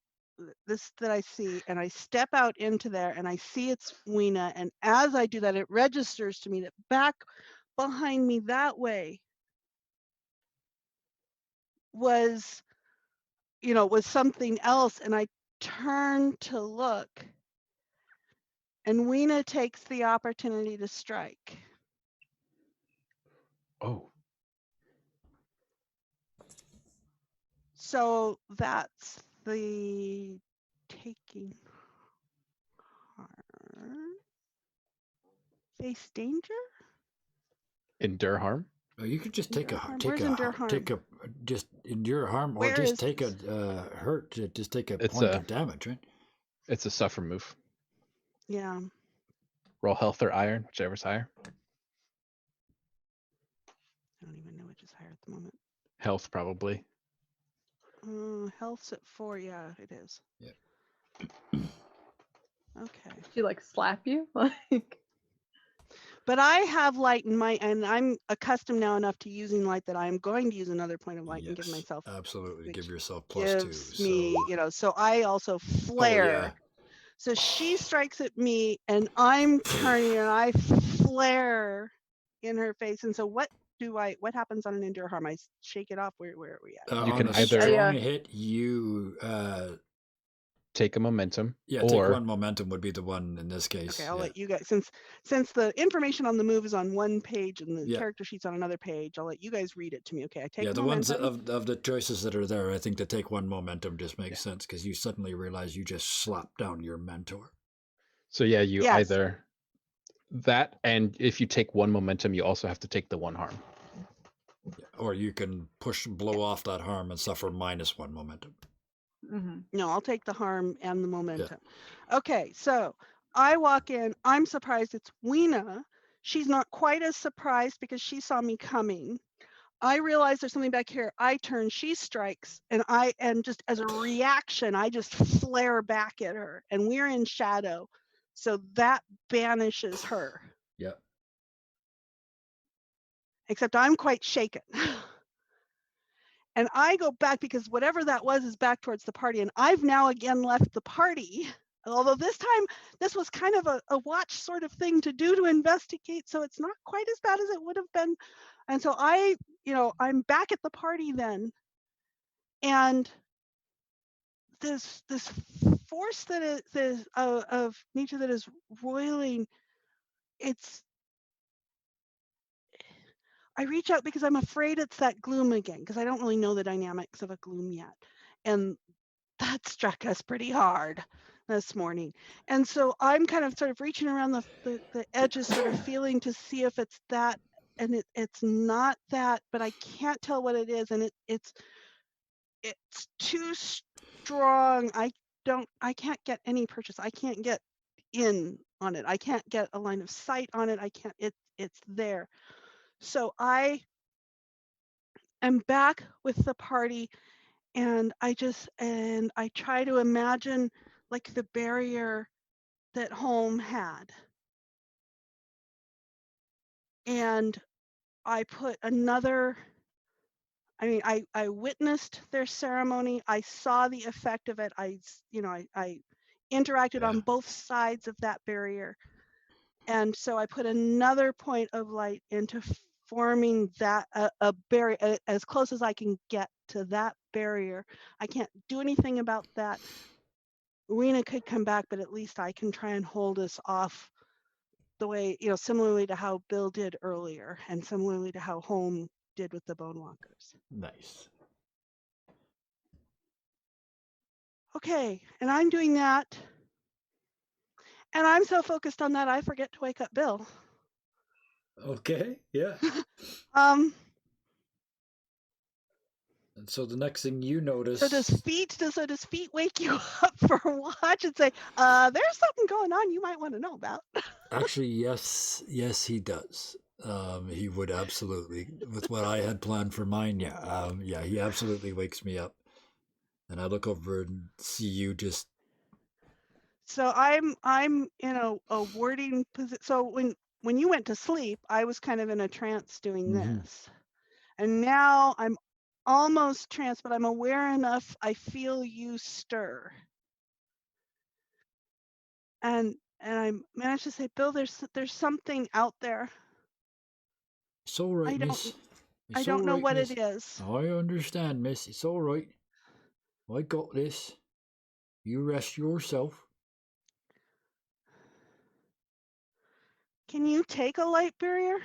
this that I see, and I step out into there, and I see it's Weena. And as I do that, it registers to me that back behind me that way was something else. And I turn to look, and Weena takes the opportunity to strike. Oh, So that's the taking harm. Face danger? endure harm. Or you could just Endure harm. Where's endure harm? Just endure harm, or Where just is take this? a hurt. Just take a It's point a- of damage, right? It's a suffer move. Yeah. Roll health or iron, whichever's higher. I don't even know which is higher at the moment. Health, probably. Health's at 4. Yeah, it is. Yeah. Okay. She like slap you? Like, But I have light in and I'm accustomed now enough to using light that I'm going to use another point of light and give myself. Absolutely. Give which yourself +2. Gives me, So. so I also flare. Oh, yeah. So she strikes at me, and I'm turning, and I flare in her face. And so what happens on an endure harm? I shake it off. Where are we at? You On can a either- strong hit, you Take a momentum. take or one momentum would be the one in this case. Okay, I'll let you guys, since the information on the move is on one page and the Yeah. character sheet's on another page, I'll let you guys read it to me. Okay, I take Yeah, the momentum. ones of the choices that are there, I think to take one momentum just makes sense, because you suddenly realize you just slapped down your mentor. So yeah, you Yes. either that, and if you take one momentum, you also have to take the one harm. Yeah. Or you can blow off that harm and suffer -1 momentum. mhm. No, I'll take the harm and the momentum. Okay, so I walk in. I'm surprised it's Weena. She's not quite as surprised because she saw me coming. I realize there's something back here. I turn, she strikes, and just as a reaction, I just flare back at her, and we're in shadow. So that banishes her. Yeah. Except I'm quite shaken. And I go back because whatever that was is back towards the party. And I've now again left the party. Although this time, this was kind of a watch sort of thing to do to investigate. So it's not quite as bad as it would have been. And so I'm back at the party then. And this force that is of nature that is roiling, I reach out because I'm afraid it's that gloom again, because I don't really know the dynamics of a gloom yet. And that struck us pretty hard this morning. And so I'm kind of sort of reaching around the edges, sort of feeling to see if it's that, and it's not that, but I can't tell what it is, and it's too strong. I can't get any purchase. I can't get in on it. I can't get a line of sight on it. I can't, it's there. So I am back with the party, and I try to imagine like the barrier that home had. And I put another, I witnessed their ceremony. I saw the effect of it. I interacted on both sides of that barrier. And so I put another point of light into forming that a barrier as close as I can get to that barrier. I can't do anything about that. Rena could come back, but at least I can try and hold us off the way, similarly to how Bill did earlier, and similarly to how Home did with the Bone Walkers. Nice. Okay, and I'm doing that. And I'm so focused on that, I forget to wake up Bill. Okay. Yeah. Um, And so the next thing you notice. So does feet wake you up for a watch and say, there's something going on you might want to know about? Actually, yes, he does. He would absolutely, with what I had planned for mine. Yeah, he absolutely wakes me up, and I look over and see you just. So I'm in a warding position. So when you went to sleep, I was kind of in a trance doing this, and now I'm almost trance, but I'm aware enough. I feel you stir, and I managed to say, Bill, there's something out there. It's all right, miss. I don't know what it is. I understand, miss. It's all right. I got this. You rest yourself. Can you take a light barrier?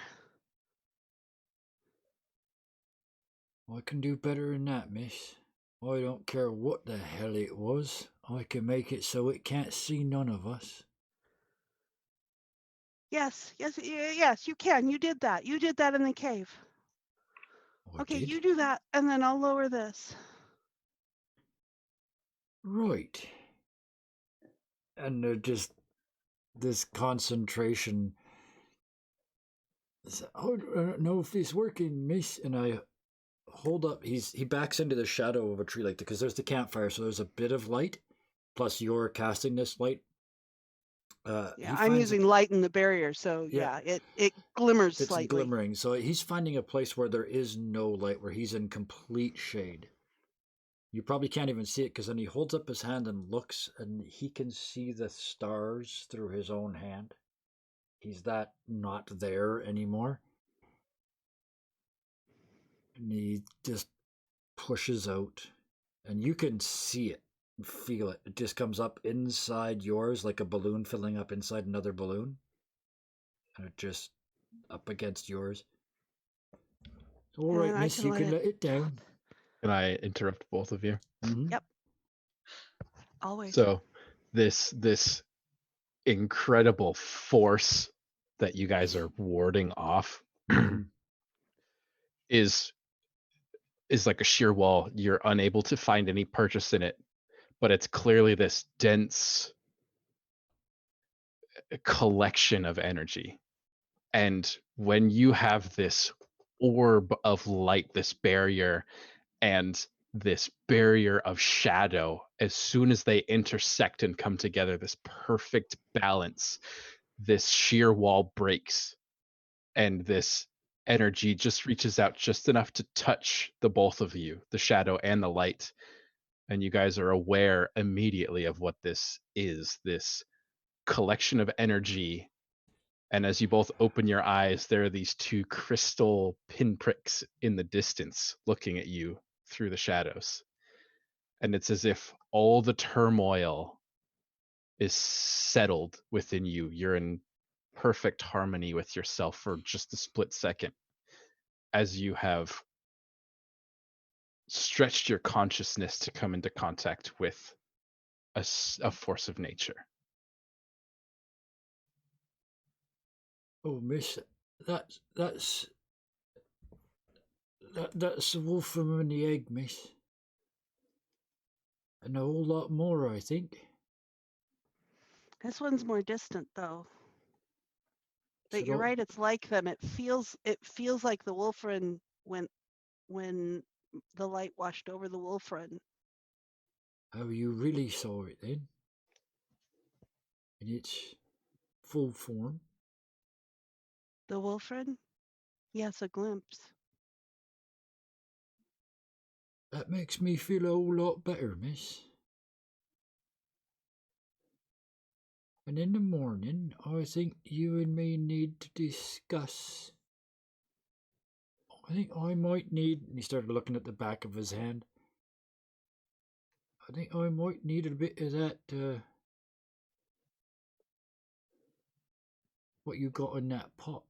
I can do better than that, miss. I don't care what the hell it was. I can make it so it can't see none of us. Yes, you can. You did that. You did that in the cave. Okay, you do that, and then I'll lower this. Right. And just this concentration. I don't know if it's working, miss. And I hold up. He backs into the shadow of a tree, like, because there's the campfire, so there's a bit of light. Plus, you're casting this light. I'm using light in the barrier, so it glimmers slightly. It's glimmering. So he's finding a place where there is no light, where he's in complete shade. You probably can't even see it, because then he holds up his hand and looks, and he can see the stars through his own hand. He's that not there anymore. And he just pushes out, and you can see it and feel it. It just comes up inside yours like a balloon filling up inside another balloon. And it just up against yours. All right, miss, you can let it down. Can I interrupt both of you? Mm-hmm. Yep. Always. So this incredible force that you guys are warding off is like a sheer wall. You're unable to find any purchase in it, but it's clearly this dense collection of energy. And when you have this orb of light, this barrier, and this barrier of shadow, as soon as they intersect and come together, this perfect balance, this sheer wall breaks, and this energy just reaches out just enough to touch the both of you, the shadow and the light. And you guys are aware immediately of what this is, this collection of energy. And as you both open your eyes, there are these two crystal pinpricks in the distance looking at you through the shadows. And it's as if all the turmoil is settled within you. You're in perfect harmony with yourself for just a split second as you have stretched your consciousness to come into contact with a force of nature. Oh, miss, that's that's the wolfram and the egg, miss. And a whole lot more, I think. This one's more distant, though. But So you're don't- right. It's like them. It feels like the wolf run when the light washed over the wolf run. How you really saw it then? In its full form? The wolf run? Yes, a glimpse. That makes me feel a whole lot better, miss. And in the morning, I think you and me need to discuss. I think I might need. And he started looking at the back of his hand. I think I might need a bit of that. What you got in that pot?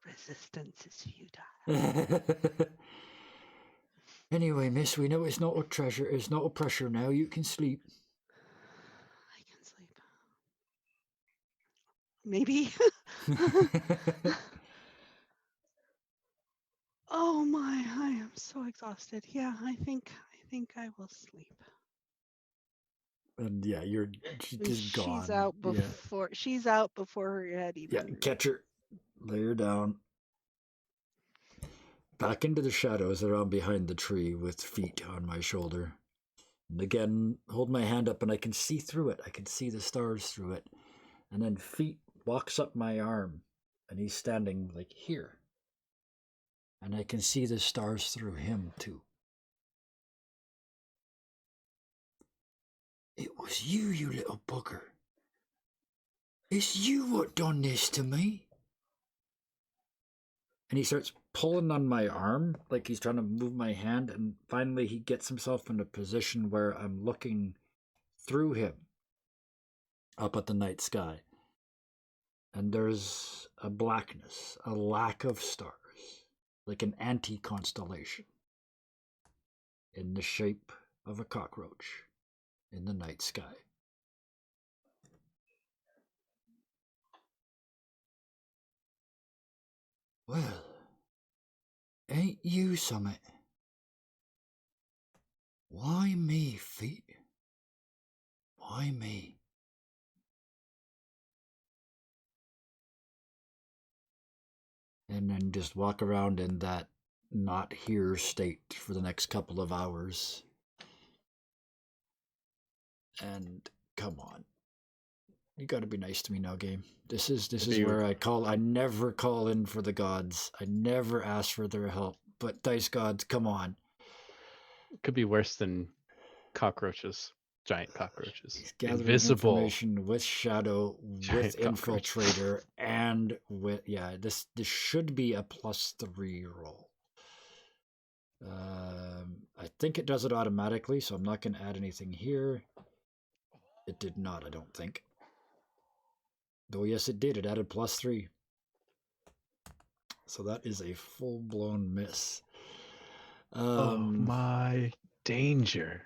Resistance is futile. Anyway, miss, we know it's not a treasure. It's not a pressure now. You can sleep. I can sleep. Maybe. Oh my, I am so exhausted. Yeah, I think I will sleep. And yeah, you're And just gone. she's out before her head Yeah, even. catch her. Lay her down. Back into the shadows around behind the tree with feet on my shoulder. And again, hold my hand up and I can see through it. I can see the stars through it. And then feet walks up my arm and he's standing like here. And I can see the stars through him too. It was you, you little bugger. It's you what done this to me. And he starts pulling on my arm, like he's trying to move my hand, and finally he gets himself in a position where I'm looking through him up at the night sky. And there's a blackness, a lack of stars, like an anti-constellation, in the shape of a cockroach in the night sky. Well, ain't you summit? Why me, feet? Why me? And then just walk around in that not here state for the next couple of hours. And come on. You gotta be nice to me now, game. This is where I never call in for the gods. I never ask for their help. But dice gods, come on. It could be worse than cockroaches, giant cockroaches. He's gathering Invisible information with Shadow, with giant cockroaches. Infiltrator, and with this should be a +3 roll. I think it does it automatically, so I'm not going to add anything here. It did not, I don't think. Though yes, it did. It added +3. So that is a full-blown miss. Oh my danger.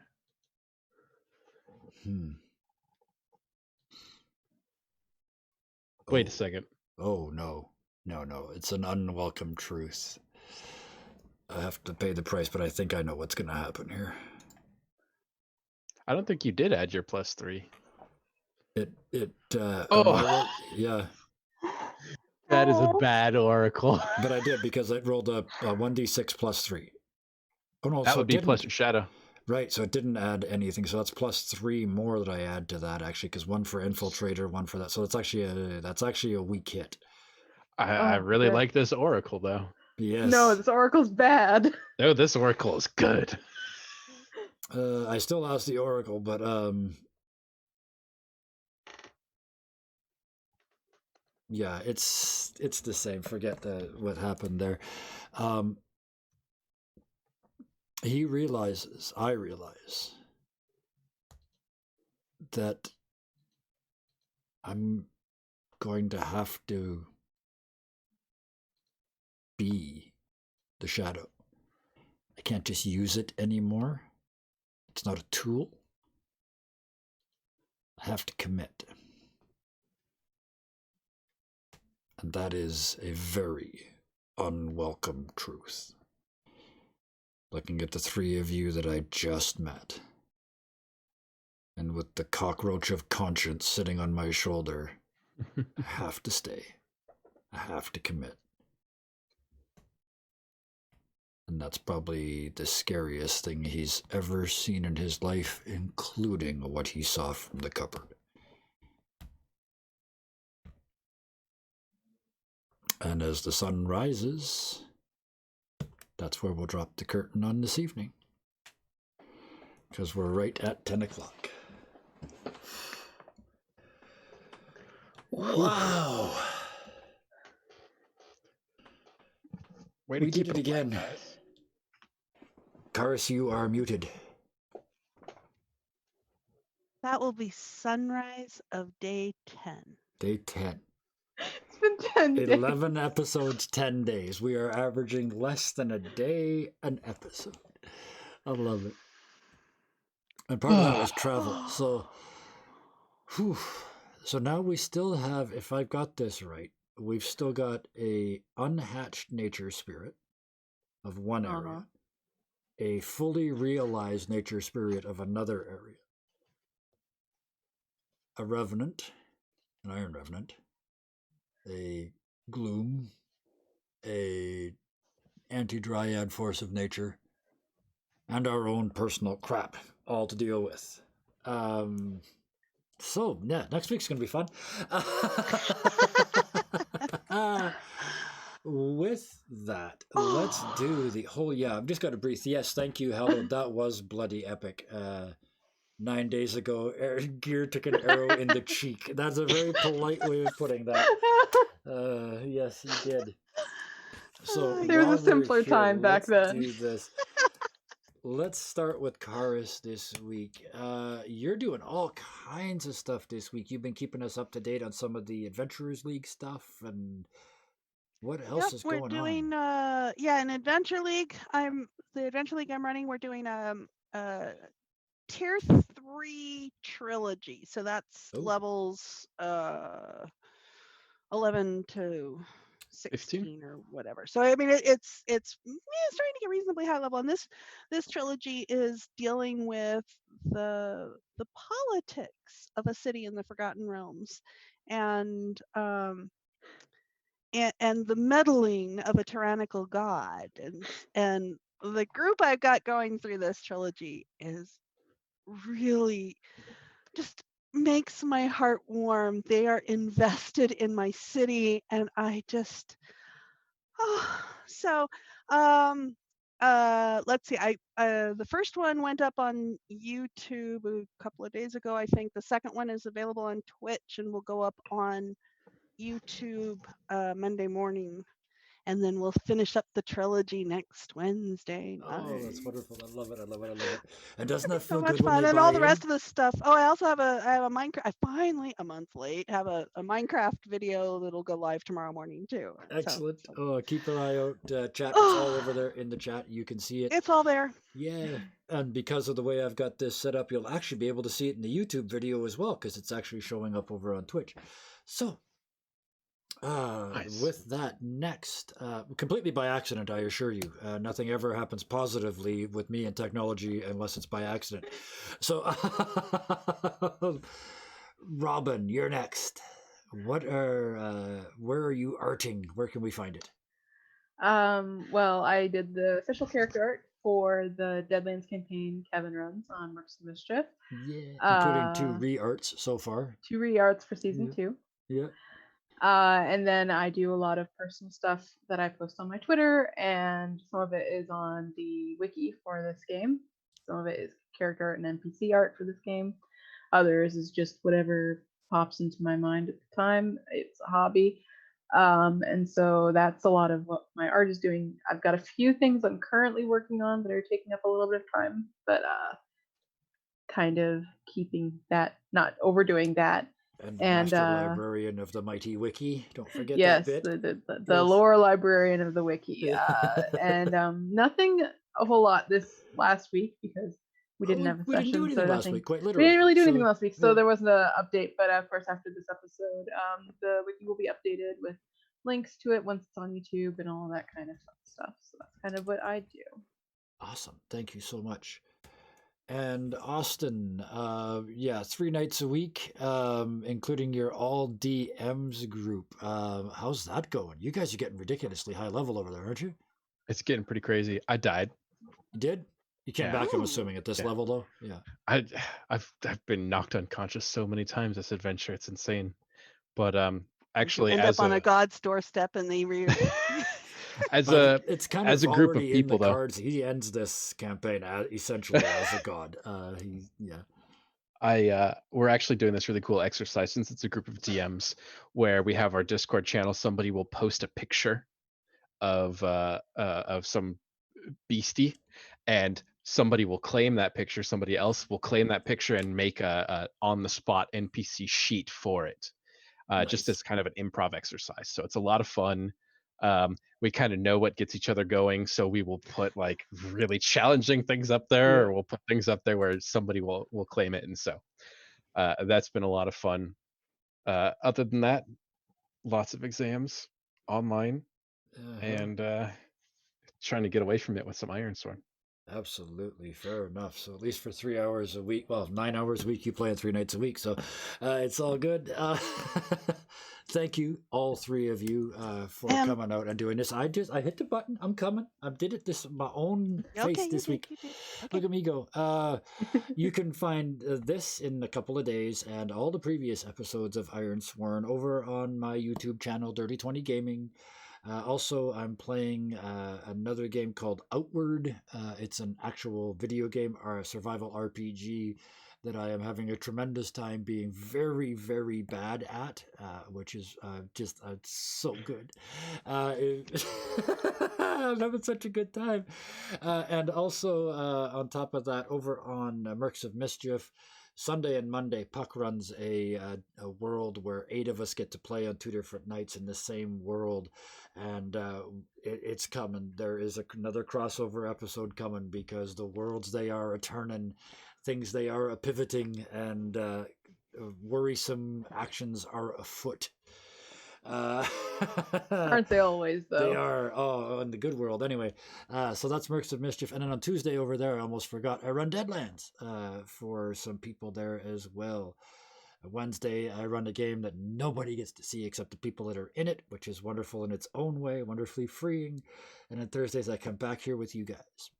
Wait a second. Oh no. No, it's an unwelcome truth. I have to pay the price, but I think I know what's going to happen here. I don't think you did add your +3. Oh, yeah. That is a Oh. bad oracle. But I did because it rolled a 1d6 +3. Oh no, That so would it be didn't. plus your shadow. Right, so it didn't add anything. So that's +3 more that I add to that actually, because one for infiltrator, one for that. So that's actually a weak hit. I Oh, really good. like this oracle though. Yes. No, this oracle's bad. No, this oracle is good. I still lost the oracle, but yeah, it's the same. Forget what happened there. I realize that I'm going to have to be the shadow. I can't just use it anymore. It's not a tool. I have to commit. And that is a very unwelcome truth. Looking at the three of you that I just met, and with the cockroach of conscience sitting on my shoulder, I have to stay. I have to commit. And that's probably the scariest thing he's ever seen in his life, including what he saw from the cupboard. And as the sun rises, that's where we'll drop the curtain on this evening. Because we're right at 10 o'clock. Wow. Way to We keep did it again. guys. Karis, you are muted. That will be sunrise of day 10. Day 10. It's been 10 days. 11 episodes, 10 days. We are averaging less than a day an episode. I love it. And part of that was travel. So, so now we still have, if I've got this right, we've still got a unhatched nature spirit of one area, a fully realized nature spirit of another area, a revenant, an iron revenant, a gloom, a anti-dryad force of nature, and our own personal crap all to deal with. So yeah, next week's gonna be fun. With that, let's do the whole. Yeah, I've just got to breathe. Yes, thank you, Hallowed. That was bloody epic. 9 days ago, Gihr took an arrow in the cheek. That's a very polite way of putting that. Yes, he did. So There was a while we're simpler here, time back let's then. do this. Let's start with Karis this week. You're doing all kinds of stuff this week. You've been keeping us up to date on some of the Adventurers League stuff, and what else is going We're doing on? in Adventure League. The Adventure League I'm running. We're doing tier 3 trilogy. So that's levels 11 to 16 or whatever. So I mean it's starting to get reasonably high level, and this trilogy is dealing with the politics of a city in the Forgotten Realms, and the meddling of a tyrannical god, and the group I've got going through this trilogy is really just makes my heart warm. They are invested in my city, and I just let's see. The first one went up on YouTube a couple of days ago, I think. The second one is available on Twitch and will go up on YouTube Monday morning. And then we'll finish up the trilogy next Wednesday night. Oh, that's wonderful. I love it. And doesn't that feel So much good when fun, they and buy all the in? rest of the stuff. Oh, I also have a Minecraft. I finally, a month late, have a Minecraft video that'll go live tomorrow morning too. Excellent. Keep an eye out, chat. It's all over there in the chat. You can see it. It's all there. Yeah, and because of the way I've got this set up, you'll actually be able to see it in the YouTube video as well, because it's actually showing up over on Twitch. So, Nice. With that, next, completely by accident, I assure you, nothing ever happens positively with me and technology unless it's by accident. So, Robin, you're next. Where are you arting? Where can we find it? Well, I did the official character art for the Deadlands campaign Kevin runs on Mercs of Mischief. Yeah, including two Uh, re-arts so far. 2 re-arts for season Yeah. 2. Yeah. And then I do a lot of personal stuff that I post on my Twitter, and some of it is on the wiki for this game. Some of it is character art and NPC art for this game. Others is just whatever pops into my mind at the time. It's a hobby. And so that's a lot of what my art is doing. I've got a few things I'm currently working on that are taking up a little bit of time, but kind of keeping that, not overdoing that. And And Master Librarian of the Mighty Wiki. Don't forget that yes, bit. the Yes. lore librarian of the wiki. Yeah. And nothing a whole lot this last week because we didn't have a We didn't do session, so anything last nothing. week, quite We literally. didn't really do anything So, last week, so yeah. there wasn't an update. But of course, after this episode, the wiki will be updated with links to it once it's on YouTube and all that kind of fun stuff. So that's kind of what I do. Awesome. Thank you so much. And Austin, 3 nights a week, including your all DMs group. How's that going? You guys are getting ridiculously high level over there, aren't you? It's getting pretty crazy. I died. You did? You came Yeah. back, I'm Ooh. assuming, at this Yeah. level, though? Yeah. I've been knocked unconscious so many times this adventure. It's insane. But You actually, end as up on a a god's doorstep and they as But a it's kind as of a group of already in the people, though, cards. He ends this campaign essentially as a god. we're actually doing this really cool exercise since it's a group of DMs where we have our Discord channel. Somebody will post a picture of some beastie, and somebody will claim that picture. Somebody else will claim that picture and make a on the spot NPC sheet for it, just Nice. as kind of an improv exercise. So it's a lot of fun. We kind of know what gets each other going, so we will put like really challenging things up there, or we'll put things up there where somebody will claim it, and so that's been a lot of fun. Other than that, lots of exams online, and trying to get away from it with some Ironsworn. Absolutely, fair enough. So at least for 3 hours a week, well, 9 hours a week, you play it 3 nights a week. So it's all good. Thank you, all three of you, for coming out and doing this. I hit the button. I'm coming. I did it my own face this week. Look at me go. You can find this in a couple of days and all the previous episodes of Ironsworn over on my YouTube channel, Dirty 20 Gaming. Also, I'm playing another game called Outward. It's an actual video game or a survival RPG that I am having a tremendous time being very, very bad at, which is just so good. I'm having such a good time. And also, on top of that, over on Mercs of Mischief, Sunday and Monday, Puck runs a world where 8 of us get to play on 2 different nights in the same world, and it's coming. There is another crossover episode coming because the worlds they are a turning, things they are a pivoting, and worrisome actions are afoot. Aren't they always, though? They are. Oh, in the good world. Anyway, so that's Mercs of Mischief. And then on Tuesday over there, I almost forgot, I run Deadlands for some people there as well. Wednesday, I run a game that nobody gets to see except the people that are in it, which is wonderful in its own way, wonderfully freeing. And then Thursdays, I come back here with you guys,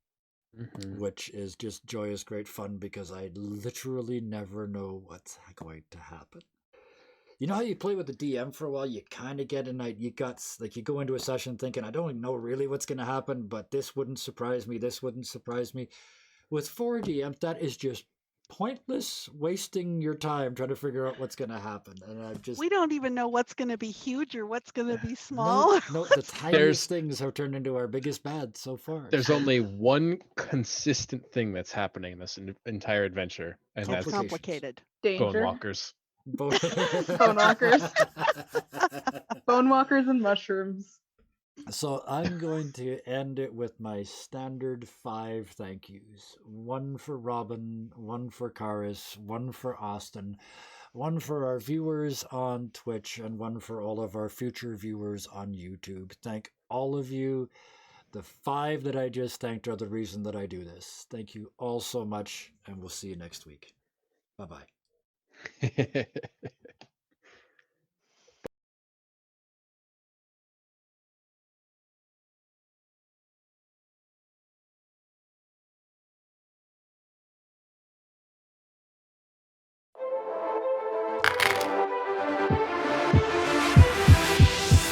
which is just joyous, great fun because I literally never know what's going to happen. You know how you play with the DM for a while, you kind of get you go into a session thinking, I don't know really what's going to happen, but this wouldn't surprise me, this wouldn't surprise me. With 4 DMs, that is just pointless, wasting your time trying to figure out what's going to happen. And we don't even know what's going to be huge or what's going to be small. No, the tiniest things have turned into our biggest bad so far. There's only one consistent thing that's happening in this entire adventure, and that's complicated. Danger. Bonewalkers. Bonewalkers. Bonewalkers and mushrooms. So I'm going to end it with my standard 5 thank yous. 1 for Robin, 1 for Karis, 1 for Austin, one for our viewers on Twitch, and one for all of our future viewers on YouTube. Thank all of you. The 5 that I just thanked are the reason that I do this. Thank you all so much, and we'll see you next week. Bye-bye.